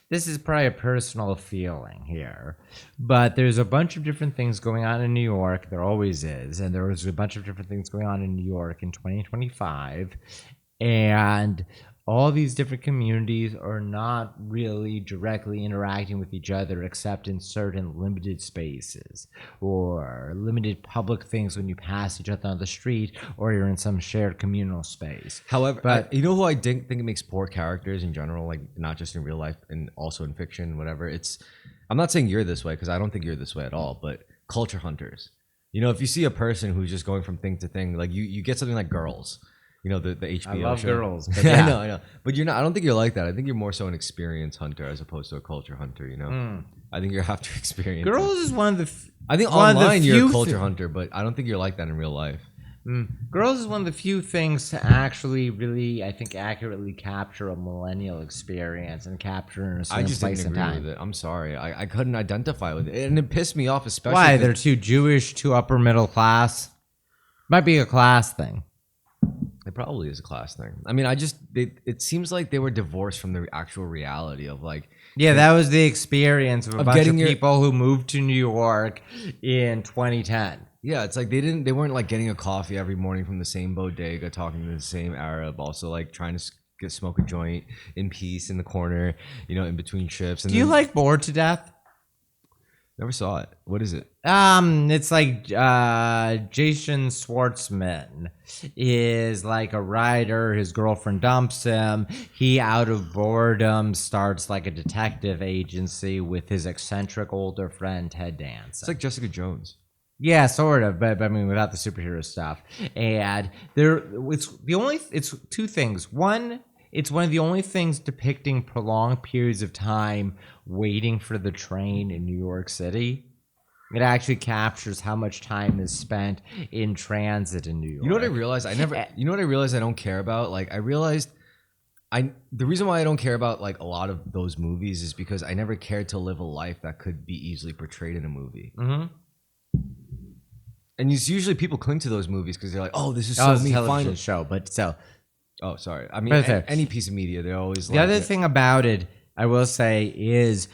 This is probably a personal feeling here, but there's a bunch of different things going on in New York. There always is. And there was a bunch of different things going on in New York in 2025. And all these different communities are not really directly interacting with each other except in certain limited spaces or limited public things when you pass each other on the street or you're in some shared communal space. However, But you know who I think it makes poor characters in general, like not just in real life and also in fiction, whatever. I'm not saying you're this way because I don't think you're this way at all, but culture hunters. You know, if you see a person who's just going from thing to thing, like you get something like Girls. You know, the HBO I love show. Girls. But Yeah. I know. But you're not. I don't think you're like that. I think you're more so an experience hunter as opposed to a culture hunter. You know, I think you have to experience. Girls is one of the. I think one of the online you're few a culture hunter, but I don't think you're like that in real life. Girls is one of the few things to actually really, I think, accurately capture a millennial experience and capture in a certain I just place didn't and agree time. with it. I'm sorry. I couldn't identify with it, and it pissed me off, especially. Why? 'cause They're too Jewish, too upper middle class. Might be a class thing. It probably is a class thing. I mean, it seems like they were divorced from the actual reality of like. Yeah, that was the experience of a bunch of getting your- people who moved to New York in 2010. Yeah, it's like they weren't like getting a coffee every morning from the same bodega, talking to the same Arab, also like trying to get smoke a joint in peace in the corner, in between shifts. And Do you then- like Bored to Death? Never saw it. What is it? It's like Jason Schwartzman is like a writer. His girlfriend dumps him. He, out of boredom, starts like a detective agency with his eccentric older friend Ted Danson. It's like Jessica Jones. Yeah, sort of, but I mean without the superhero stuff. And it's two things. One, it's one of the only things depicting prolonged periods of time waiting for the train in New York City. It actually captures how much time is spent in transit in New York. You know what I realized? You know what I realized I don't care about? Like, I realized the reason why I don't care about like a lot of those movies is because I never cared to live a life that could be easily portrayed in a movie. Mm-hmm. And it's usually people cling to those movies because they're like, "Oh, this is It's so a me." television Finally. show, but so Oh, sorry. I mean, But there. any piece of media, they're always the like other thing about it, I will say, is,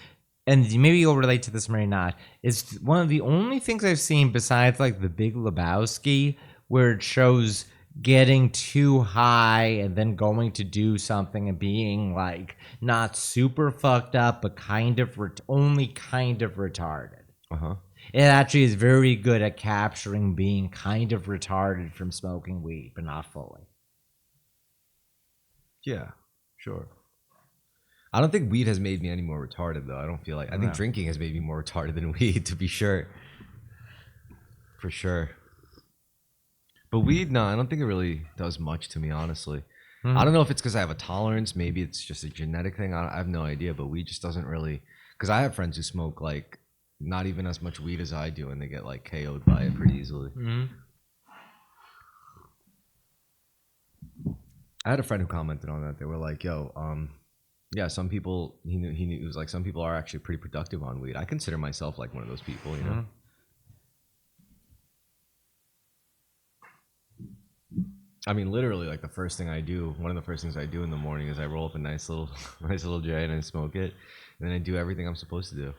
and maybe you'll relate to this, maybe not, is one of the only things I've seen besides like The Big Lebowski where it shows getting too high and then going to do something and being like not super fucked up, but kind of only kind of retarded. Uh-huh. It actually is very good at capturing being kind of retarded from smoking weed, but not fully. Yeah, sure. I don't think weed has made me any more retarded, though. I don't feel like. I think No. drinking has made me more retarded than weed, to be sure. For sure. But weed, no, I don't think it really does much to me, honestly. Hmm. I don't know if it's because I have a tolerance. Maybe it's just a genetic thing. I have no idea. But weed just doesn't really. Because I have friends who smoke like not even as much weed as I do, and they get like KO'd by it pretty easily. Mhm. I had a friend who commented on that. They were like, "Yo, yeah, some people." He knew. It was like some people are actually pretty productive on weed. I consider myself like one of those people, you know. Mhm. I mean, literally, like the first thing I do, one of the first things I do in the morning is I roll up a nice little, nice little J and I smoke it, and then I do everything I'm supposed to do.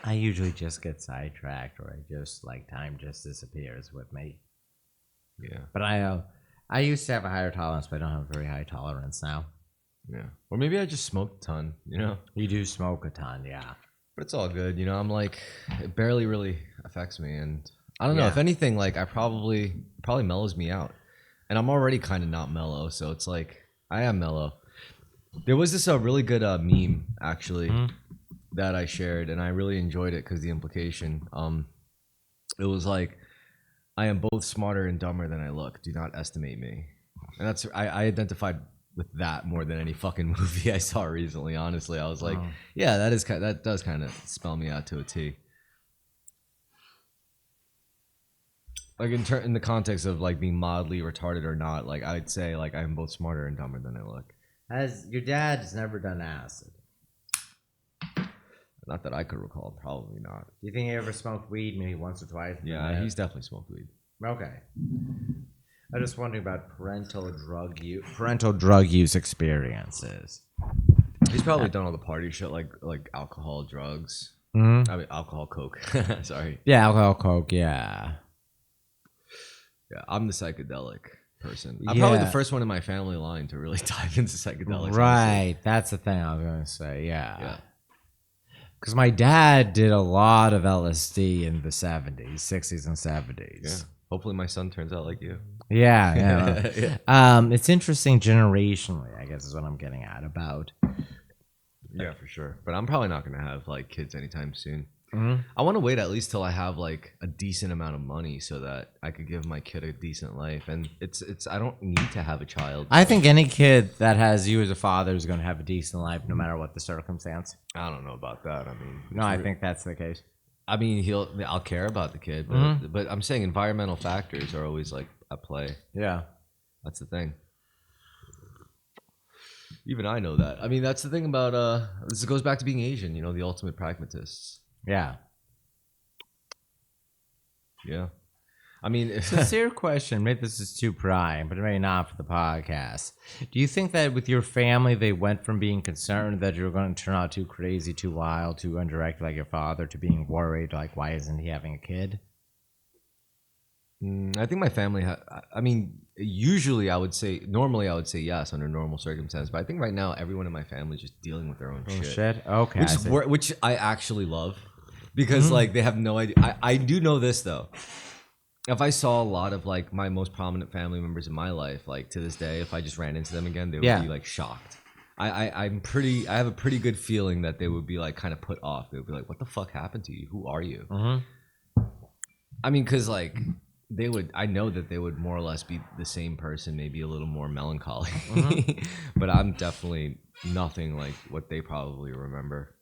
I usually just get sidetracked, or I just like time just disappears with me. Yeah, But I used to have a higher tolerance, but I don't have a very high tolerance now. yeah. Or maybe I just smoked a ton, you know. You do smoke a ton, yeah. But it's all good, you know. I'm like, it barely really affects me, and I don't know. Yeah. If anything, like I probably mellows me out, and I'm already kind of not mellow, so it's like I am mellow. There was this really good meme actually that I shared, and I really enjoyed it because the implication. It was like, I am both smarter and dumber than I look. Do not estimate me. And that's I identified with that more than any fucking movie I saw recently. Honestly, I was like, Oh. yeah, that does kind of spell me out to a T. Like in the context of like being mildly retarded or not, like I'd say like I'm both smarter and dumber than I look. Has your dad's never done acid? Not that I could recall. Probably not. Do you think he ever smoked weed maybe once or twice? Yeah, he's definitely smoked weed. Okay. I'm just wondering about parental drug use experiences. He's probably done all the party shit like alcohol, drugs. Mm-hmm. I mean alcohol, coke. Sorry. Yeah, alcohol, coke, yeah. Yeah, I'm the psychedelic person. I'm probably the Yeah. first one in my family line to really dive into psychedelics. honestly. Right, that's the thing I was going to say, Yeah. yeah. Because my dad did a lot of LSD in the 70s, 60s, and 70s. Yeah. Hopefully my son turns out like you. Yeah. Yeah. It's interesting generationally, I guess is what I'm getting at about. Yeah, for sure. But I'm probably not gonna have like kids anytime soon. Mhm. I want to wait at least till I have like a decent amount of money so that I could give my kid a decent life. And it's I don't need to have a child. I think any kid that has you as a father is going to have a decent life no matter what the circumstance. I don't know about that. I mean, No, I think that's the case. I mean, I'll care about the kid, but but I'm saying environmental factors are always like at play. Yeah. That's the thing. Even I know that. I mean, that's the thing about this goes back to being Asian, you know, the ultimate pragmatists. Yeah. Yeah. I mean, Sincere question. Maybe this is too prying, but maybe not for the podcast. Do you think that with your family, they went from being concerned that you're going to turn out too crazy, too wild, too undirected like your father, to being worried, like, why isn't he having a kid? I think my family. I mean, usually I would say, normally I would say yes under normal circumstances, but I think right now everyone in my family is just dealing with their own Oh shit, shit. Okay. which I is see. which I actually love, because like they have no idea. I do know this though. If I saw a lot of like my most prominent family members in my life, like to this day, if I just ran into them again, they would Yeah. be like shocked. I have a pretty good feeling that they would be like kind of put off. They would be like, "What the fuck happened to you? Who are you?" Mm-hmm. I mean, because like they would, I know that they would more or less be the same person, maybe a little more melancholy. But I'm definitely nothing like what they probably remember.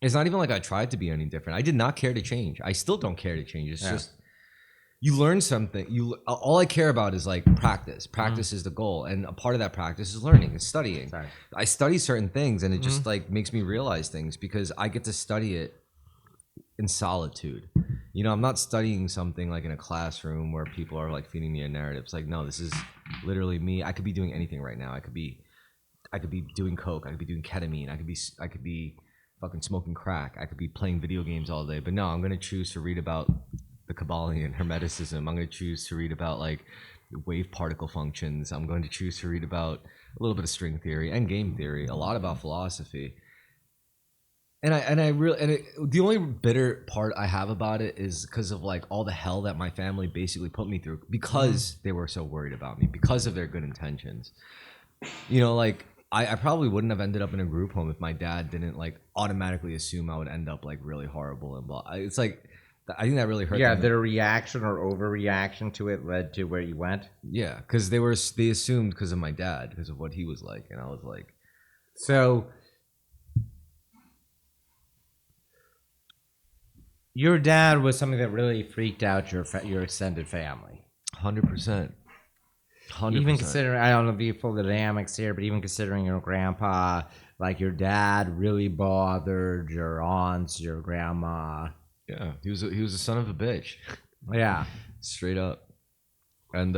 It's not even like I tried to be any different. I did not care to change. I still don't care to change. It's Yeah. just you learn something. You all I care about is like practice. Practice is the goal, and a part of that practice is learning, is studying. Sorry. I study certain things, and it just like makes me realize things because I get to study it in solitude. You know, I'm not studying something like in a classroom where people are like feeding me a narrative. It's like, no, this is literally me. I could be doing anything right now. I could be doing coke. I could be doing ketamine. I could be fucking smoking crack. I could be playing video games all day. But no, I'm gonna choose to read about the Kabbalion Hermeticism. I'm gonna choose to read about like wave particle functions. I'm going to choose to read about a little bit of string theory and game theory. A lot about philosophy. The only bitter part I have about it is because of like all the hell that my family basically put me through because they were so worried about me because of their good intentions. You know, like I probably wouldn't have ended up in a group home if my dad didn't like automatically assume I would end up like really horrible and blah. It's like I think that really hurt. Yeah, them. their reaction or overreaction to it led to where you went. Yeah, because they assumed because of my dad, because of what he was like, and I was like, So your dad was something that really freaked out your extended family. 100%. Even considering, I don't know the full dynamics here, but even considering your grandpa, like your dad really bothered your aunts, your grandma. Yeah, he was a son of a bitch, Yeah. straight up. And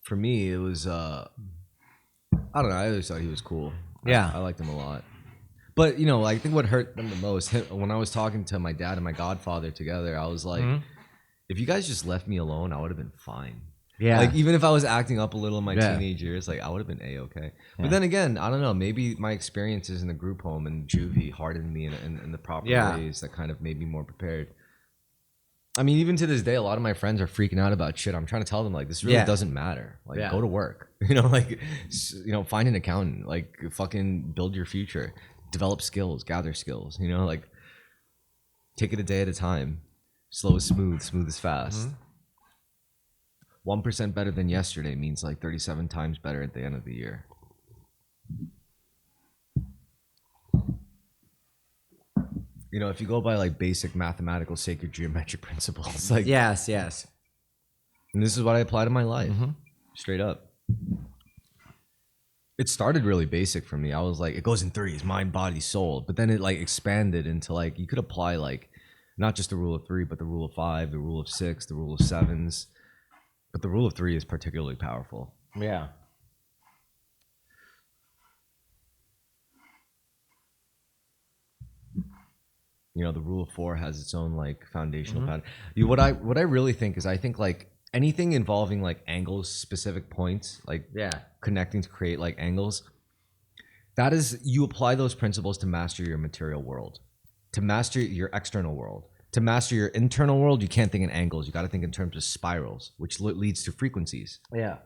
for me, it was I don't know. I always thought he was cool. Yeah. I liked him a lot. But you know, I think what hurt them the most when I was talking to my dad and my godfather together, I was like, if you guys just left me alone, I would have been fine. Yeah. Like even if I was acting up a little in my Yeah. teenage years, like I would have been a-okay. Yeah. But then again, I don't know. Maybe my experiences in the group home and juvie hardened me in the proper Yeah. ways that kind of made me more prepared. I mean, even to this day, a lot of my friends are freaking out about shit. I'm trying to tell them like this really Yeah. doesn't matter. Like Yeah. go to work. You know, like find an accountant. Like fucking build your future. Develop skills. Gather skills. You know, like take it a day at a time. Slow is smooth. Smooth is fast. 1% better than yesterday means like 37 times better at the end of the year. You know, if you go by like basic mathematical sacred geometric principles, like Yes. and this is what I apply to my life, straight up. It started really basic for me. I was like, it goes in threes, mind, body, soul. But then it like expanded into like you could apply like not just the rule of three, but the rule of five, the rule of six, the rule of sevens. But the rule of three is particularly powerful. Yeah. You know, the rule of four has its own like foundational pattern. What I really think is I think like anything involving like angles, specific points, like Yeah. connecting to create like angles, that is you apply those principles to master your material world, to master your external world. To master your internal world, you can't think in angles. You got to think in terms of spirals, which leads to frequencies. Yeah.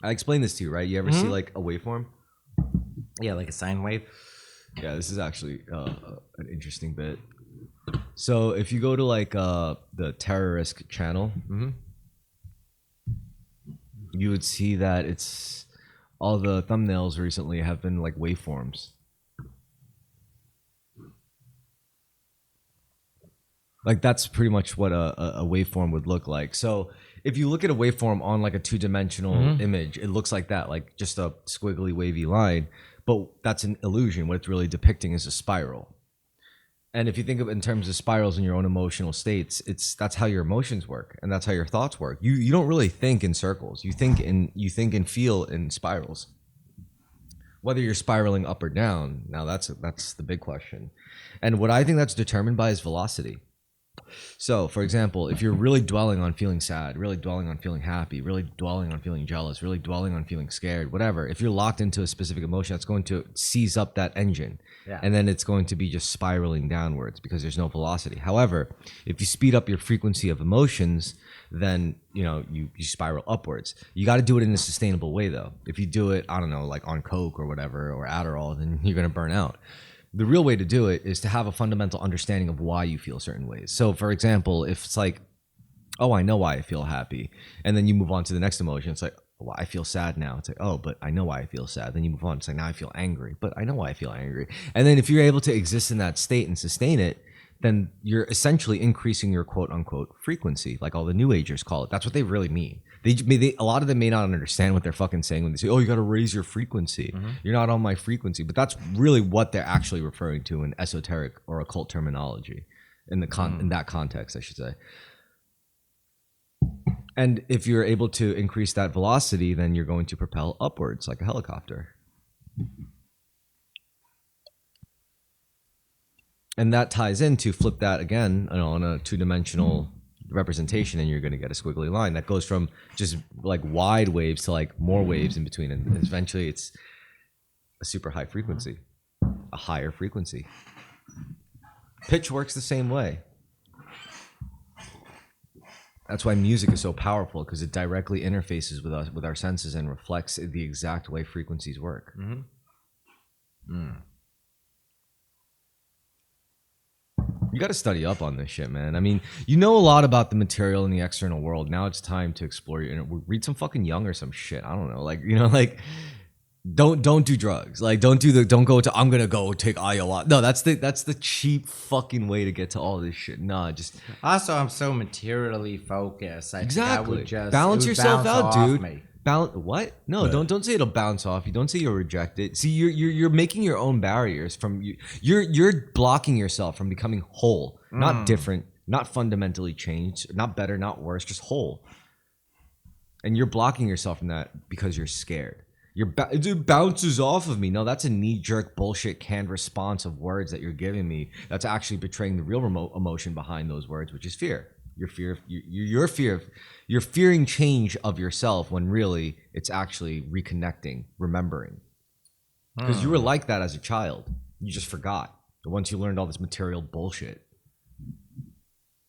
I explained this to you, right? You ever see like a waveform? Yeah, like a sine wave. Yeah, this is actually an interesting bit. So if you go to like the Terrorisk channel, you would see that it's all the thumbnails recently have been like waveforms. Like that's pretty much what a waveform would look like. So if you look at a waveform on like a two-dimensional image, it looks like that, like just a squiggly wavy line. But that's an illusion. What it's really depicting is a spiral. And if you think of it in terms of spirals in your own emotional states, that's how your emotions work and that's how your thoughts work. You don't really think in circles. You think and feel in spirals. Whether you're spiraling up or down, now that's the big question. And what I think that's determined by is velocity. So, for example, if you're really dwelling on feeling sad, really dwelling on feeling happy, really dwelling on feeling jealous, really dwelling on feeling scared, whatever, if you're locked into a specific emotion, that's going to seize up that engine. Yeah. And then it's going to be just spiraling downwards because there's no velocity. However, if you speed up your frequency of emotions, then you spiral upwards. You got to do it in a sustainable way, though. If you do it, I don't know, like on Coke or whatever, or Adderall, then you're going to burn out. The real way to do it is to have a fundamental understanding of why you feel certain ways. So, for example, if it's like, oh, I know why I feel happy, and then you move on to the next emotion, it's like, well, I feel sad now. It's like, oh, but I know why I feel sad. Then you move on. It's like, now I feel angry, but I know why I feel angry. And then if you're able to exist in that state and sustain it, then you're essentially increasing your quote unquote frequency, like all the new agers call it. That's what they really mean. A lot of them may not understand what they're fucking saying when they say, oh, you got to raise your frequency. You're not on my frequency. But that's really what they're actually referring to in esoteric or occult terminology in that context, I should say. And if you're able to increase that velocity, then you're going to propel upwards like a helicopter. And that ties into flip that again on a two-dimensional representation, and you're going to get a squiggly line that goes from just like wide waves to like more waves in between, and eventually it's a super high frequency, a higher frequency. Pitch works the same way. That's why music is so powerful, because it directly interfaces with us, with our senses, and reflects the exact way frequencies work. You got to study up on this shit, man. I mean, you know a lot about the material in the external world. Now it's time to explore your inner. Read some fucking Jung or some shit. I don't know, like don't do drugs. Like don't go to I'm gonna go take ayahuasca. No, that's the cheap fucking way to get to all this shit. Nah, just Also, I'm so materially focused. I exactly would just balance yourself out, dude. Me. Balance what? No, don't say it'll bounce off you. Don't say you'll reject it. See, you're making your own barriers from you. You're blocking yourself from becoming whole, not different, not fundamentally changed, not better, not worse, just whole. And you're blocking yourself from that because you're scared. It bounces off of me. No, that's a knee-jerk bullshit canned response of words that you're giving me. That's actually betraying the real emotion behind those words, which is fear. You're fearing change of yourself when really it's actually reconnecting, remembering. Because you were like that as a child. You just forgot. Once you learned all this material bullshit.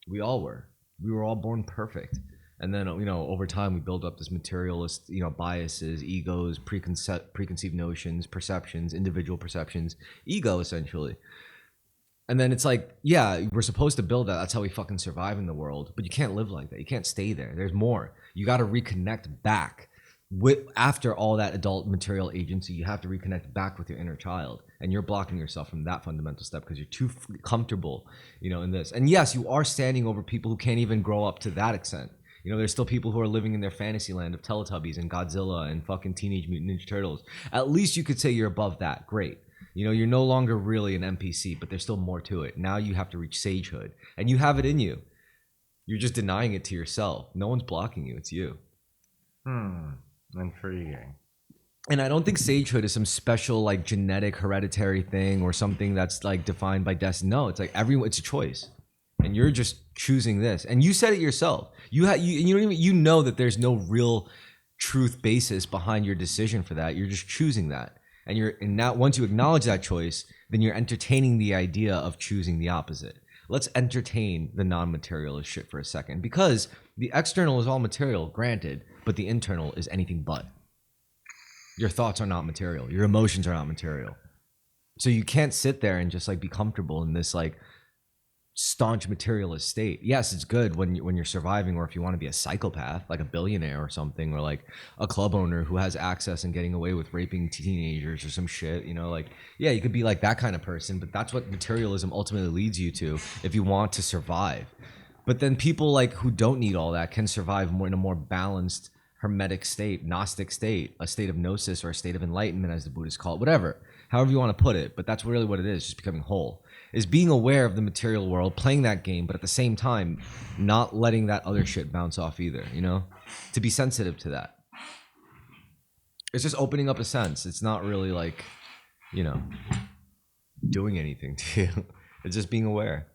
We all were. We were all born perfect. And then, over time we build up this materialist, biases, egos, preconceived notions, perceptions, individual perceptions, ego essentially. And then it's like, yeah, we're supposed to build that. That's how we fucking survive in the world. But you can't live like that. You can't stay there. There's more. You got to reconnect back. After all that adult material agency, you have to reconnect back with your inner child. And you're blocking yourself from that fundamental step because you're too comfortable, in this. And yes, you are standing over people who can't even grow up to that extent. There's still people who are living in their fantasy land of Teletubbies and Godzilla and fucking Teenage Mutant Ninja Turtles. At least you could say you're above that. Great. You're no longer really an NPC, but there's still more to it. Now you have to reach sagehood, and you have it in you. You're just denying it to yourself. No one's blocking you. It's you. Intriguing. And I don't think sagehood is some special like genetic hereditary thing or something that's like defined by destiny. No, it's like it's a choice. And you're just choosing this. And you said it yourself. You don't even know that there's no real truth basis behind your decision for that. You're just choosing that. And now once you acknowledge that choice, then you're entertaining the idea of choosing the opposite. Let's entertain the non-materialist shit for a second, because the external is all material, granted, but the internal is anything but. Your thoughts are not material. Your emotions are not material. So you can't sit there and just like be comfortable in this like staunch materialist state. Yes, it's good when you're surviving, or if you want to be a psychopath, like a billionaire or something, or like a club owner who has access and getting away with raping teenagers or some shit, yeah, you could be like that kind of person, but that's what materialism ultimately leads you to if you want to survive. But then people like who don't need all that can survive in a more balanced, hermetic state, Gnostic state, a state of gnosis or a state of enlightenment, as the Buddhists call it, whatever, however you want to put it. But that's really what it is, just becoming whole. Is being aware of the material world, playing that game, but at the same time, not letting that other shit bounce off either, To be sensitive to that. It's just opening up a sense. It's not really like, doing anything to you. It's just being aware.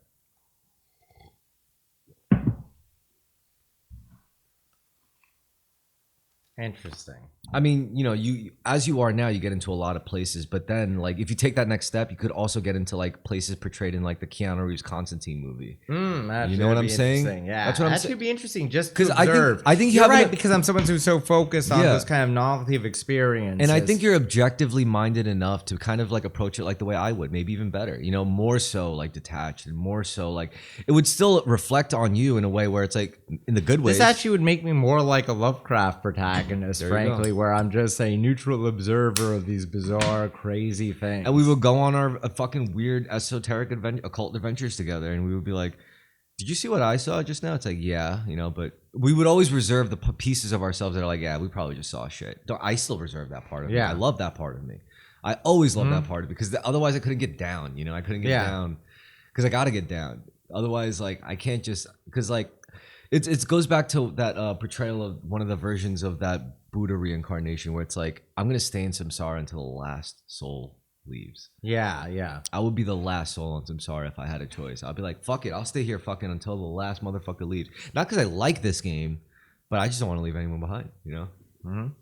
Interesting. I mean, you know, you as you are now, you get into a lot of places, but then like if you take that next step, you could also get into like places portrayed in like the Keanu Reeves Constantine movie. Actually, You know what that'd I'm be saying? interesting. Yeah, That's what I'm that saying. should be interesting just to Because observe. I think you You're have right, because I'm someone who's so focused on Yeah. this kind of novelty of experience. and I think you're objectively minded enough to kind of like approach it like the way I would, maybe even better. You know, more so like detached and more so like it would still reflect on you in a way where it's like in the good ways. this actually would make me more like a Lovecraft protagonist, There you go. frankly, where I'm just a neutral observer of these bizarre, crazy things. And we would go on our fucking weird esoteric occult adventures together, and we would be like, "Did you see what I saw just now?" It's like, "Yeah," you know. But we would always reserve the pieces of ourselves that are like, "Yeah, we probably just saw shit." I still reserve that part of me. Yeah. I love that part of me. I always love that part of me because otherwise I couldn't get down. You know, I couldn't get down because I got to get down. Otherwise, like I can't just because like it goes back to that portrayal of one of the versions of that Buddha reincarnation where it's like I'm gonna stay in samsara until the last soul leaves. Yeah. I would be the last soul on samsara if I had a choice. I'd be like, fuck it, I'll stay here fucking until the last motherfucker leaves. Not because I like this game, but I just don't want to leave anyone behind, you know?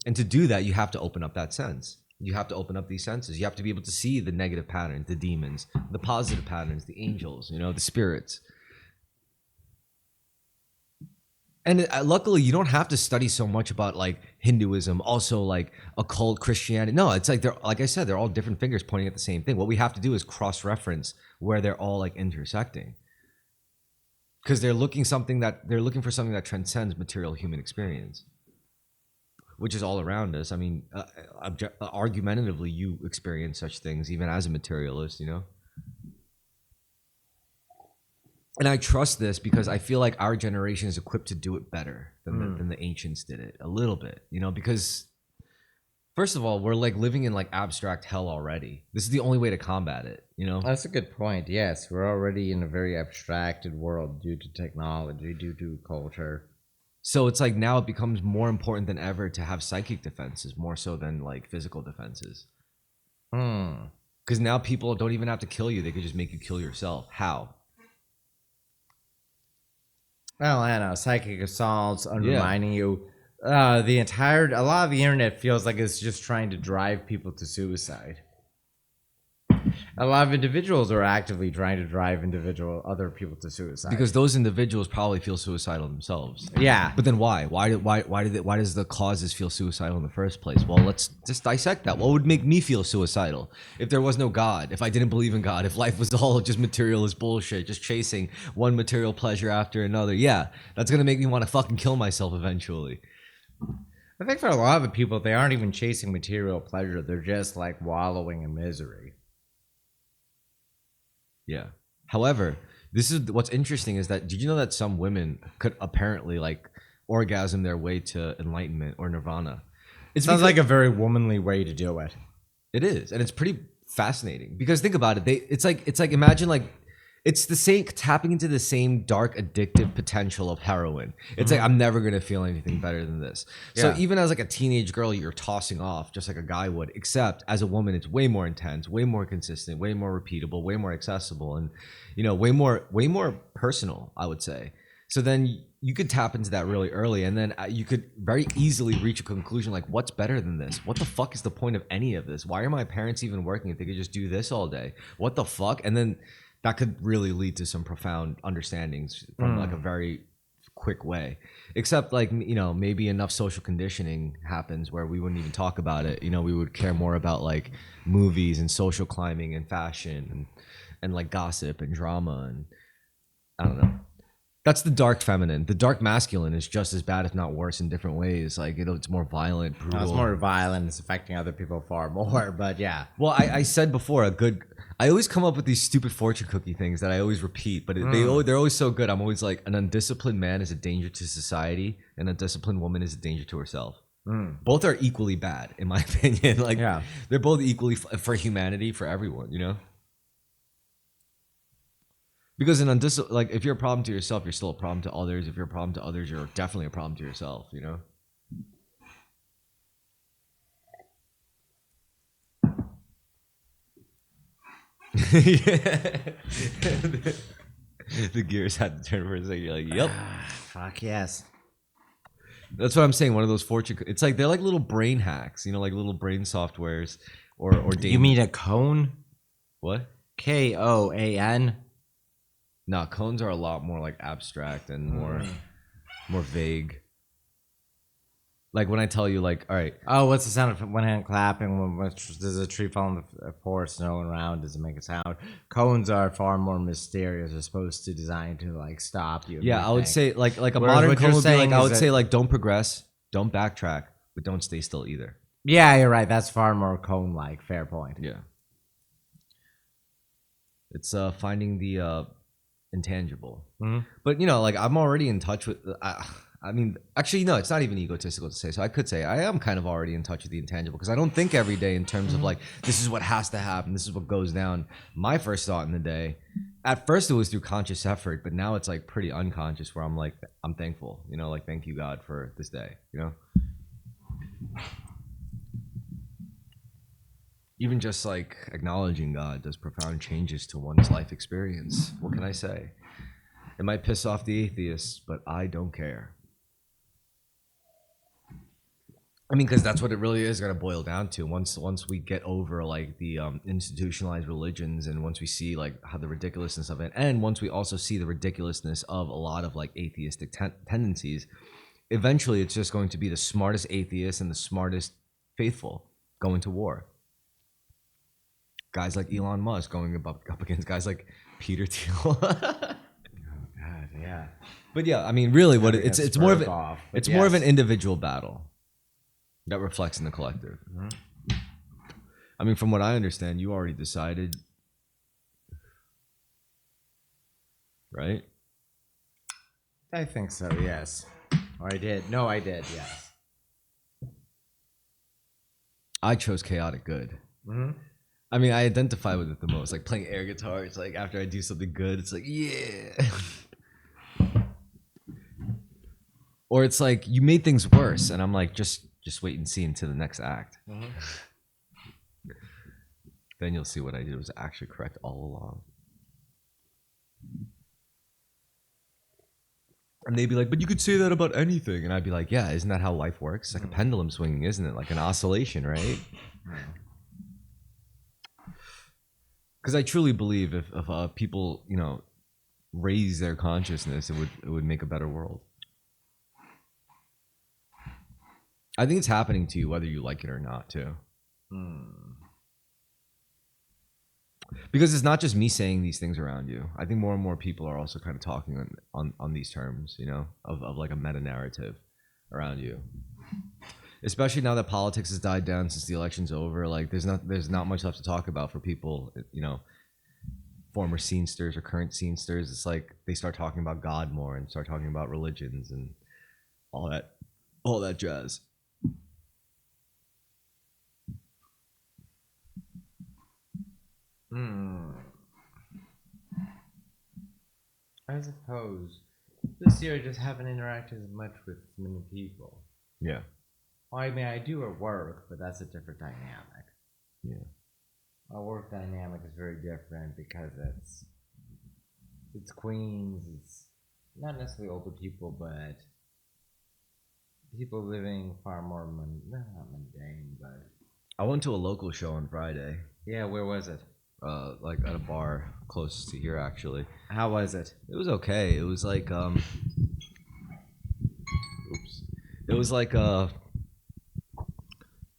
And to do that, you have to open up that sense. You have to open up these senses. You have to be able to see the negative patterns, the demons, the positive patterns, the angels, you know, the spirits. And luckily, you don't have to study so much about like Hinduism, also like occult Christianity. No, it's like they're like I said, they're all different fingers pointing at the same thing. What we have to do is cross-reference where they're all like intersecting, because they're looking for something that transcends material human experience, which is all around us. I mean, argumentatively, you experience such things even as a materialist, you know. And I trust this because I feel like our generation is equipped to do it better than the ancients did it a little bit, you know, because first of all, we're like living in like abstract hell already. This is the only way to combat it, you know? That's a good point. Yes, we're already in a very abstracted world due to technology, due to culture. So it's like now it becomes more important than ever to have psychic defenses more so than like physical defenses. Because now people don't even have to kill you. They could just make you kill yourself. How? Well, I know, psychic assaults, undermining you. A lot of the internet feels like it's just trying to drive people to suicide. A lot of individuals are actively trying to drive other people to suicide. Because those individuals probably feel suicidal themselves. Yeah. But then why? Why does the causes feel suicidal in the first place? Well, let's just dissect that. What would make me feel suicidal if there was no God? If I didn't believe in God? If life was all just materialist bullshit, just chasing one material pleasure after another? Yeah, that's gonna make me want to fucking kill myself eventually. I think for a lot of the people, they aren't even chasing material pleasure. They're just like wallowing in misery. Yeah. However, this is what's interesting is that did you know that some women could apparently like orgasm their way to enlightenment or nirvana? It sounds like a very womanly way to do it. It is, and it's pretty fascinating because think about it. It's like imagine like it's the same tapping into the same dark addictive potential of heroin. It's like I'm never gonna feel anything better than this. So even as like a teenage girl, you're tossing off just like a guy would. Except as a woman, it's way more intense, way more consistent, way more repeatable, way more accessible, and you know, way more personal. I would say. So then you could tap into that really early, and then you could very easily reach a conclusion like, what's better than this? What the fuck is the point of any of this? Why are my parents even working if they could just do this all day? What the fuck? And then that could really lead to some profound understandings from like a very quick way. Except like, you know, maybe enough social conditioning happens where we wouldn't even talk about it. You know, we would care more about like movies and social climbing and fashion and like gossip and drama and I don't know. That's the dark feminine. The dark masculine is just as bad, if not worse, in different ways. Like it's more violent, brutal. It's more violent. It's affecting other people far more. But yeah. Well, I said before I always come up with these stupid fortune cookie things that I always repeat, but they're always so good. I'm always like, an undisciplined man is a danger to society, and a disciplined woman is a danger to herself. Both are equally bad, in my opinion. Like, they're both equally for humanity, for everyone, you know? Because like, if you're a problem to yourself, you're still a problem to others. If you're a problem to others, you're definitely a problem to yourself, you know? The gears had to turn for a second. You're like, yep. Fuck yes. That's what I'm saying. One of those fortune. It's like they're like little brain hacks, like little brain softwares or You mean a cone? what? Koan? Nah, cones are a lot more like abstract and more vague. Like when I tell you, like, all right, Oh, what's the sound of one hand clapping? Does a tree fall in the forest snow around? Does it make a sound? Cones are far more mysterious. They're supposed to design to like stop you. yeah, I would say like a Whereas modern what cone you're would be like saying I is would that- say like don't progress, don't backtrack, but don't stay still either. Yeah, you're right. That's far more cone-like. Fair point. Yeah, it's finding the intangible. Mhm. But like I'm already in touch with. I mean, actually, no, it's not even egotistical to say. So I could say I am kind of already in touch with the intangible because I don't think every day in terms of like this is what has to happen, this is what goes down. My first thought in the day, at first it was through conscious effort, but now it's like pretty unconscious where I'm like I'm thankful, like thank you God for this day, Even just like acknowledging God does profound changes to one's life experience. What can I say? It might piss off the atheists, but I don't care. I mean, because that's what it really is going to boil down to. Once we get over like the institutionalized religions, and once we see like how the ridiculousness of it, and once we also see the ridiculousness of a lot of like atheistic tendencies, eventually it's just going to be the smartest atheists and the smartest faithful going to war. Guys like Elon Musk going up against guys like Peter Thiel. God, yeah. But yeah, I mean, really, what Never it's gets it's more of broke it, off, but it's more of yes. an individual battle that reflects in the collective. I mean, from what I understand, you already decided, right? I think so. Yes. Or I did. No, I did. Yes. I chose chaotic good. Mm-hmm. I mean, I identify with it the most. Like playing air guitar, it's like after I do something good, it's like yeah. Or it's like you made things worse, and I'm like just wait and see until the next act. Then you'll see what I did was actually correct all along. And they'd be like, but you could say that about anything. And I'd be like, yeah, isn't that how life works? It's like a pendulum swinging, isn't it? Like an oscillation, right? Because I truly believe if people, raise their consciousness, it would make a better world. I think it's happening to you whether you like it or not, too. Because it's not just me saying these things around you. I think more and more people are also kind of talking on these terms, of like a meta narrative around you. Especially now that politics has died down since the election's over. Like there's not much left to talk about for people, former scenesters or current scenesters. It's like they start talking about God more and start talking about religions and all that jazz. I suppose this year I just haven't interacted as much with many people. Yeah. Well, I mean, I do at work, but that's a different dynamic. Yeah. Our work dynamic is very different because it's Queens. It's not necessarily older people, but people living far more not mundane, but I went to a local show on Friday. yeah. Where was it? Like at a bar close to here, actually. How was it? It was okay. It was like oops. It was like it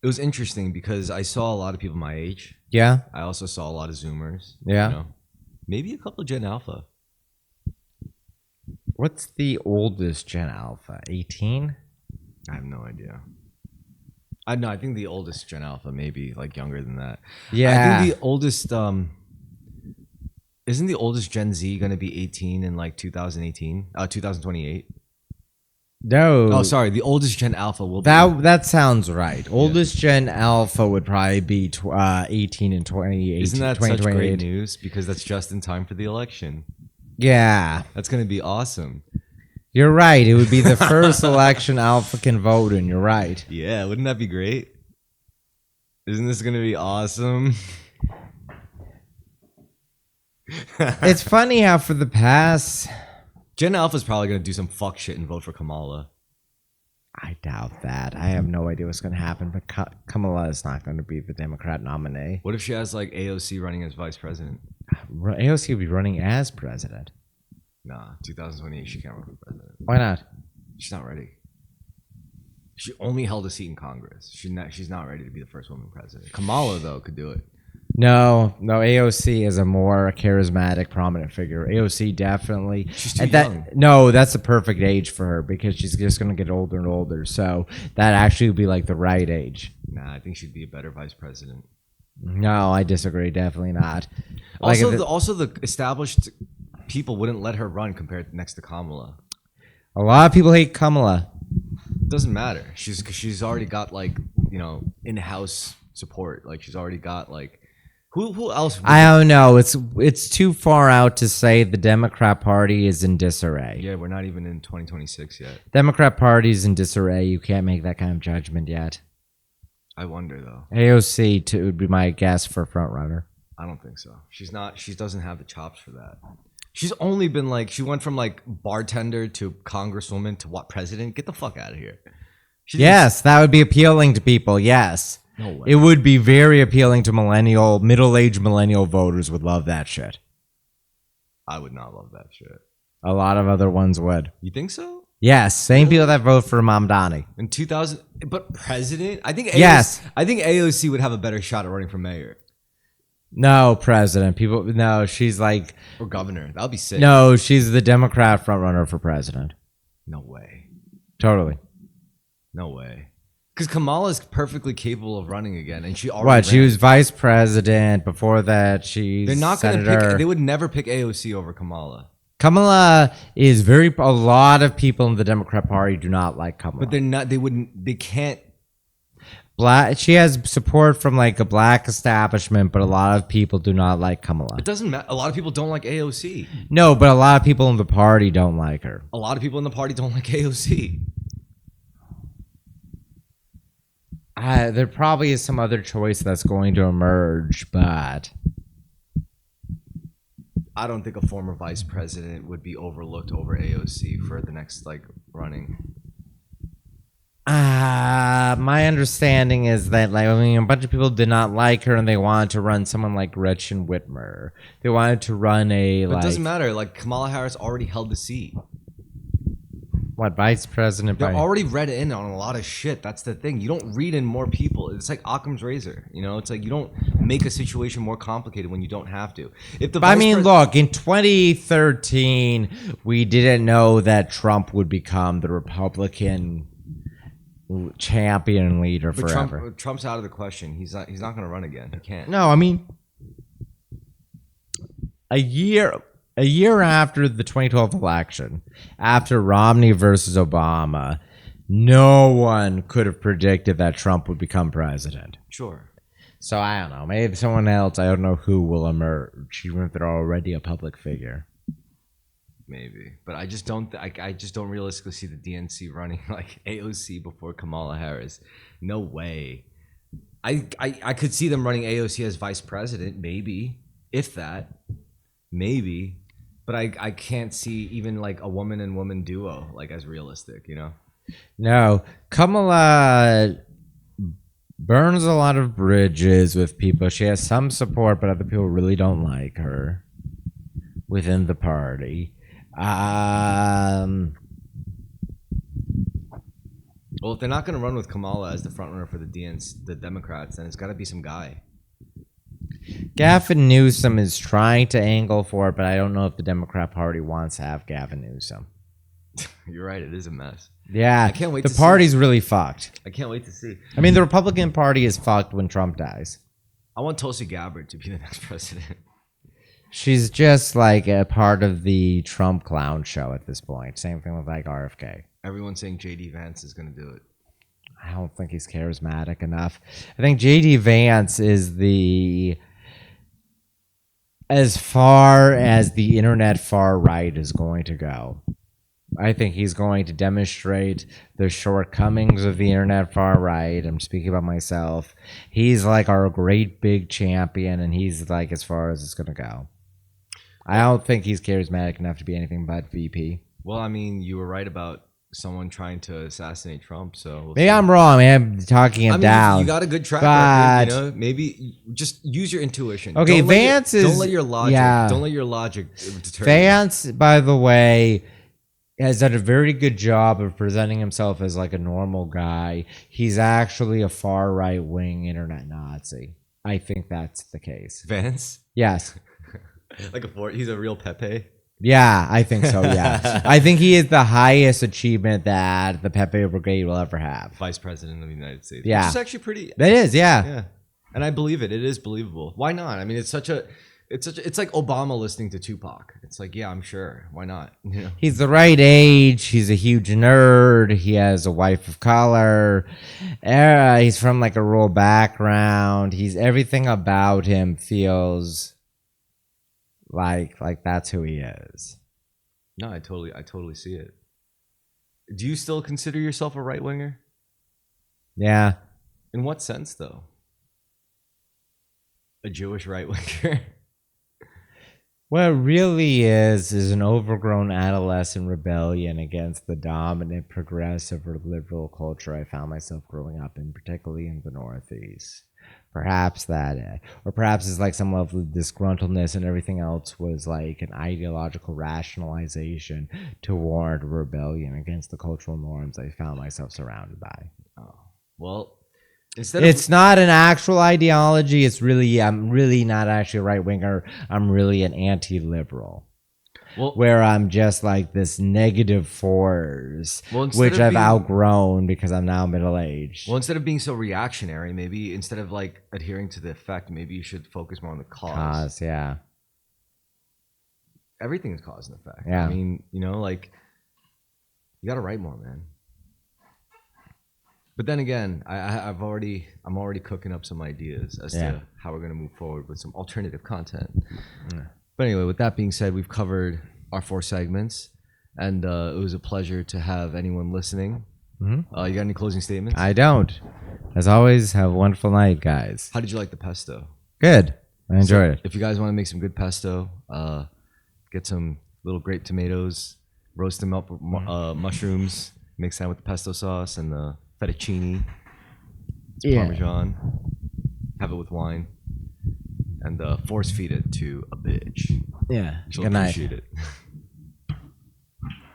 was interesting because I saw a lot of people my age. Yeah. I also saw a lot of Zoomers. Yeah. Maybe a couple of Gen Alpha. What's the oldest Gen Alpha? 18? I have no idea. I think the oldest Gen Alpha maybe like younger than that. Yeah. I think the oldest isn't the oldest Gen Z going to be 18 in like 2028? No. Oh, sorry. The oldest Gen Alpha will be. That sounds right. Oldest Gen Alpha would probably be 18 and 28. Isn't that such great news? Because that's just in time for the election. Yeah. That's going to be awesome. You're right. It would be the first election Alpha can vote in. You're right. Yeah, wouldn't that be great? Isn't this going to be awesome? It's funny how for the past... Gen Alpha's probably going to do some fuck shit and vote for Kamala. I doubt that. I have no idea what's going to happen, but Kamala is not going to be the Democrat nominee. What if she has like AOC running as vice president? AOC will be running as president. Nah, 2028 she can't run for president. Why not? She's not ready. She only held a seat in Congress. She's not ready to be the first woman president. Kamala though could do it. No. AOC is a more charismatic, prominent figure. AOC definitely. She's too young. No, that's the perfect age for her because she's just going to get older and older. So that actually would be like the right age. Nah, I think she'd be a better vice president. No, I disagree. Definitely not. Also, the established people wouldn't let her run compared next to Kamala. A lot of people hate Kamala. It doesn't matter. She's already got like in-house support. Like she's already got like who else? I don't know. It's too far out to say the Democrat Party is in disarray. Yeah, we're not even in 2026 yet. Democrat Party is in disarray. You can't make that kind of judgment yet. I wonder though. AOC would be my guess for front runner. I don't think so. She's not. She doesn't have the chops for that. She's only been like she went from like bartender to congresswoman to what president? Get the fuck out of here. Yes, that would be appealing to people. Yes. No way. It would be very appealing to middle-aged millennial voters would love that shit. I would not love that shit. A lot of other ones would. You think so? Yes, same people that vote for Mamdani. In 2000, but president? I think yes. I think AOC would have a better shot at running for mayor. No, president. No, she's like or governor. That would be sick. No, she's the Democrat frontrunner for president. No way. Totally. No way. Because Kamala's perfectly capable of running again, and she already. What? She was vice president. Before that, she's. They're not going to pick. They would never pick AOC over Kamala. Kamala is a lot of people in the Democrat Party do not like Kamala. But they're not. They wouldn't. They can't. She has support from like a black establishment, but a lot of people do not like Kamala. It doesn't matter. A lot of people don't like AOC. No, but a lot of people in the party don't like her. A lot of people in the party don't like AOC. There probably is some other choice that's going to emerge, but I don't think a former vice president would be overlooked over AOC for the next like running. My understanding is that a bunch of people did not like her, and they wanted to run someone like Gretchen Whitmer. They wanted to run a. But it doesn't matter. Like Kamala Harris already held the seat. What, vice president? They're already read in on a lot of shit. That's the thing. You don't read in more people. It's like Occam's razor. It's like you don't make a situation more complicated when you don't have to. If the look, in 2013, we didn't know that Trump would become the Republican champion leader forever. Trump's out of the question. He's not going to run again. He can't. No, a year after the 2012 election, after Romney versus Obama, no one could have predicted that Trump would become president. Sure. So I don't know. Maybe someone else, I don't know who, will emerge, even if they're already a public figure. Maybe, but I just don't realistically see the DNC running like AOC before Kamala Harris. No way. I could see them running AOC as vice president, maybe, if that, maybe. But I can't see even like a woman and woman duo like as realistic, No, Kamala burns a lot of bridges with people. She has some support, but other people really don't like her within the party. Well, if they're not going to run with Kamala as the frontrunner for the Democrats, then it's got to be some guy. Gavin Newsom is trying to angle for it, but I don't know if the Democrat Party wants to have Gavin Newsom. You're right. It is a mess. Yeah. I can't wait the party's really fucked. I can't wait to see. The Republican Party is fucked when Trump dies. I want Tulsi Gabbard to be the next president. She's just like a part of the Trump clown show at this point. Same thing with like RFK. Everyone's saying J.D. Vance is going to do it. I don't think he's charismatic enough. I think J.D. Vance is as far as the internet far right is going to go. I think he's going to demonstrate the shortcomings of the internet far right. I'm speaking about myself. He's like our great big champion, and he's like as far as it's going to go. I don't think he's charismatic enough to be anything but VP. Well, you were right about someone trying to assassinate Trump. So we'll Maybe see. I'm wrong, man. I'm talking him down. You got a good track but- record. Maybe just use your intuition. Okay, Don't let Vance your, is- Don't let your logic. yeah. Don't let your logic deter you. Vance, by the way, has done a very good job of presenting himself as like a normal guy. He's actually a far right wing internet Nazi. I think that's the case. Vance, Yes. he's a real Pepe. Yeah, I think so. Yeah. I think he is the highest achievement that the Pepe Brigade will ever have. Vice President of the United States. Yeah. Which is actually pretty. That is, yeah. Yeah, and I believe it. It is believable. Why not? I mean, it's like Obama listening to Tupac. It's like, yeah, I'm sure. Why not? You know? He's the right age. He's a huge nerd. He has a wife of color. He's from like a rural background. Everything about him feels like that's who he is. No, I totally see it. Do you still consider yourself a right winger? Yeah. In what sense, though? A Jewish right winger? What it really is an overgrown adolescent rebellion against the dominant progressive or liberal culture I found myself growing up in, particularly in the Northeast. Perhaps that, or perhaps it's like some level of disgruntledness and everything else was like an ideological rationalization to warrant rebellion against the cultural norms I found myself surrounded by. Oh, well, It's not an actual ideology. It's really, I'm really not actually a right winger. I'm really an anti-liberal. Well, Where I'm just like this negative force, Well, which I've outgrown because I'm now middle-aged. well, instead of being so reactionary, maybe instead of like adhering to the effect, maybe you should focus more on the cause. Yeah. Everything is cause and effect. Yeah. I mean, like you got to write more, man. But then again, I'm already cooking up some ideas as to how we're going to move forward with some alternative content. Yeah. But anyway, with that being said, we've covered our 4 segments, and it was a pleasure to have anyone listening. Mm-hmm. You got any closing statements? I don't. As always, have a wonderful night, guys. How did you like the pesto? Good. I enjoyed it. If you guys want to make some good pesto, get some little grape tomatoes, roast them up with mushrooms, mix that with the pesto sauce and the fettuccine, Parmesan. Have it with wine, and force feed it to a bitch. Yeah. She'll Good night. appreciate it.